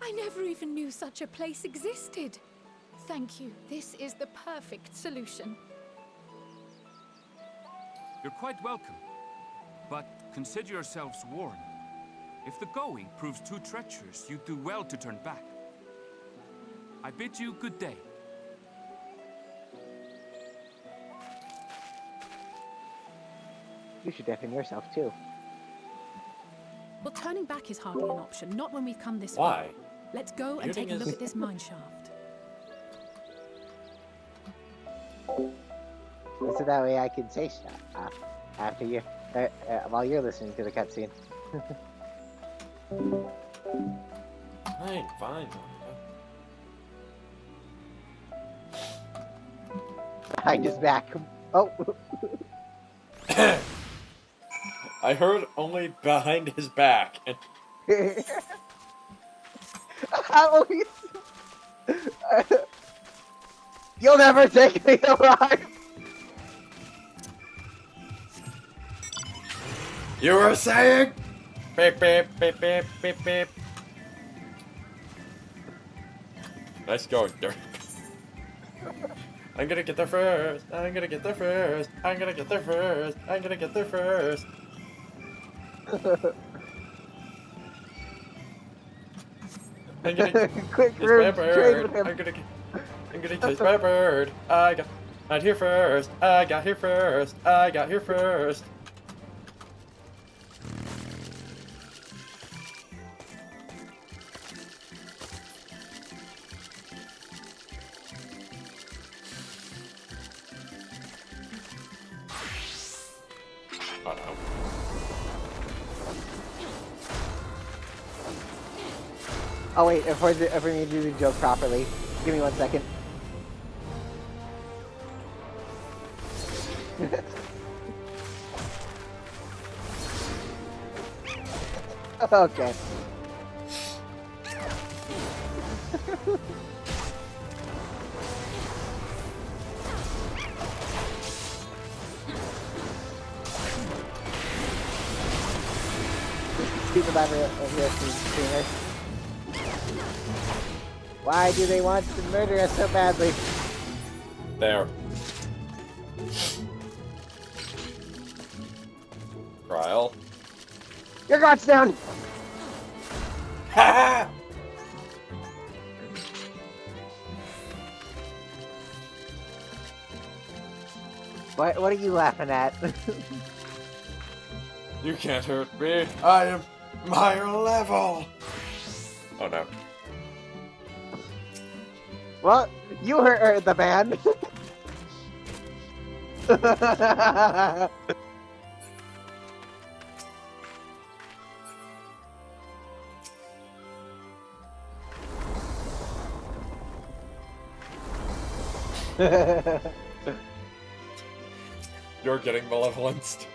I never even knew such a place existed. Thank you. This is the perfect solution. You're quite welcome, but consider yourselves warned. If the going proves too treacherous, you do well to turn back. I bid you good day. You should deafen yourself too. Well, turning back is hardly an option, not when we've come this Why? far. Let's go and Muting take a look is- at this mine shaft. So that way I can say stuff after you, while you're listening to the cutscene. Fine, fine. Behind his back. Oh. I heard only behind his back. And Always. You'll never take me alive. you were saying? Beep, beep, beep, beep, beep, beep. Nice going, Dirk. I'm gonna get there first. I'm gonna get there first. I'm gonna get there first. I'm gonna get there first. I'm gonna Quick, kiss my Rude, trade bird. with him. I'm gonna kiss my bird. I got here first. I got here first. I got here first. Oh no. Oh wait, if we need to do the joke properly, give me 1 second. Okay. Speak about streamer. Why do they want to murder us so badly? There. Trial. Your guard's down! Ha! What are you laughing at? You can't hurt me. I am higher level. Oh no. Well, you hurt the man. You're getting malevolenced.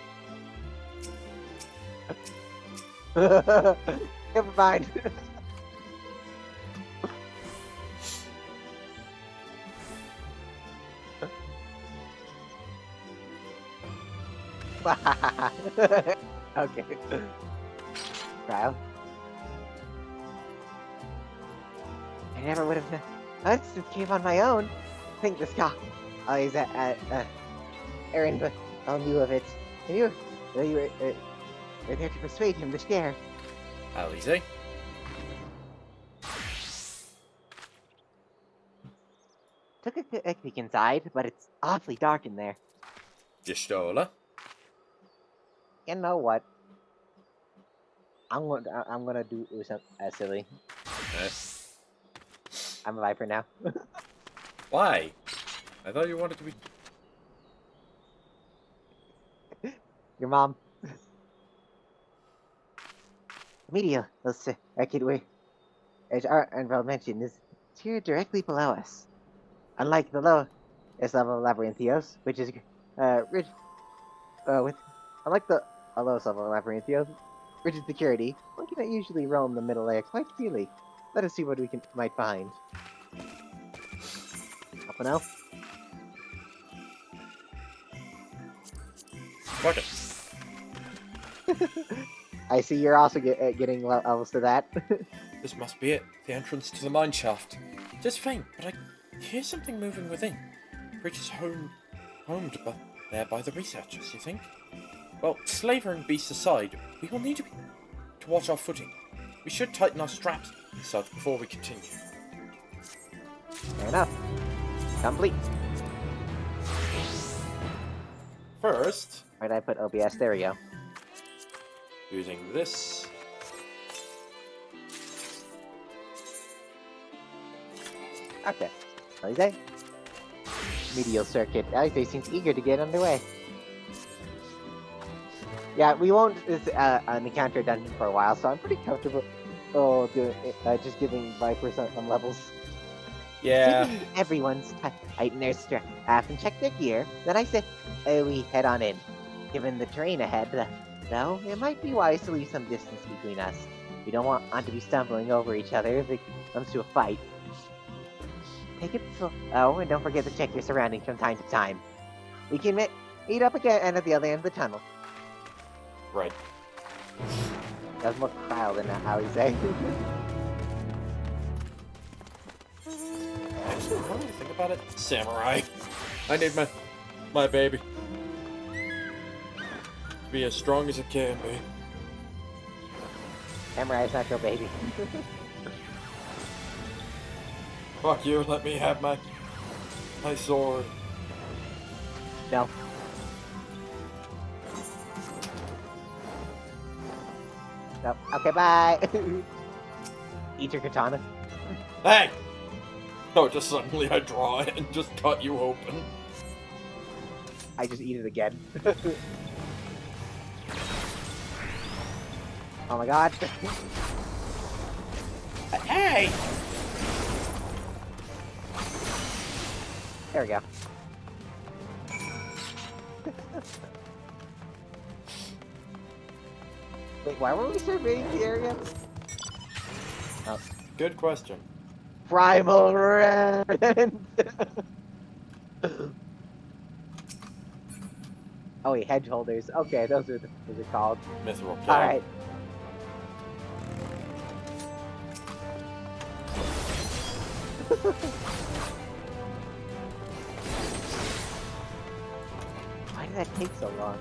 Never mind. Okay. Trial. I never would have done this cave on my own. I think this guy is Aaron, but I knew of it. And you were there to persuade him to share. Alize? Took a peek inside, but it's awfully dark in there. Gestola? You know what? I'm gonna do something silly. Eh? I'm a viper now. Why? I thought you wanted to be... Your mom. The media, let's say, as our Anvil mentioned, is here directly below us. Unlike the lowest level of Labyrinthios, which is rich with unlike the lowest level of Labyrinthios, rigid security, one cannot usually roam the middle layer quite freely. Let us see what we might find. Up and out. Fuck it. I see you're also getting levels to that. This must be it. The entrance to the mine shaft. Just faint, but I hear something moving within. Creatures homed there by the researchers, you think? Well, slaver and beast aside, we will need to watch our footing. We should tighten our straps and such before we continue. Fair enough. Complete. First, Where did I put OBS? There we go. using this. Okay. Alize? Medial circuit. Alize seems eager to get underway. Yeah, we won't encounter a dungeon for a while, so I'm pretty comfortable just giving Viper some levels. Yeah. Assuming everyone's tighten their straps and check their gear, then I say we head on in. Given the terrain ahead, though, it might be wise to leave some distance between us. We don't want to be stumbling over each other if it comes to a fight. Take it slow, and don't forget to check your surroundings from time to time. We can meet up again at the other end of the tunnel. Right. That's more crowd than how he say. Actually, now that I think about it, samurai. I need my baby to be as strong as it can be. Samurai's not your baby. Fuck you, let me have my sword. No. No. Okay, bye. Eat your katana. Hey! No, just suddenly I draw it and just cut you open. I just eat it again. Oh my god. Hey! There we go. Wait, why were we surveying the area? Oh. Good question. Primal Rend! Oh wait, hedge holders. Okay, those are called. Mithril Cave. Alright. Why did that take so long?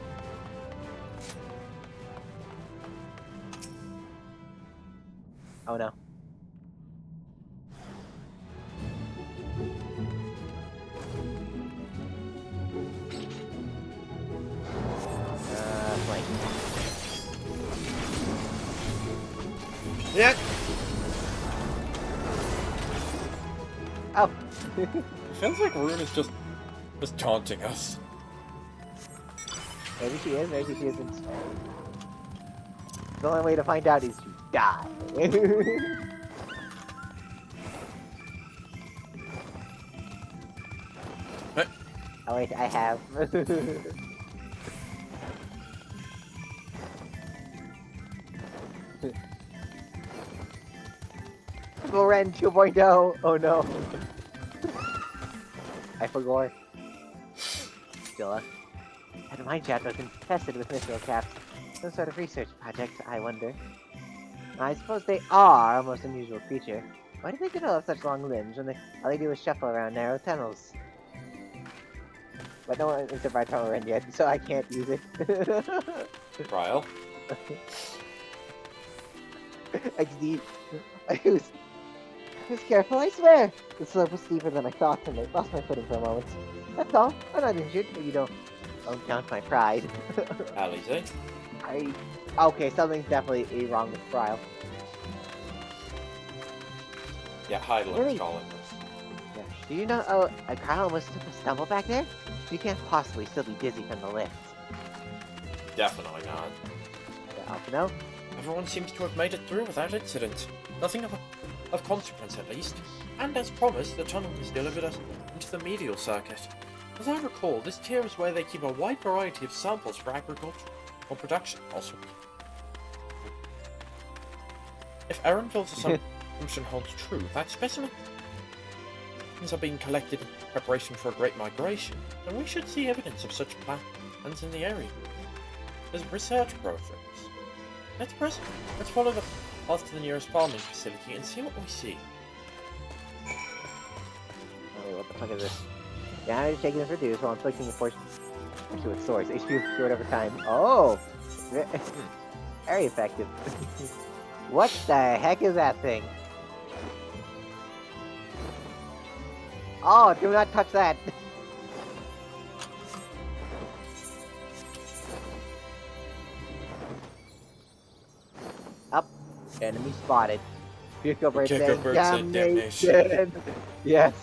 Oh no. Flank. Yeah. Oh. It feels like Rune is just taunting us. Maybe she is, maybe she isn't. The only way to find out is to die. Oh wait, I have. Goren 2.0. Oh no. I forgot. Stilla. That mine shaft was infested with missile caps. Some sort of research project, I wonder. I suppose they are a most unusual creature. Why do they develop such long limbs when all they do is shuffle around narrow tunnels? But no one entered my tunnel run yet, so I can't use it. Trial. XD. I was careful, I swear! The slope was steeper than I thought, and I lost my footing for a moment. That's all. I'm not injured, but you don't count my pride. Alize. Okay, something's definitely wrong with Trial. Yeah, Heidel's Really? calling this. Yeah. Do you know, Kyle almost took a stumble back there? You can't possibly still be dizzy from the lift. Definitely not. Off to know. Everyone seems to have made it through without incident. Nothing of consequence, at least. And as promised, the tunnel has delivered us into the medial circuit. As I recall, this tier is where they keep a wide variety of samples for agriculture or production, also. If Erenville's assumption holds true, that specimens are being collected in preparation for a great migration, then we should see evidence of such plans in the area. There's research programs. Let's follow the path to the nearest farming facility and see what we see. Oh, wait, what the fuck is this? Damage taken is reduced while inflicting a portion to its source. HP is restored over time. Oh! Very effective. What the heck is that thing? Oh, do not touch that! Up. Enemy spotted. Kiko Bird said, damnation! Yes.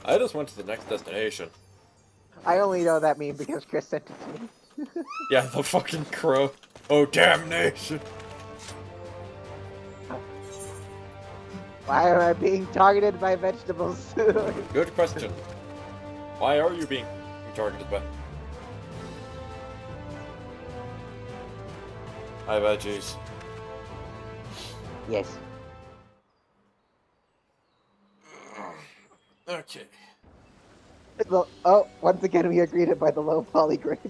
I just went to the next destination. I only know that meme because Chris sent it to me. Yeah, the fucking crow. Oh, damnation! Why am I being targeted by vegetables? Good question. Why are you being targeted by? Hi, veggies. Yes. Okay. Oh, once again we are greeted by the low poly grapes.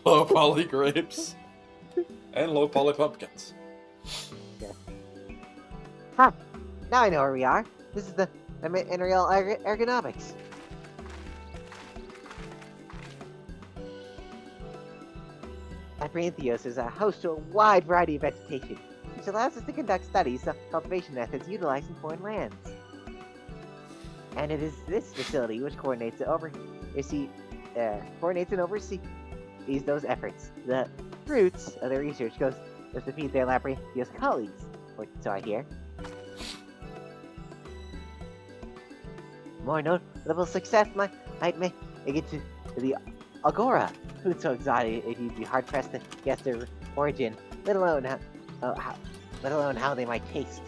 Low poly grapes. And low poly pumpkins. Yeah. Huh. Now I know where we are. This is the Inreal Ergonomics. Aphrantheos is a host to a wide variety of vegetation, which allows us to conduct studies of cultivation methods utilized in foreign lands. And it is this facility which coordinates and oversees those efforts. The fruits of their research goes to feed their Labyrinthos colleagues, or so I hear. More notable success might make it to the Agora. Food so exotic you'd be hard pressed to guess their origin, let alone how they might taste.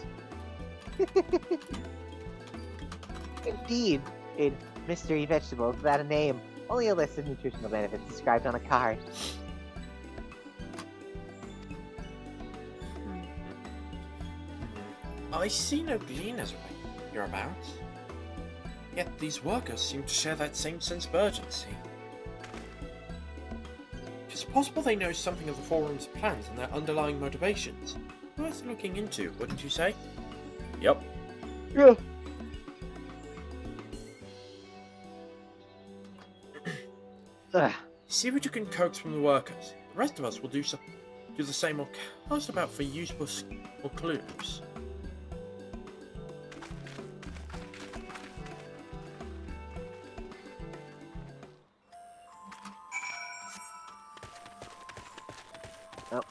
Indeed, in mystery vegetables without a name, only a list of nutritional benefits described on a card. I see no gleaners hereabouts. Yet these workers seem to share that same sense of urgency. It's possible they know something of the Forum's plans and their underlying motivations. Worth looking into, wouldn't you say? Yep. Yeah. See what you can coax from the workers. The rest of us will do the same or cast about for useful or clues. Oh.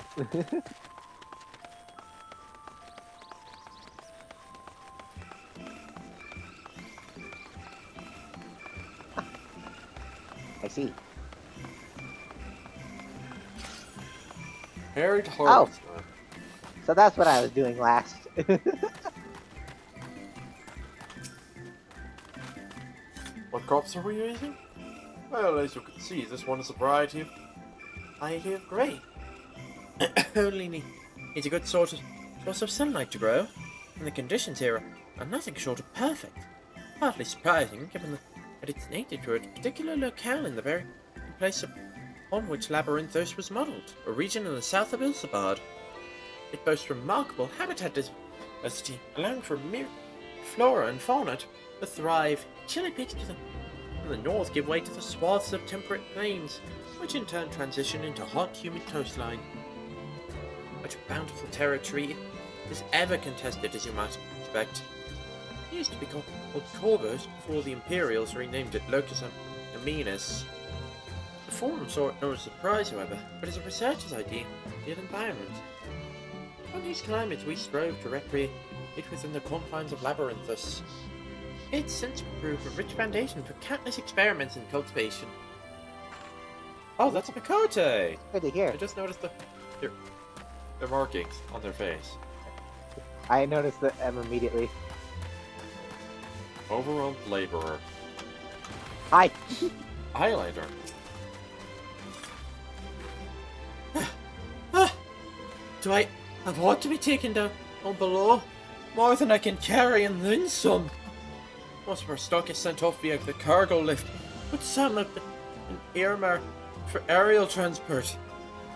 I see. Very hard. Oh. So that's what I was doing last. What crops are we using? Well, as you can see, this one is a variety of grain. Only needs a good source of sunlight to grow, and the conditions here are nothing short of perfect. Hardly surprising, given that it's native to a particular locale in the very place upon which Labyrinthos was modelled, a region in the south of Ilsabard. It boasts remarkable habitat diversity, allowing for mere flora and fauna to thrive. Chilly peaks to the north give way to the swaths of temperate plains, which in turn transition into hot, humid coastline. Much bountiful territory is ever contested, as you might expect. It used to be called Corvus before the Imperials renamed it Locus Aminus. The Forum saw it no surprise, however, but as a researcher's ideal environment. On these climates, we strove to recreate it within the confines of Labyrinthus. It's since proved a rich foundation for countless experiments in cultivation. Oh, that's a Picote! Good to hear. I just noticed their markings on their face. I noticed them immediately. Overall laborer. Hi! Highlighter. Do I ought to be taken down below? More than I can carry and then some. Most of our stock is sent off via the cargo lift, but some have been earmarked for aerial transport.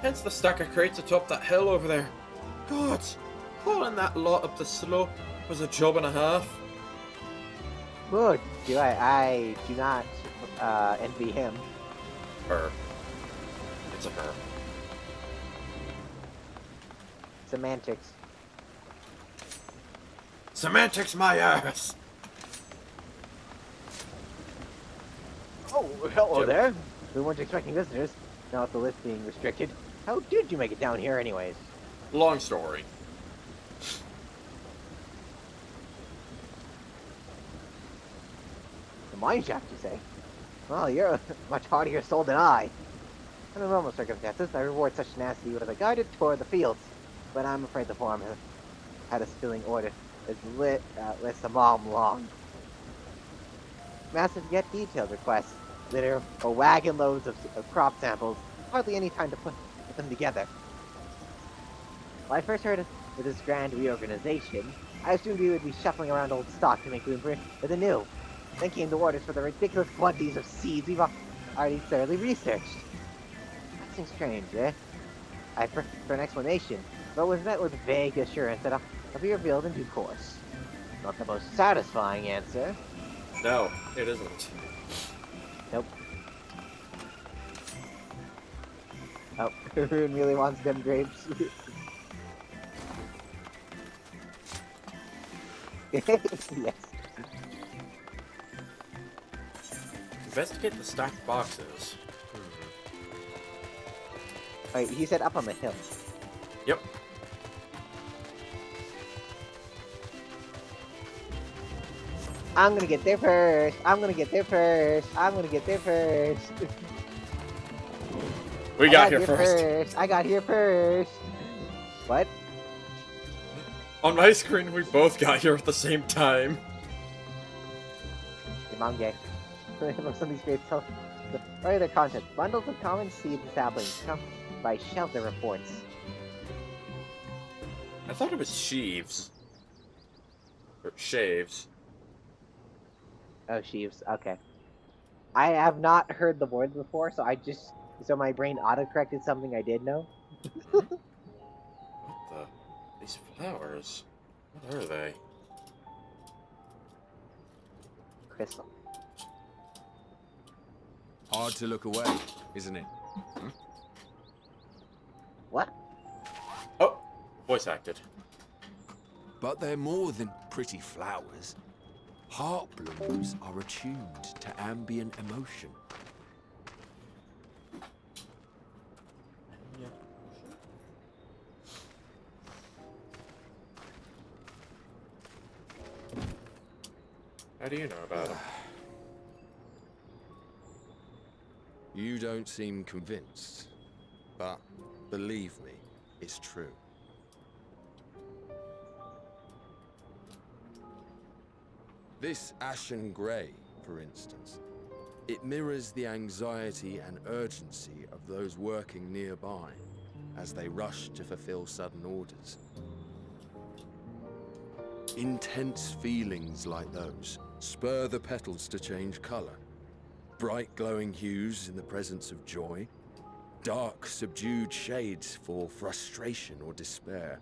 Hence the stack of crates atop that hill over there. God, hauling that lot up the slope was a job and a half. Good. I do not envy him. Her. It's a her. Semantics. Semantics my ass! Oh, hello Jim. there. We weren't expecting visitors. Now with the lift being restricted, how did you make it down here anyways? Long story. The mine shaft, you say? Well, you're a much hardier soul than I. Under normal circumstances, I reward such tenacity with a guided tour of the fields, but I'm afraid the forum has had a spilling order that lists a mile long. Massive yet detailed requests, litter or wagon loads of crop samples, hardly any time to put them together. When I first heard of this grand reorganization, I assumed we would be shuffling around old stock to make room for the new. Then came the orders for the ridiculous quantities of seeds we've already thoroughly researched. That seems strange, eh? I for an explanation, but was met with vague assurance that I'll be revealed in due course. Not the most satisfying answer. No, it isn't. Nope. Oh, Rune really wants them grapes. Yes. Investigate the stacked boxes. Wait, he said up on the hill. Yep. I'm gonna get there first. I'm gonna get there first. I'm gonna get there first. We got here first. I got here first. What? On my screen, we both got here at the same time. Your mom gay. Some of these grapes tell what are their contents? Bundles of common seeds and saplings come by shelter reports. I thought it was sheaves. Or shaves. Oh, sheaves. Okay. I have not heard the word before, so my brain auto-corrected something I did know. What the? These flowers? What are they? Crystal. Hard to look away, isn't it? What? Oh! Voice acted. But they're more than pretty flowers. Heart blooms are attuned to ambient emotion. How do you know about them? You don't seem convinced, but believe me, it's true. This ashen grey, for instance, it mirrors the anxiety and urgency of those working nearby as they rush to fulfill sudden orders. Intense feelings like those spur the petals to change color. Bright glowing hues in the presence of joy. Dark, subdued shades for frustration or despair.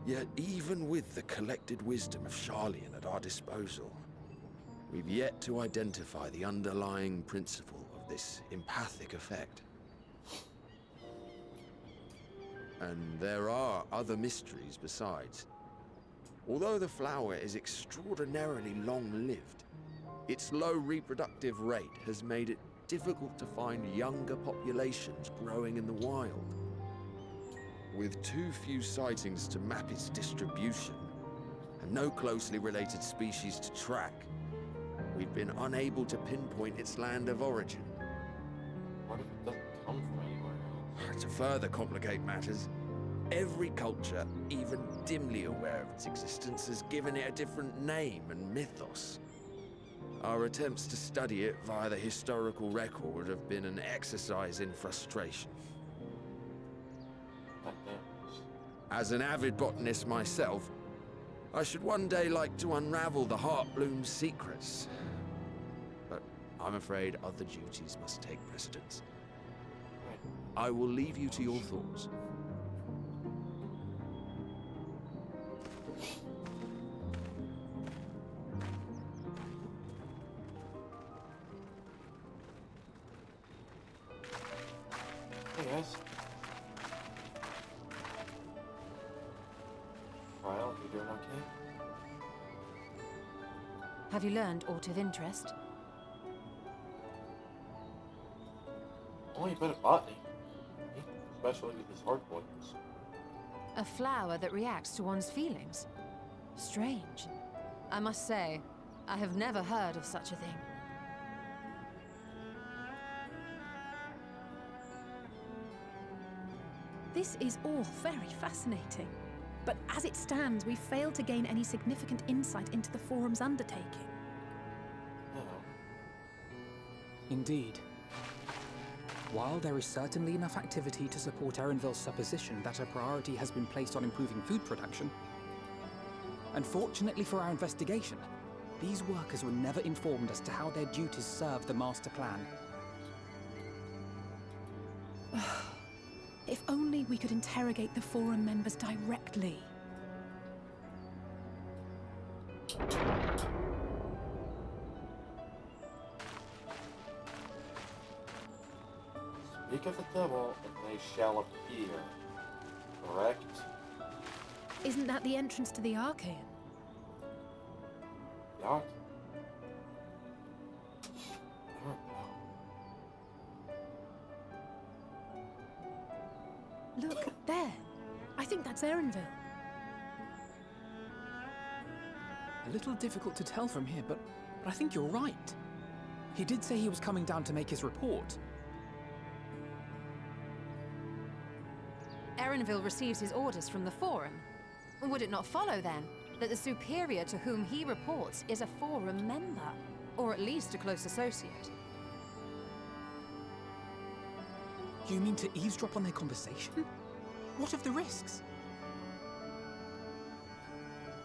Yet even with the collected wisdom of Sharlayan at our disposal, we've yet to identify the underlying principle of this empathic effect. And there are other mysteries besides. Although the flower is extraordinarily long-lived, its low reproductive rate has made it difficult to find younger populations growing in the wild. With too few sightings to map its distribution, and no closely related species to track, we've been unable to pinpoint its land of origin. What if it doesn't come from anywhere else? To further complicate matters, every culture, even dimly aware of its existence, has given it a different name and mythos. Our attempts to study it via the historical record have been an exercise in frustration. As an avid botanist myself, I should one day like to unravel the Heartbloom's secrets. But I'm afraid other duties must take precedence. I will leave you to your thoughts. Hey guys. Kyle, you doing okay? Have you learned aught of interest? Only a bit of botany. Especially with his hard points. A flower that reacts to one's feelings? Strange. I must say, I have never heard of such a thing. This is all very fascinating. But as it stands, we failed to gain any significant insight into the Forum's undertaking. Oh. Indeed. While there is certainly enough activity to support Erenville's supposition that a priority has been placed on improving food production, unfortunately for our investigation, these workers were never informed as to how their duties serve the master plan. If only we could interrogate the Forum members directly. Speak of the devil, and they shall appear. Correct? Isn't that the entrance to the Archaean? The art? I don't know. Look, there. I think that's Erenville. A little difficult to tell from here, but I think you're right. He did say he was coming down to make his report. Erenville receives his orders from the Forum. Would it not follow, then, that the superior to whom he reports is a Forum member? Or at least a close associate? You mean to eavesdrop on their conversation? What of the risks?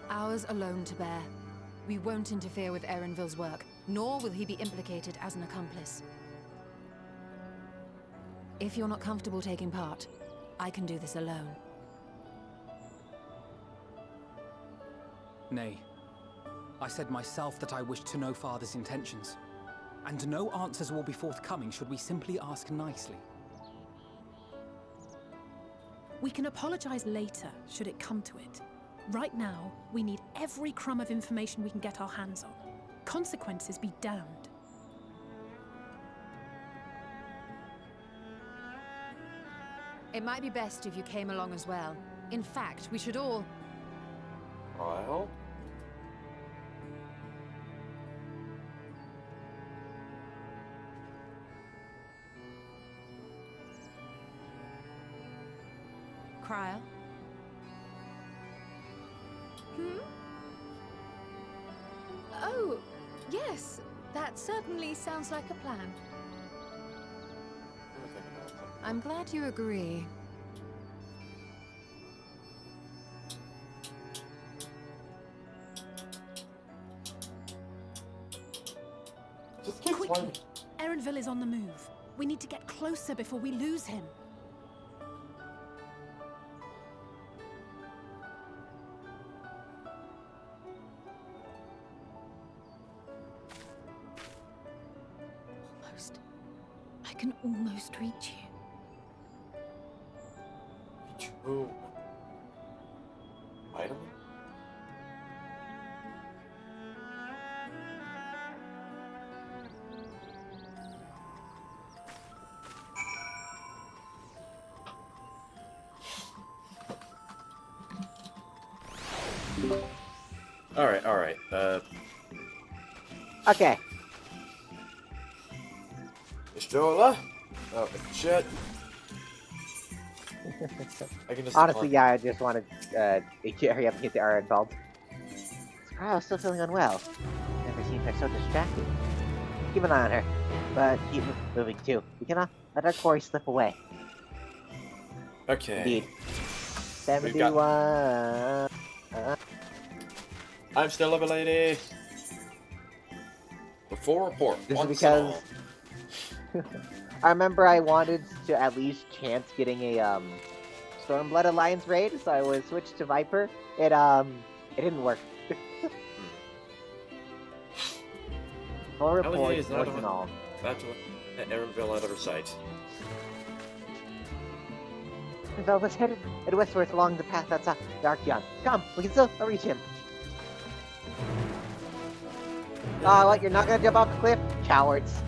Ours alone to bear. We won't interfere with Erenville's work, nor will he be implicated as an accomplice. If you're not comfortable taking part, I can do this alone. Nay. I said myself that I wished to know Father's intentions. And no answers will be forthcoming should we simply ask nicely. We can apologize later, should it come to it. Right now, we need every crumb of information we can get our hands on. Consequences be damned. It might be best if you came along as well. In fact, we should all... Kyle? Cryo? Oh, yes. That certainly sounds like a plan. I was thinking about something. I'm glad you agree. Erenville is on the move. We need to get closer before we lose him. Almost. I can almost reach you. True. Item? Alright. Okay. Pistola? Oh, shit. I can just Honestly, yeah, I just wanted to hurry up and get the R involved. Scarlet's still feeling unwell. Never seen her so distracted. Keep an eye on her, but keep moving too. We cannot let our quarry slip away. Okay. Indeed. 71. I'm still level 80. Before report. This is once because and I remember I wanted to at least chance getting a Stormblood Alliance raid, so I was switched to Viper. It didn't work. Full report, LEA is not once and on all. battle at Erenville out of our sight. Velvet's headed westwards along the path that's Darkion. Come, we can still reach him. What? You're not gonna jump off the cliff? Cowards.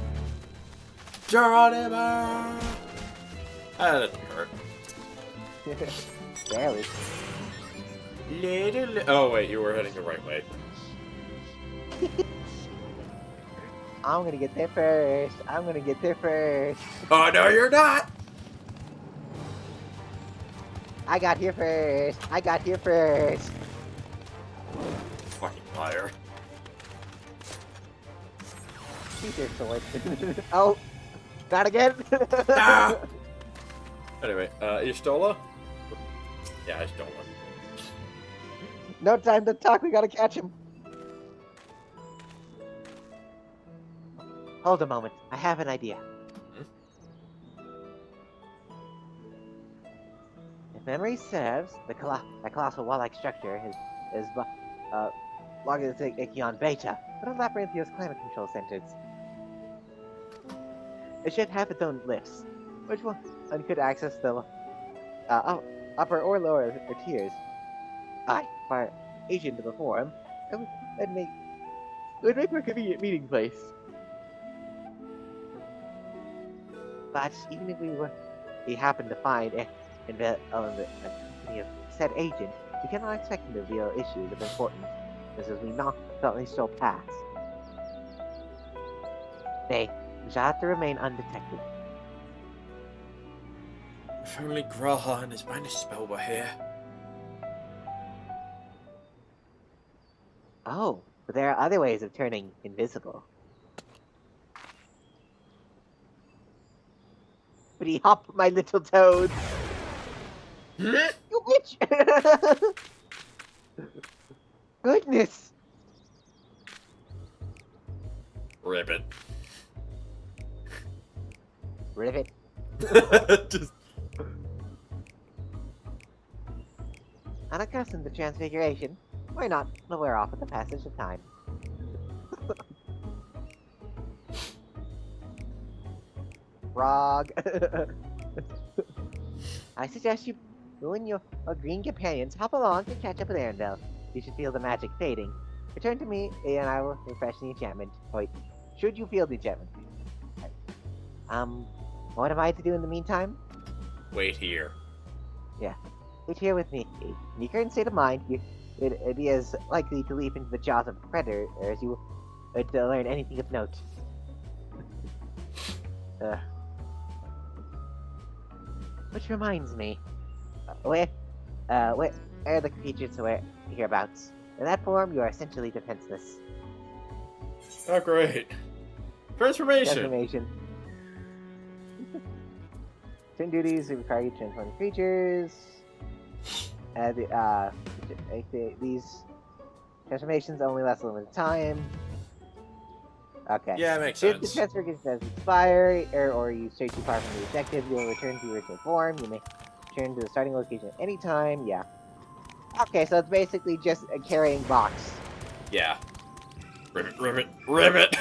Geronimo! That didn't hurt. Barely. Oh wait, you were heading the right way. I'm gonna get there first. I'm gonna get there first. Oh no, you're not! I got here first. I got here first. Fucking liar. Use your sword. Oh, not again. Ah! Anyway, Istola? Yeah, Istola. No time to talk. We gotta catch him. Hold a moment. I have an idea. If memory serves, that colossal wall-like structure is logarithmic Ichion Beta, one of Labyrinthio's climate control centers. It should have its own lifts. Which one could access the upper or lower tiers? For agent of the forum, it would make for a convenient meeting place. But even if we happen to find a company of said agent, we cannot expect him to reveal issues of importance, as we not certainly still pass. We shall have to remain undetected. If only Graha and his minor spell were here. Oh, but there are other ways of turning invisible. Pretty hop, my little toad! You bitch! Goodness! Ribbit. Rivet. Just... Unaccustomed to transfiguration, why not wear off with the passage of time? Frog. I suggest you and your green companions hop along to catch up with Arendelle. You should feel the magic fading. Return to me, and I will refresh the enchantment. Wait, should you feel the enchantment? What am I to do in the meantime? Wait here. Yeah, wait here with me. In your current state of mind, you'd be as likely to leap into the jaws of a predator as you would to learn anything of note. Which reminds me, where are the creatures hereabouts? In that form, you are essentially defenseless. Oh, great. Transformation! Transformation. Certain duties require you to transform creatures. These transformations only last a limited time. Okay. Yeah, it makes If the sense. transfer does expire, or you stray too far from the objective, you will return to your original form. You may return to the starting location at any time. Yeah. Okay, so it's basically just a carrying box. Yeah. Ribbit, ribbit, ribbit!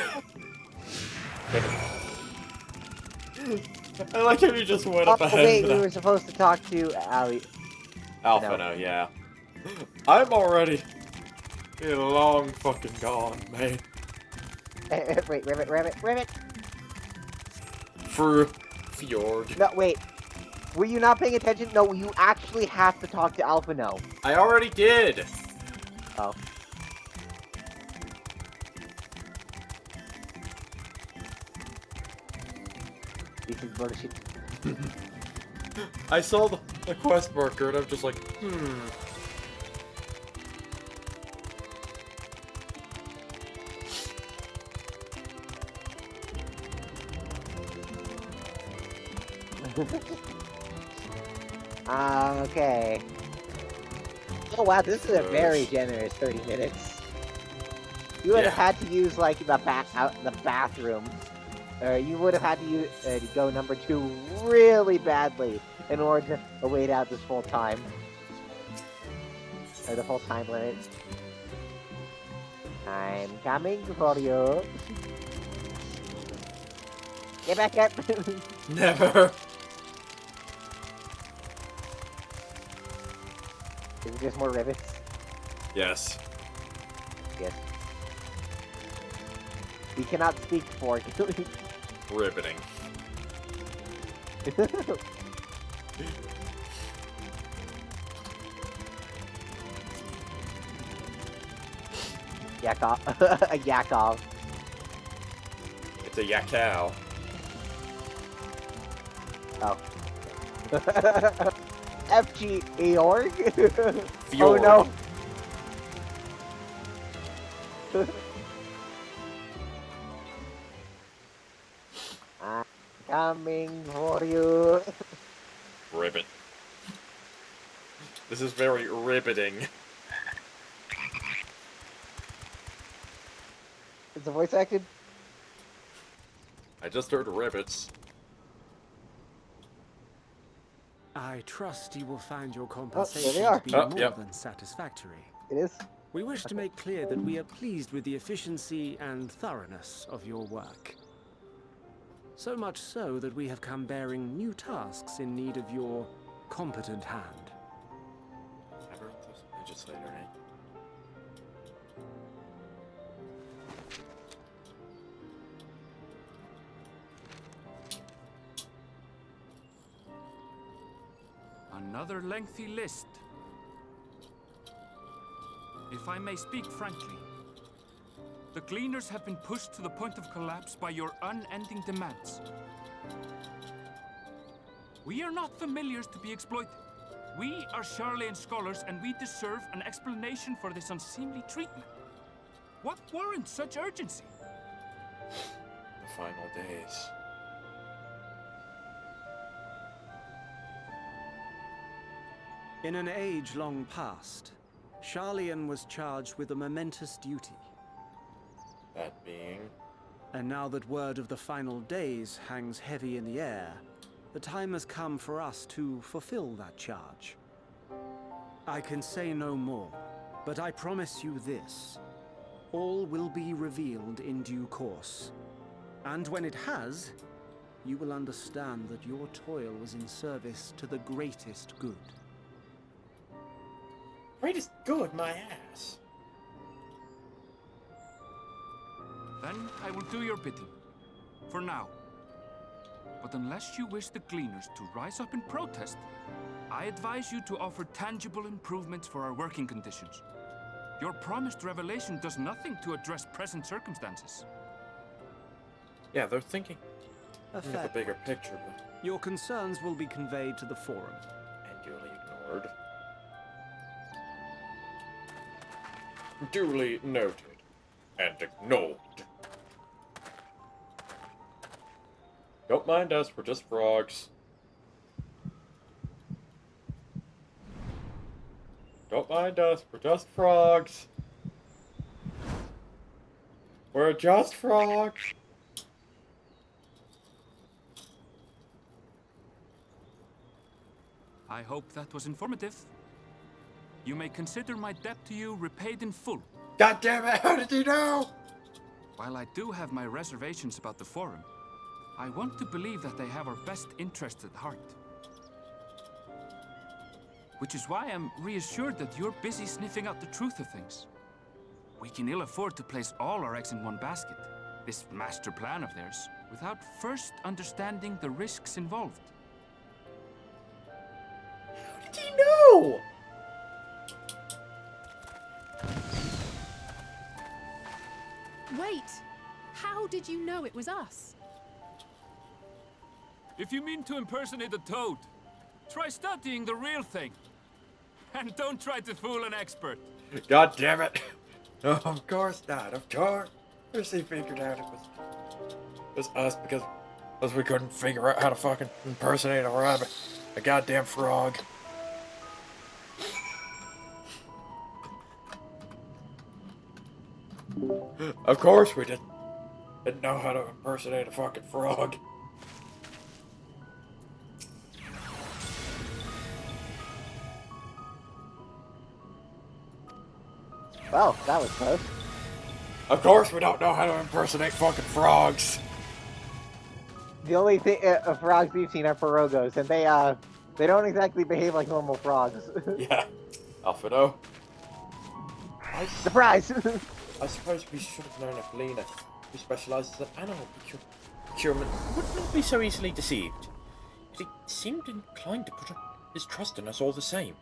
I like how you just went Oh, up ahead wait, of we that. were supposed to talk to Ali. Alpha, No. no, yeah. I'm already long fucking gone, man. Wait, Ribbit. Fjord. No, wait. Were you not paying attention? No, you actually have to talk to Alpha No. I already did! Oh. This is bullshit. I saw the quest marker and I'm just like, Okay. Oh wow, this is a very generous 30 minutes. You would have had to use like the bathroom, or you would have had to use to go number 2 really badly in order to wait out this full time, or the full time limit. I'm coming for you. Get back up. never. Is it just more rivets? Yes. Yes. We cannot speak for Riveting. Yakov. A Yakov. It's a yakao. Oh. FG Eorg? Oh Fjord. no. I'm coming for you. Ribbit. This is very riveting. Is the voice acted? I just heard rivets. I trust you will find your they compensation are. to be Oh, more yep. than satisfactory. It is? We wish to make clear that we are pleased with the efficiency and thoroughness of your work. So much so that we have come bearing new tasks in need of your competent hand. I wrote those digits later, right? Another lengthy list. If I may speak frankly, the Gleaners have been pushed to the point of collapse by your unending demands. We are not familiars to be exploited. We are Sharlayan scholars, and we deserve an explanation for this unseemly treatment. What warrants such urgency? The final days. In an age long past, Sharlayan was charged with a momentous duty. That being... And now that word of the final days hangs heavy in the air, the time has come for us to fulfill that charge. I can say no more, but I promise you this. All will be revealed in due course. And when it has, you will understand that your toil was in service to the greatest good. Greatest good, my ass. Then I will do your bidding. For now. But unless you wish the Gleaners to rise up in protest, I advise you to offer tangible improvements for our working conditions. Your promised revelation does nothing to address present circumstances. Yeah, they're thinking of the fair bigger point. picture, but... Your concerns will be conveyed to the forum. And duly ignored. Duly noted. And ignored. Don't mind us, we're just frogs. Don't mind us, we're just frogs. We're just frogs. I hope that was informative. You may consider my debt to you repaid in full. God damn it, how did you know? While I do have my reservations about the Forum, I want to believe that they have our best interests at heart. Which is why I'm reassured that you're busy sniffing out the truth of things. We can ill afford to place all our eggs in one basket, this master plan of theirs, without first understanding the risks involved. How did you know? Wait! How did you know it was us? If you mean to impersonate a toad, try studying the real thing. And don't try to fool an expert. God damn it. No, of course not, of course. He figured out it was us because we couldn't figure out how to fucking impersonate a rabbit. A goddamn frog. Of course we didn't know how to impersonate a fucking frog. Well, that was close. Of course we don't know how to impersonate fucking frogs. The only thing frogs we've seen are pirogos, and they don't exactly behave like normal frogs. Yeah. Alfredo. Surprise! I suppose we should have known if Lena, who specializes in animal procurement, would not be so easily deceived. But he seemed inclined to put his trust in us all the same.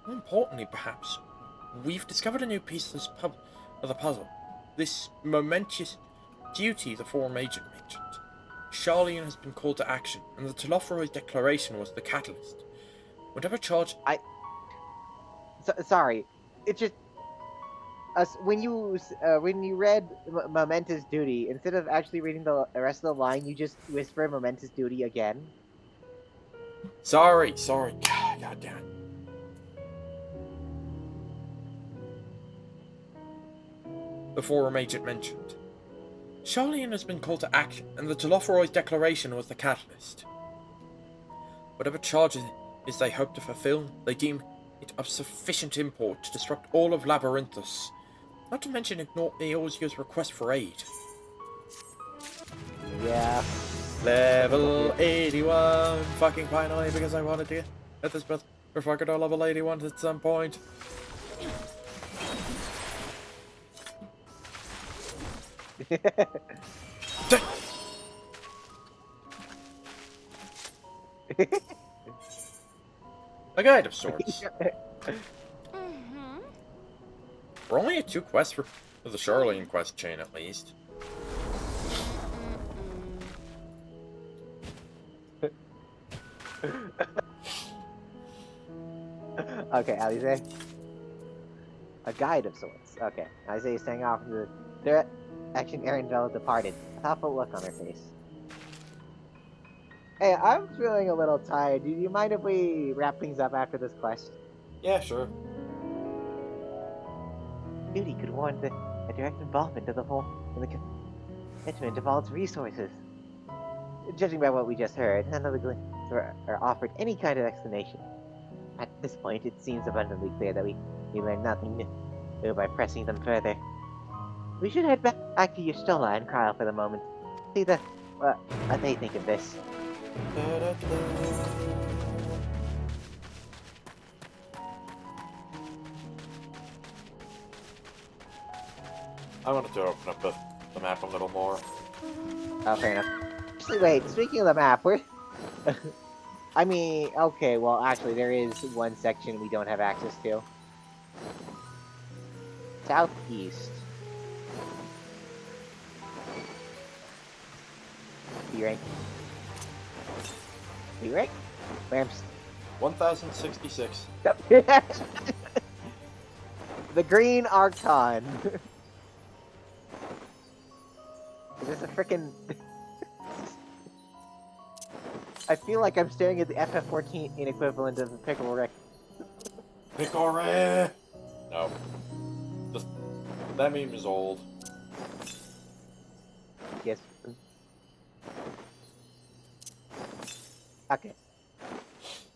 More importantly, perhaps, we've discovered a new piece of the puzzle. This momentous duty the Forum agent mentioned. Sharlayan has been called to action, and the Telophoroi declaration was the catalyst. Whatever charge... Sorry. It just... when you read momentous duty, instead of actually reading the rest of the line, you just whisper momentous duty again. Sorry. God damn it. The Forum agent mentioned. Sharlayan has been called to action, and the Telophoroi's declaration was the catalyst. Whatever charges they hope to fulfill, they deem it of sufficient import to disrupt all of Labyrinthus, not to mention ignore Eorzea's request for aid. Yeah. Level 81, fucking finally, because I wanted to get this best. We're fucking on level 81 at some point. A guide of sorts. We're only at 2 quests for the Sharlayan quest chain, at least. Okay, Alize. A guide of sorts. Okay. Alize is staying off into the direction Erendel departed. A thoughtful look on her face. Hey, I'm feeling a little tired. Do you mind if we wrap things up after this quest? Yeah, sure. Duty could warrant a direct involvement of the whole in the commitment of all its resources. Judging by what we just heard, none of the glints are offered any kind of explanation. At this point, it seems abundantly clear that we learn nothing new by pressing them further. We should head back to Yustola and Kyle for the moment. See what they think of this. I wanted to open up the map a little more. Oh, fair enough. Actually, wait, speaking of the map, we're... I mean, okay, well, actually, there is one section we don't have access to. Southeast. You right? You right? Lamps. 1066. The Green Archon. Is this a frickin'... I feel like I'm staring at the FF14 equivalent of the Pickle Rick. Pickle Rick! No. Just, that meme is old. Okay.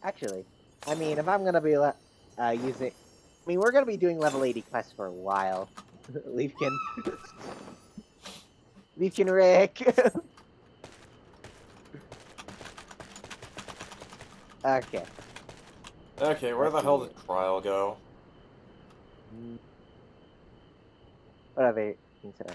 Actually, I mean, if I'm gonna be using, I mean, we're gonna be doing level 80 quests for a while. Leafkin, Leafkin Rick. Okay. Okay, where the hell did Kryl go? What other things are?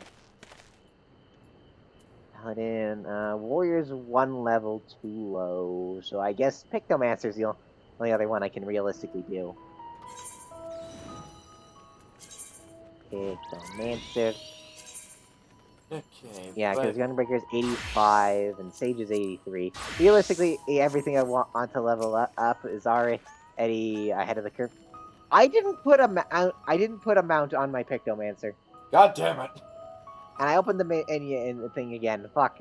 Paladin, Warrior's one level too low, so I guess Pictomancer's the only other one I can realistically do. Pictomancer. Okay, Yeah, but because Gunbreaker is 85 and Sage is 83. Realistically, everything I want to level up is already ahead of the curve. I didn't put a mount on my Pictomancer. God damn it! And I opened the menu in the thing again. Fuck.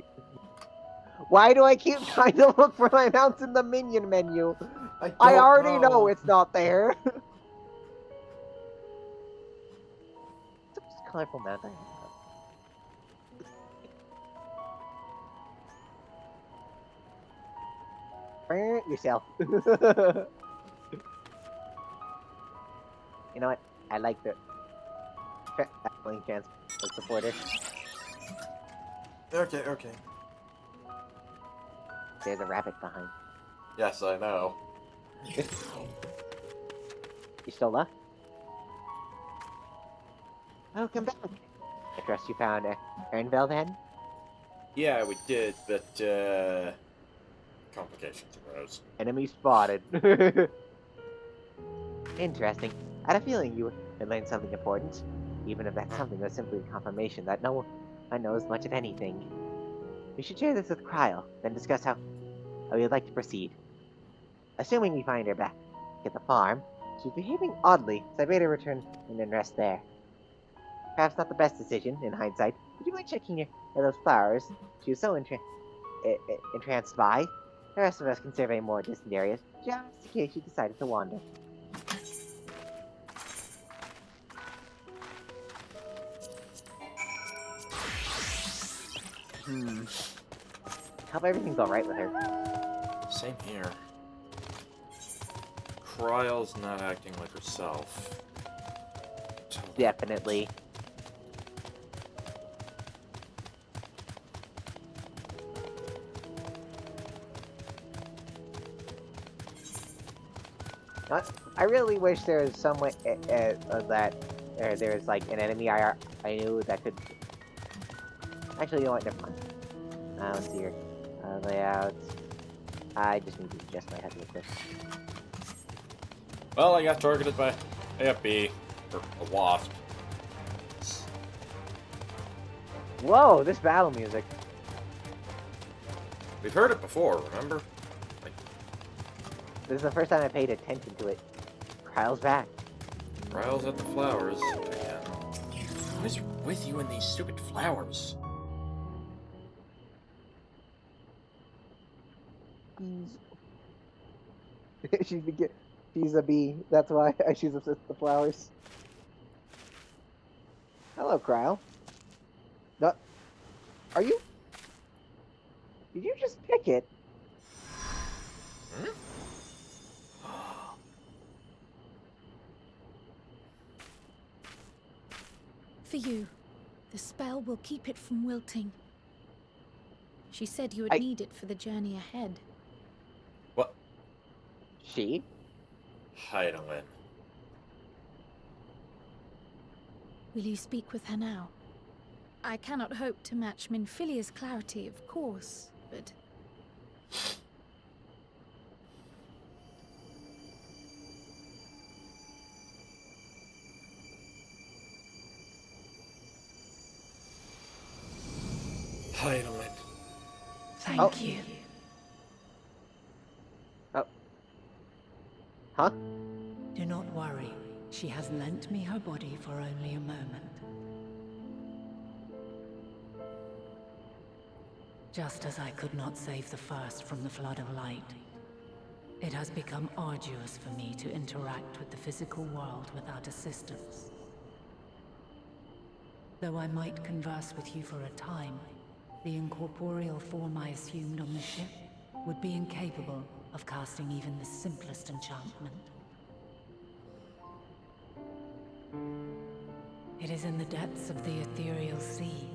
Why do I keep trying to look for my mounts in the minion menu? I already know it's not there. It's the most colorful mount I have. Yourself. You know what? I like the traveling chance supporter. Okay, okay. There's a rabbit behind. Yes, I know. You still left? Welcome back. I trust you found Ernville then? Yeah, we did, but, complications arose. Enemy spotted. Interesting. I had a feeling you would learn something important, even if that something was simply a confirmation that no one knows much of anything. We should share this with Kryl, then discuss how we would like to proceed. Assuming we find her back at the farm, she's behaving oddly, so I made her return and rest there. Perhaps not the best decision, in hindsight. Would you mind checking those flowers she was so entranced by? The rest of us can survey more distant areas, just in case she decided to wander. Hope everything's alright with her. Same here. Kryl's not acting like herself. Definitely. I really wish there was some way that there was like an enemy I knew that could. Actually, you know what? Never mind. Let's see here. Layouts. I just need to adjust my head real quick. Well, I got targeted by a bee, or a wasp. Whoa, this battle music. We've heard it before, remember? Like, This is the first time I paid attention to it. Kryl's back. Kryl's at the flowers again. What is with you and these stupid flowers? She's a bee. That's why she's obsessed with the flowers. Hello, Kryl. No, are you? Did you just pick it? Hmm? For you. The spell will keep it from wilting. She said you would need it for the journey ahead. What? She? Heidelin. Will you speak with her now? I cannot hope to match Minfilia's clarity, of course, but... Heidelin. Thank you. Oh. Huh? Do not worry. She has lent me her body for only a moment. Just as I could not save the first from the flood of light, it has become arduous for me to interact with the physical world without assistance. Though I might converse with you for a time, the incorporeal form I assumed on the ship would be incapable of casting even the simplest enchantment. It is in the depths of the ethereal sea,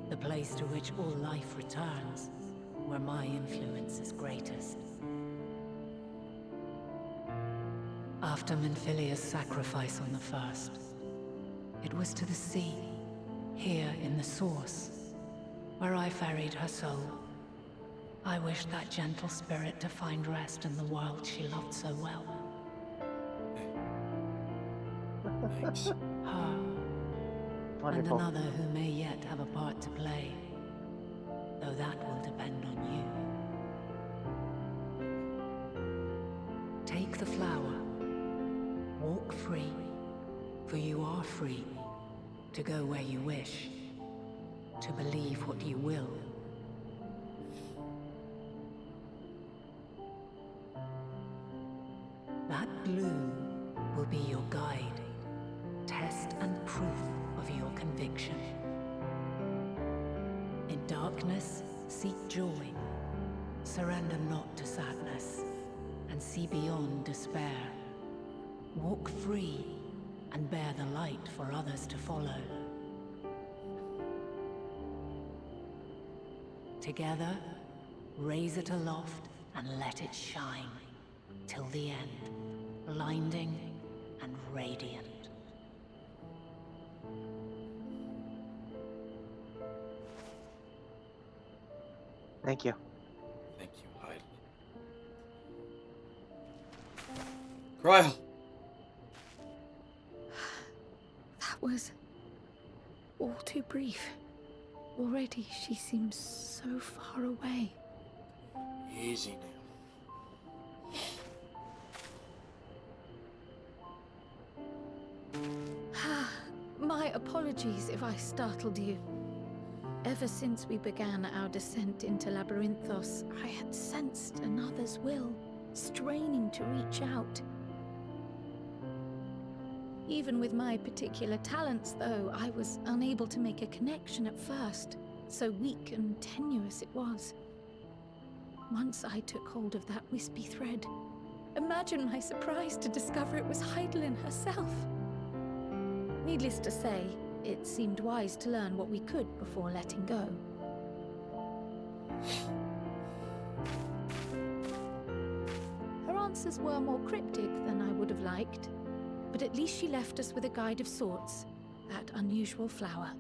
the place to which all life returns, where my influence is greatest. After Menphilia's sacrifice on the first, it was to the sea, here in the source, where I ferried her soul. I wished that gentle spirit to find rest in the world she loved so well. Thanks. Her, Wonderful. and another who may yet have a part to play, though that will depend on you. Take the flower. Walk free, for you are free to go where you wish, to believe what you will. That blue will be your guide, test and proof of your conviction. In darkness, seek joy. Surrender not to sadness, and see beyond despair. Walk free, and bear the light for others to follow. Together, raise it aloft and let it shine, till the end, blinding and radiant. Thank you. Thank you, Hyde. Cryle! That was all too brief. Already she seems so far away. Easy now. My apologies if I startled you. Ever since we began our descent into Labyrinthos, I had sensed another's will, straining to reach out. Even with my particular talents, though, I was unable to make a connection at first, so weak and tenuous it was. Once I took hold of that wispy thread. Imagine my surprise to discover it was Heidelin herself. Needless to say, it seemed wise to learn what we could before letting go. Her answers were more cryptic than I would have liked, but at least she left us with a guide of sorts, that unusual flower.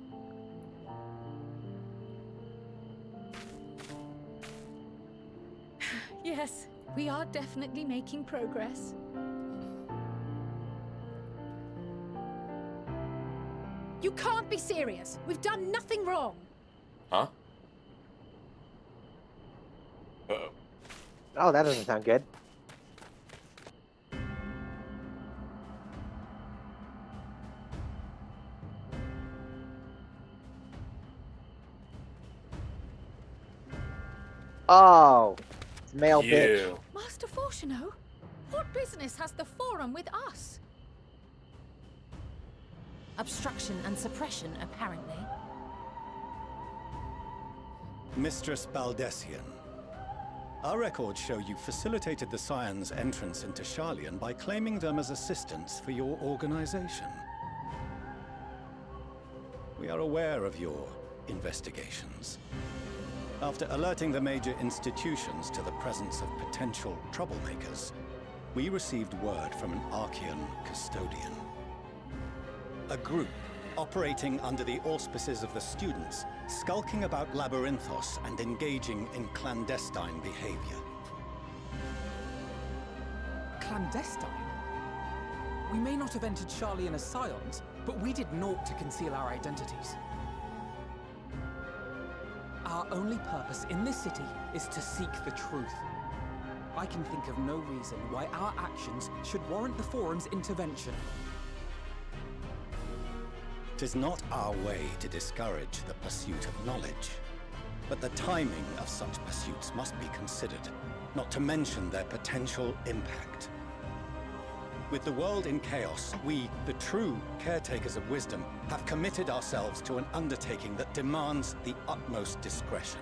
Yes, we are definitely making progress. You can't be serious! We've done nothing wrong! Huh? Uh-oh. Oh, that doesn't sound good. Oh, it's male bitch. You. Master Fortuno, what business has the Forum with us? Obstruction and suppression, apparently. Mistress Baldessian, our records show you facilitated the Scions' entrance into Sharlayan by claiming them as assistants for your organization. We are aware of your investigations. After alerting the major institutions to the presence of potential troublemakers, we received word from an Archean custodian. A group operating under the auspices of the students, skulking about Labyrinthos and engaging in clandestine behavior. Clandestine? We may not have entered Sharlayan as Scions, but we did naught to conceal our identities. Our only purpose in this city is to seek the truth. I can think of no reason why our actions should warrant the Forum's intervention. 'Tis not our way to discourage the pursuit of knowledge, but the timing of such pursuits must be considered, not to mention their potential impact. With the world in chaos, we, the true caretakers of wisdom, have committed ourselves to an undertaking that demands the utmost discretion.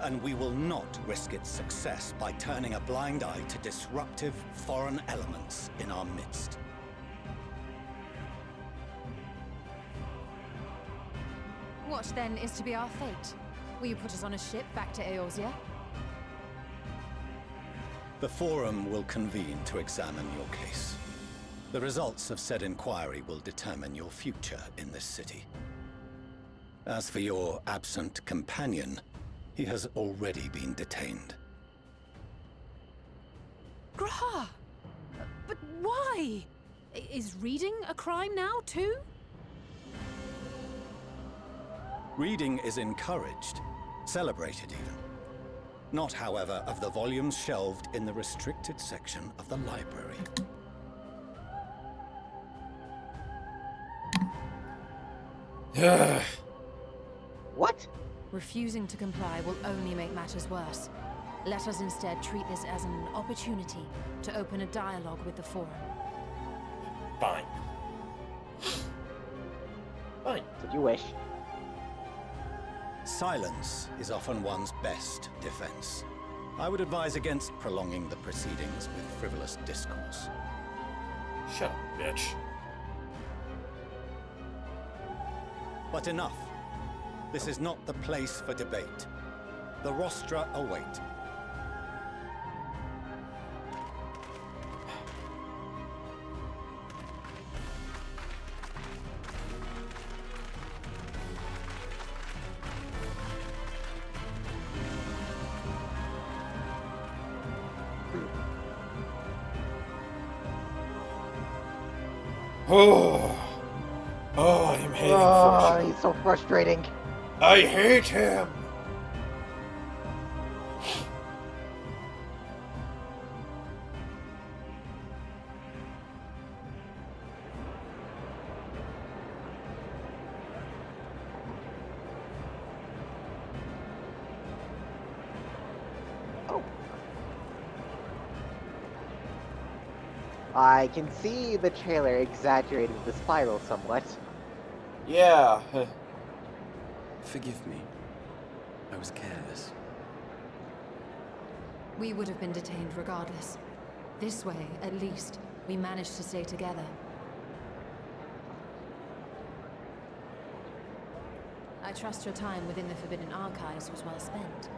and we will not risk its success by turning a blind eye to disruptive foreign elements in our midst. What then is to be our fate? Will you put us on a ship back to Eorzea? The Forum will convene to examine your case. The results of said inquiry will determine your future in this city. As for your absent companion, he has already been detained. Grah! But why? Is reading a crime now, too? Reading is encouraged, celebrated even. Not, however, of the volumes shelved in the restricted section of the library. What? Refusing to comply will only make matters worse. Let us instead treat this as an opportunity to open a dialogue with the Forum. Fine. Fine. Did you wish? Silence is often one's best defense. I would advise against prolonging the proceedings with frivolous discourse. Shut up, bitch. But enough. This is not the place for debate. The rostra await. Oh, I'm hating Oh, Frasier. he's so frustrating. I hate him. Oh. I can see the trailer exaggerated the spiral somewhat. Yeah. Forgive me. I was careless. We would have been detained regardless. This way, at least, we managed to stay together. I trust your time within the Forbidden Archives was well spent.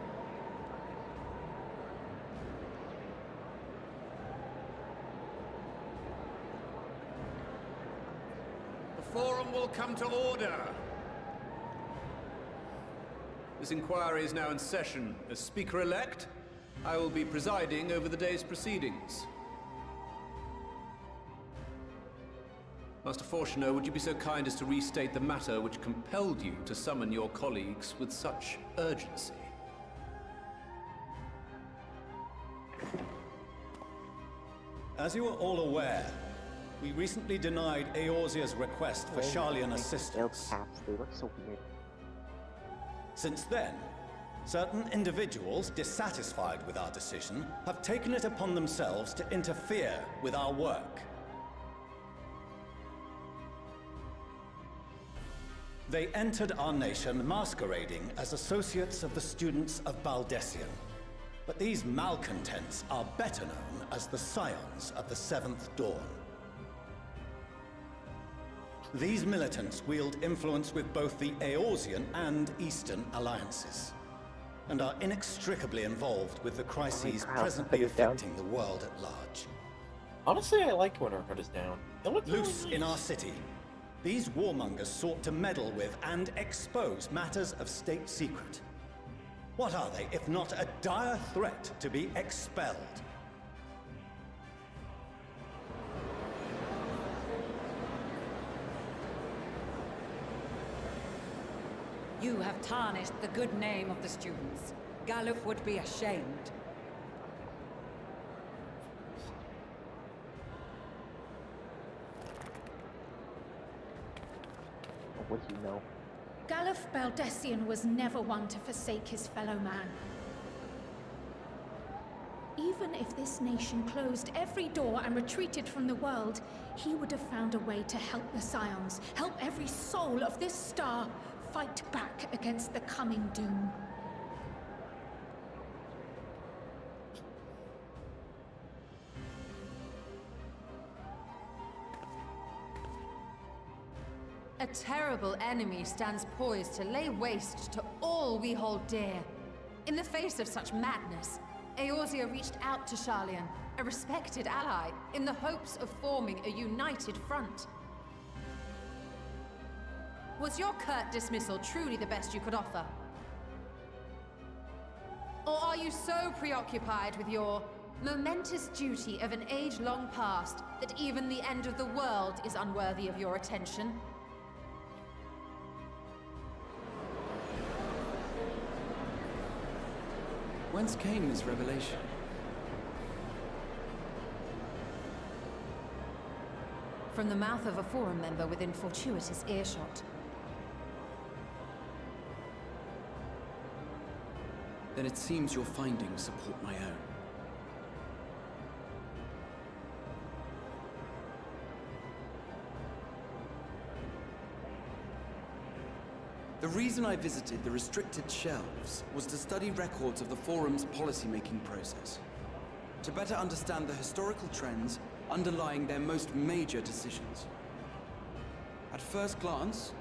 The Forum will come to order. This inquiry is now in session. As Speaker-elect, I will be presiding over the day's proceedings. Master Fortuner, would you be so kind as to restate the matter which compelled you to summon your colleagues with such urgency? As you are all aware, we recently denied Eorzea's request for Sharlayan assistance. Caps, they look so weird. Since then, certain individuals dissatisfied with our decision have taken it upon themselves to interfere with our work. They entered our nation masquerading as associates of the students of Baldessian. But these malcontents are better known as the Scions of the Seventh Dawn. These militants wield influence with both the Eorzean and Eastern alliances, and are inextricably involved with the crises presently affecting the world at large. Honestly, I like when our hood is down. It looks Loose really in nice. our city, these warmongers sought to meddle with and expose matters of state secret. What are they, if not a dire threat to be expelled? You have tarnished the good name of the students. Galuf would be ashamed. What do you know? Galuf Baldessian was never one to forsake his fellow man. Even if this nation closed every door and retreated from the world, he would have found a way to help the Scions, help every soul of this star fight back against the coming doom. A terrible enemy stands poised to lay waste to all we hold dear. In the face of such madness, Eorzea reached out to Sharlayan, a respected ally, in the hopes of forming a united front. Was your curt dismissal truly the best you could offer? Or are you so preoccupied with your momentous duty of an age long past that even the end of the world is unworthy of your attention? Whence came this revelation? From the mouth of a Forum member within fortuitous earshot. Then it seems your findings support my own. The reason I visited the restricted shelves was to study records of the Forum's policymaking process, to better understand the historical trends underlying their most major decisions. At first glance,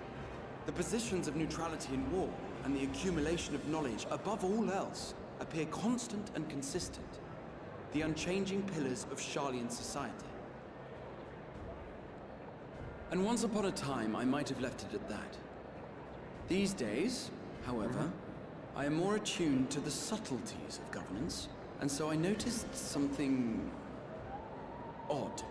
the positions of neutrality in war and the accumulation of knowledge above all else appear constant and consistent, the unchanging pillars of Sharlayan society. And once upon a time, I might have left it at that. These days, however, I am more attuned to the subtleties of governance, and so I noticed something odd.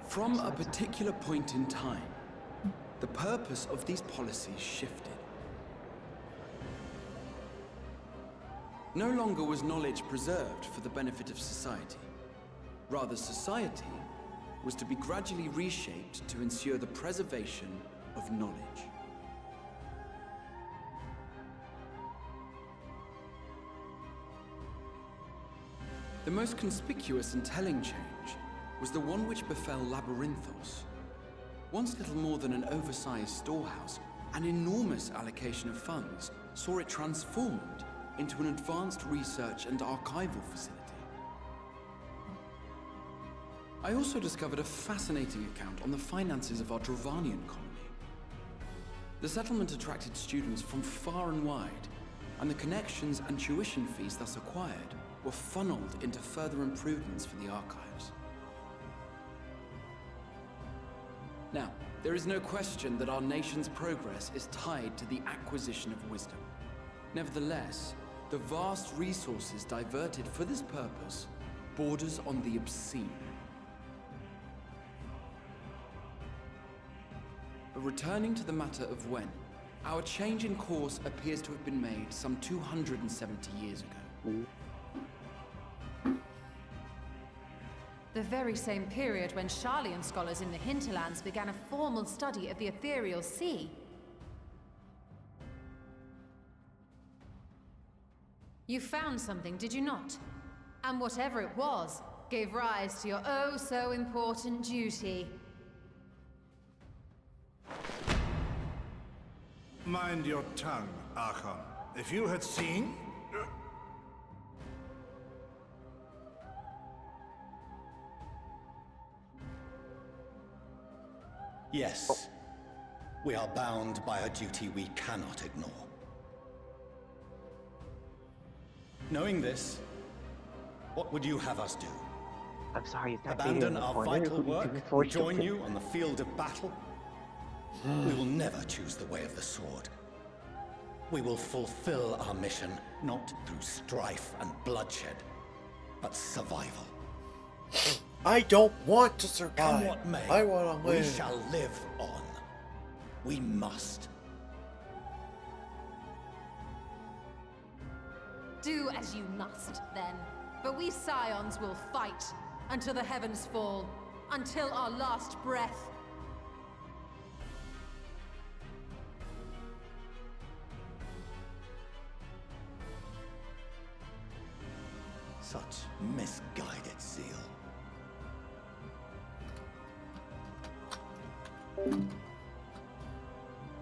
From a particular point in time, the purpose of these policies shifted. No longer was knowledge preserved for the benefit of society. Rather, society was to be gradually reshaped to ensure the preservation of knowledge. The most conspicuous and telling change was the one which befell Labyrinthos. Once little more than an oversized storehouse, an enormous allocation of funds saw it transformed into an advanced research and archival facility. I also discovered a fascinating account on the finances of our Dravanian colony. The settlement attracted students from far and wide, and the connections and tuition fees thus acquired were funneled into further improvements for the archives. Now, there is no question that our nation's progress is tied to the acquisition of wisdom. Nevertheless, the vast resources diverted for this purpose borders on the obscene. But returning to the matter of when, our change in course appears to have been made some 270 years ago. The very same period when Sharlayan scholars in the hinterlands began a formal study of the ethereal sea. You found something, did you not? And whatever it was, gave rise to your oh-so-important duty. Mind your tongue, Archon. If you had seen... Yes. We are bound by a duty we cannot ignore. Knowing this, what would you have us do? I'm sorry, is that Abandon our vital work and join you on the field of battle? We will never choose the way of the sword. We will fulfill our mission not through strife and bloodshed, but survival. I don't want to survive. Come what may, I want to live. we shall live on. We must. Do as you must, then. But we Scions will fight until the heavens fall, until our last breath. Such misguided zeal.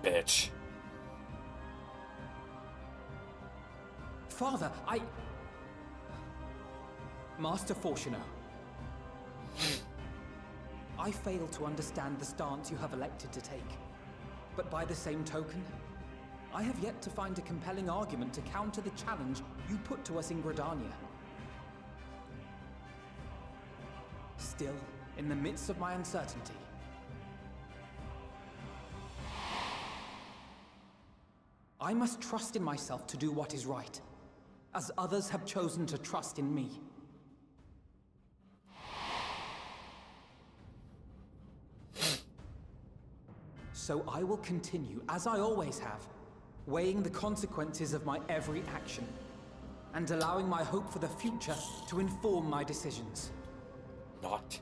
Bitch. Father, Master Fortuner, I fail to understand the stance you have elected to take. But by the same token, I have yet to find a compelling argument to counter the challenge you put to us in Gridania. Still, in the midst of my uncertainty, I must trust in myself to do what is right, as others have chosen to trust in me. So I will continue, as I always have, weighing the consequences of my every action, and allowing my hope for the future to inform my decisions. Not.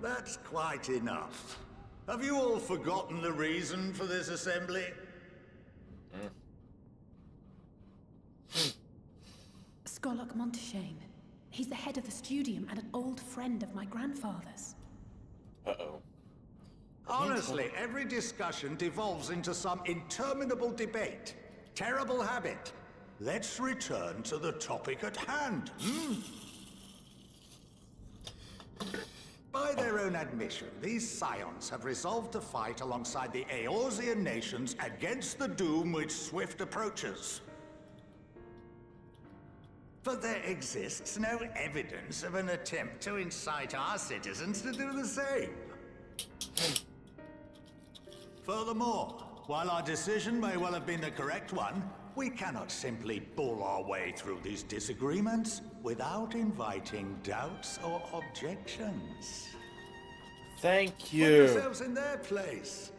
That's quite enough. Have you all forgotten the reason for this assembly? Skolok Monteshane. He's the head of the studium and an old friend of my grandfather's. Uh-oh. Honestly, every discussion devolves into some interminable debate. Terrible habit. Let's return to the topic at hand. By their own admission, these scions have resolved to fight alongside the Eorzean nations against the doom which swift approaches. But there exists no evidence of an attempt to incite our citizens to do the same. Furthermore, while our decision may well have been the correct one, we cannot simply bull our way through these disagreements without inviting doubts or objections. Thank you. Put yourselves in their place.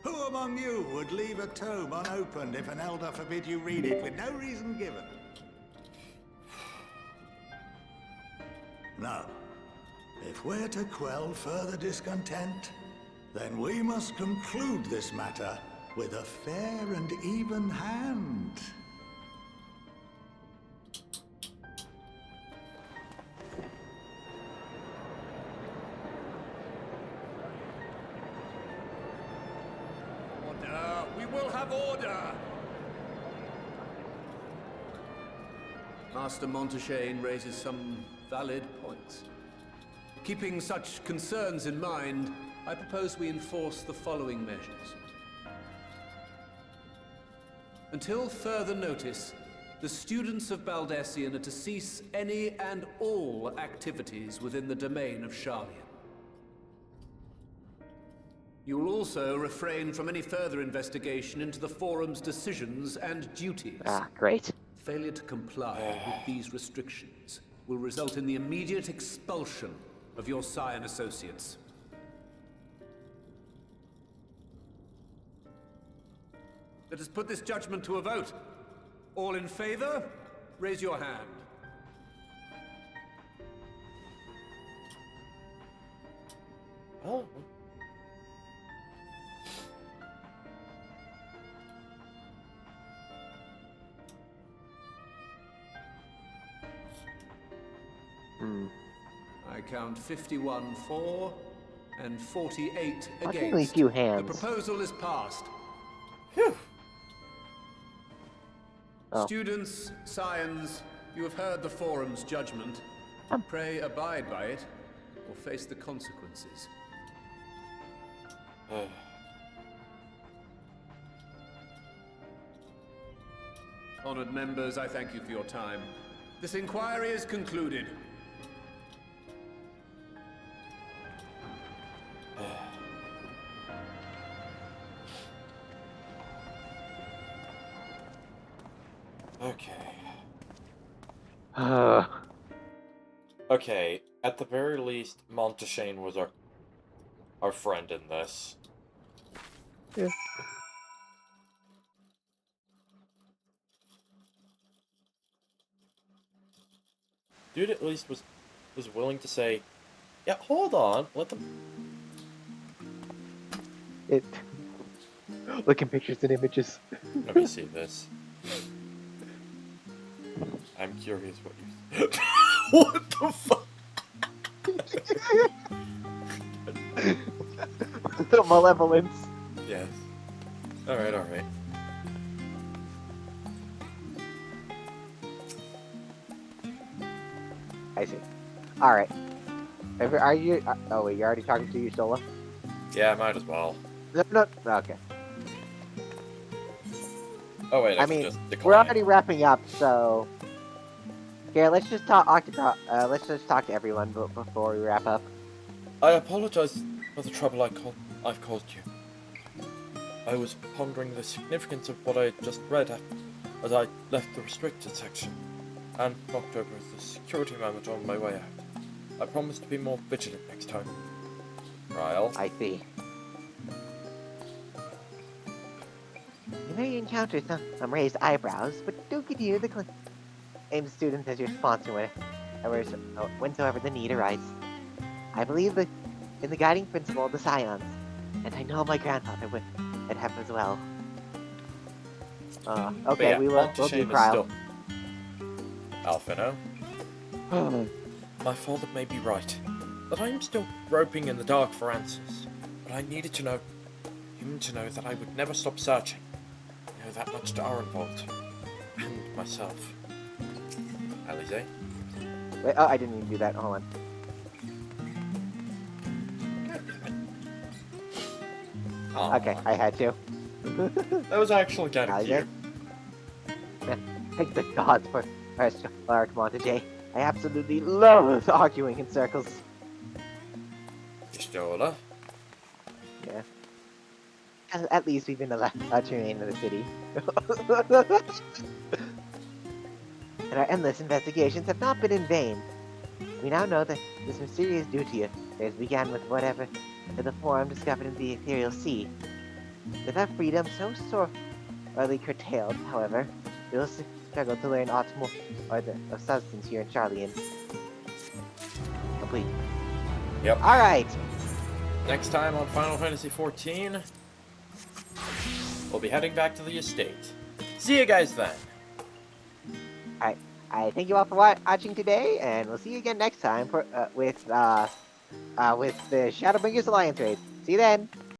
Who among you would leave a tome unopened if an elder forbid you read it with no reason given? No. If we're to quell further discontent, then we must conclude this matter with a fair and even hand. Order! We will have order! Master Monteshane raises some valid points. Keeping such concerns in mind, I propose we enforce the following measures. Until further notice, the students of Baldessian are to cease any and all activities within the domain of Sharlayan. You will also refrain from any further investigation into the Forum's decisions and duties. Ah, great. Failure to comply with these restrictions will result in the immediate expulsion of your Scion associates. Let us put this judgment to a vote. All in favor, raise your hand. Oh. I count 51 for and 48 Only against. few hands. The proposal is passed. Phew. Oh. Students, scions, you have heard the Forum's judgment. Pray abide by it, or face the consequences. Honored members, I thank you for your time. This inquiry is concluded. Okay. Okay, at the very least, Monteshane was our friend in this. Yeah. Dude at least was willing to say, yeah, hold on, let them... Look in pictures and images. Let me see this. I'm curious what you... What the fuck? The malevolence. Yes. Alright, alright. I see. Alright. Are you... oh, wait, you're already talking to you solo? Yeah, might as well. No, okay. Oh wait, I can mean, just decline. we're already wrapping up, so... Here, let's just talk let's just talk to everyone before we wrap up. I apologize for the trouble I've caused you. I was pondering the significance of what I had just read as I left the restricted section, and knocked over the security mammoth on my way out. I promise to be more vigilant next time. Ryle. I see. You may encounter some raised eyebrows, but do continue the claim students as your sponsor whensoever the need arises. I believe in the guiding principle of the Scions, and I know my grandfather would have as well. Okay, yeah, we'll do trial. Alphino. My father may be right, that I am still groping in the dark for answers, but I needed to know him to know that I would never stop searching. I owe that much to Arenvold, and myself. Alize? Wait, oh, I didn't even do that. Hold on. Okay, I had to. That was actually kind of cute. Thank the gods for Sharlayan Montague. I absolutely love arguing in circles. Pistola? Yeah. At least we've been allowed to remain in the city. And our endless investigations have not been in vain. We now know that this mysterious duty has began with whatever the Forum discovered in the Ethereal Sea. With our freedom so sorely curtailed, however, we will struggle to learn aught more of substance here in Sharlayan. Complete. Yep. Alright! Next time on Final Fantasy XIV, we'll be heading back to the estate. See you guys then! Alright, I thank you all for watching today, and we'll see you again next time with the Shadowbringers Alliance raid. See you then!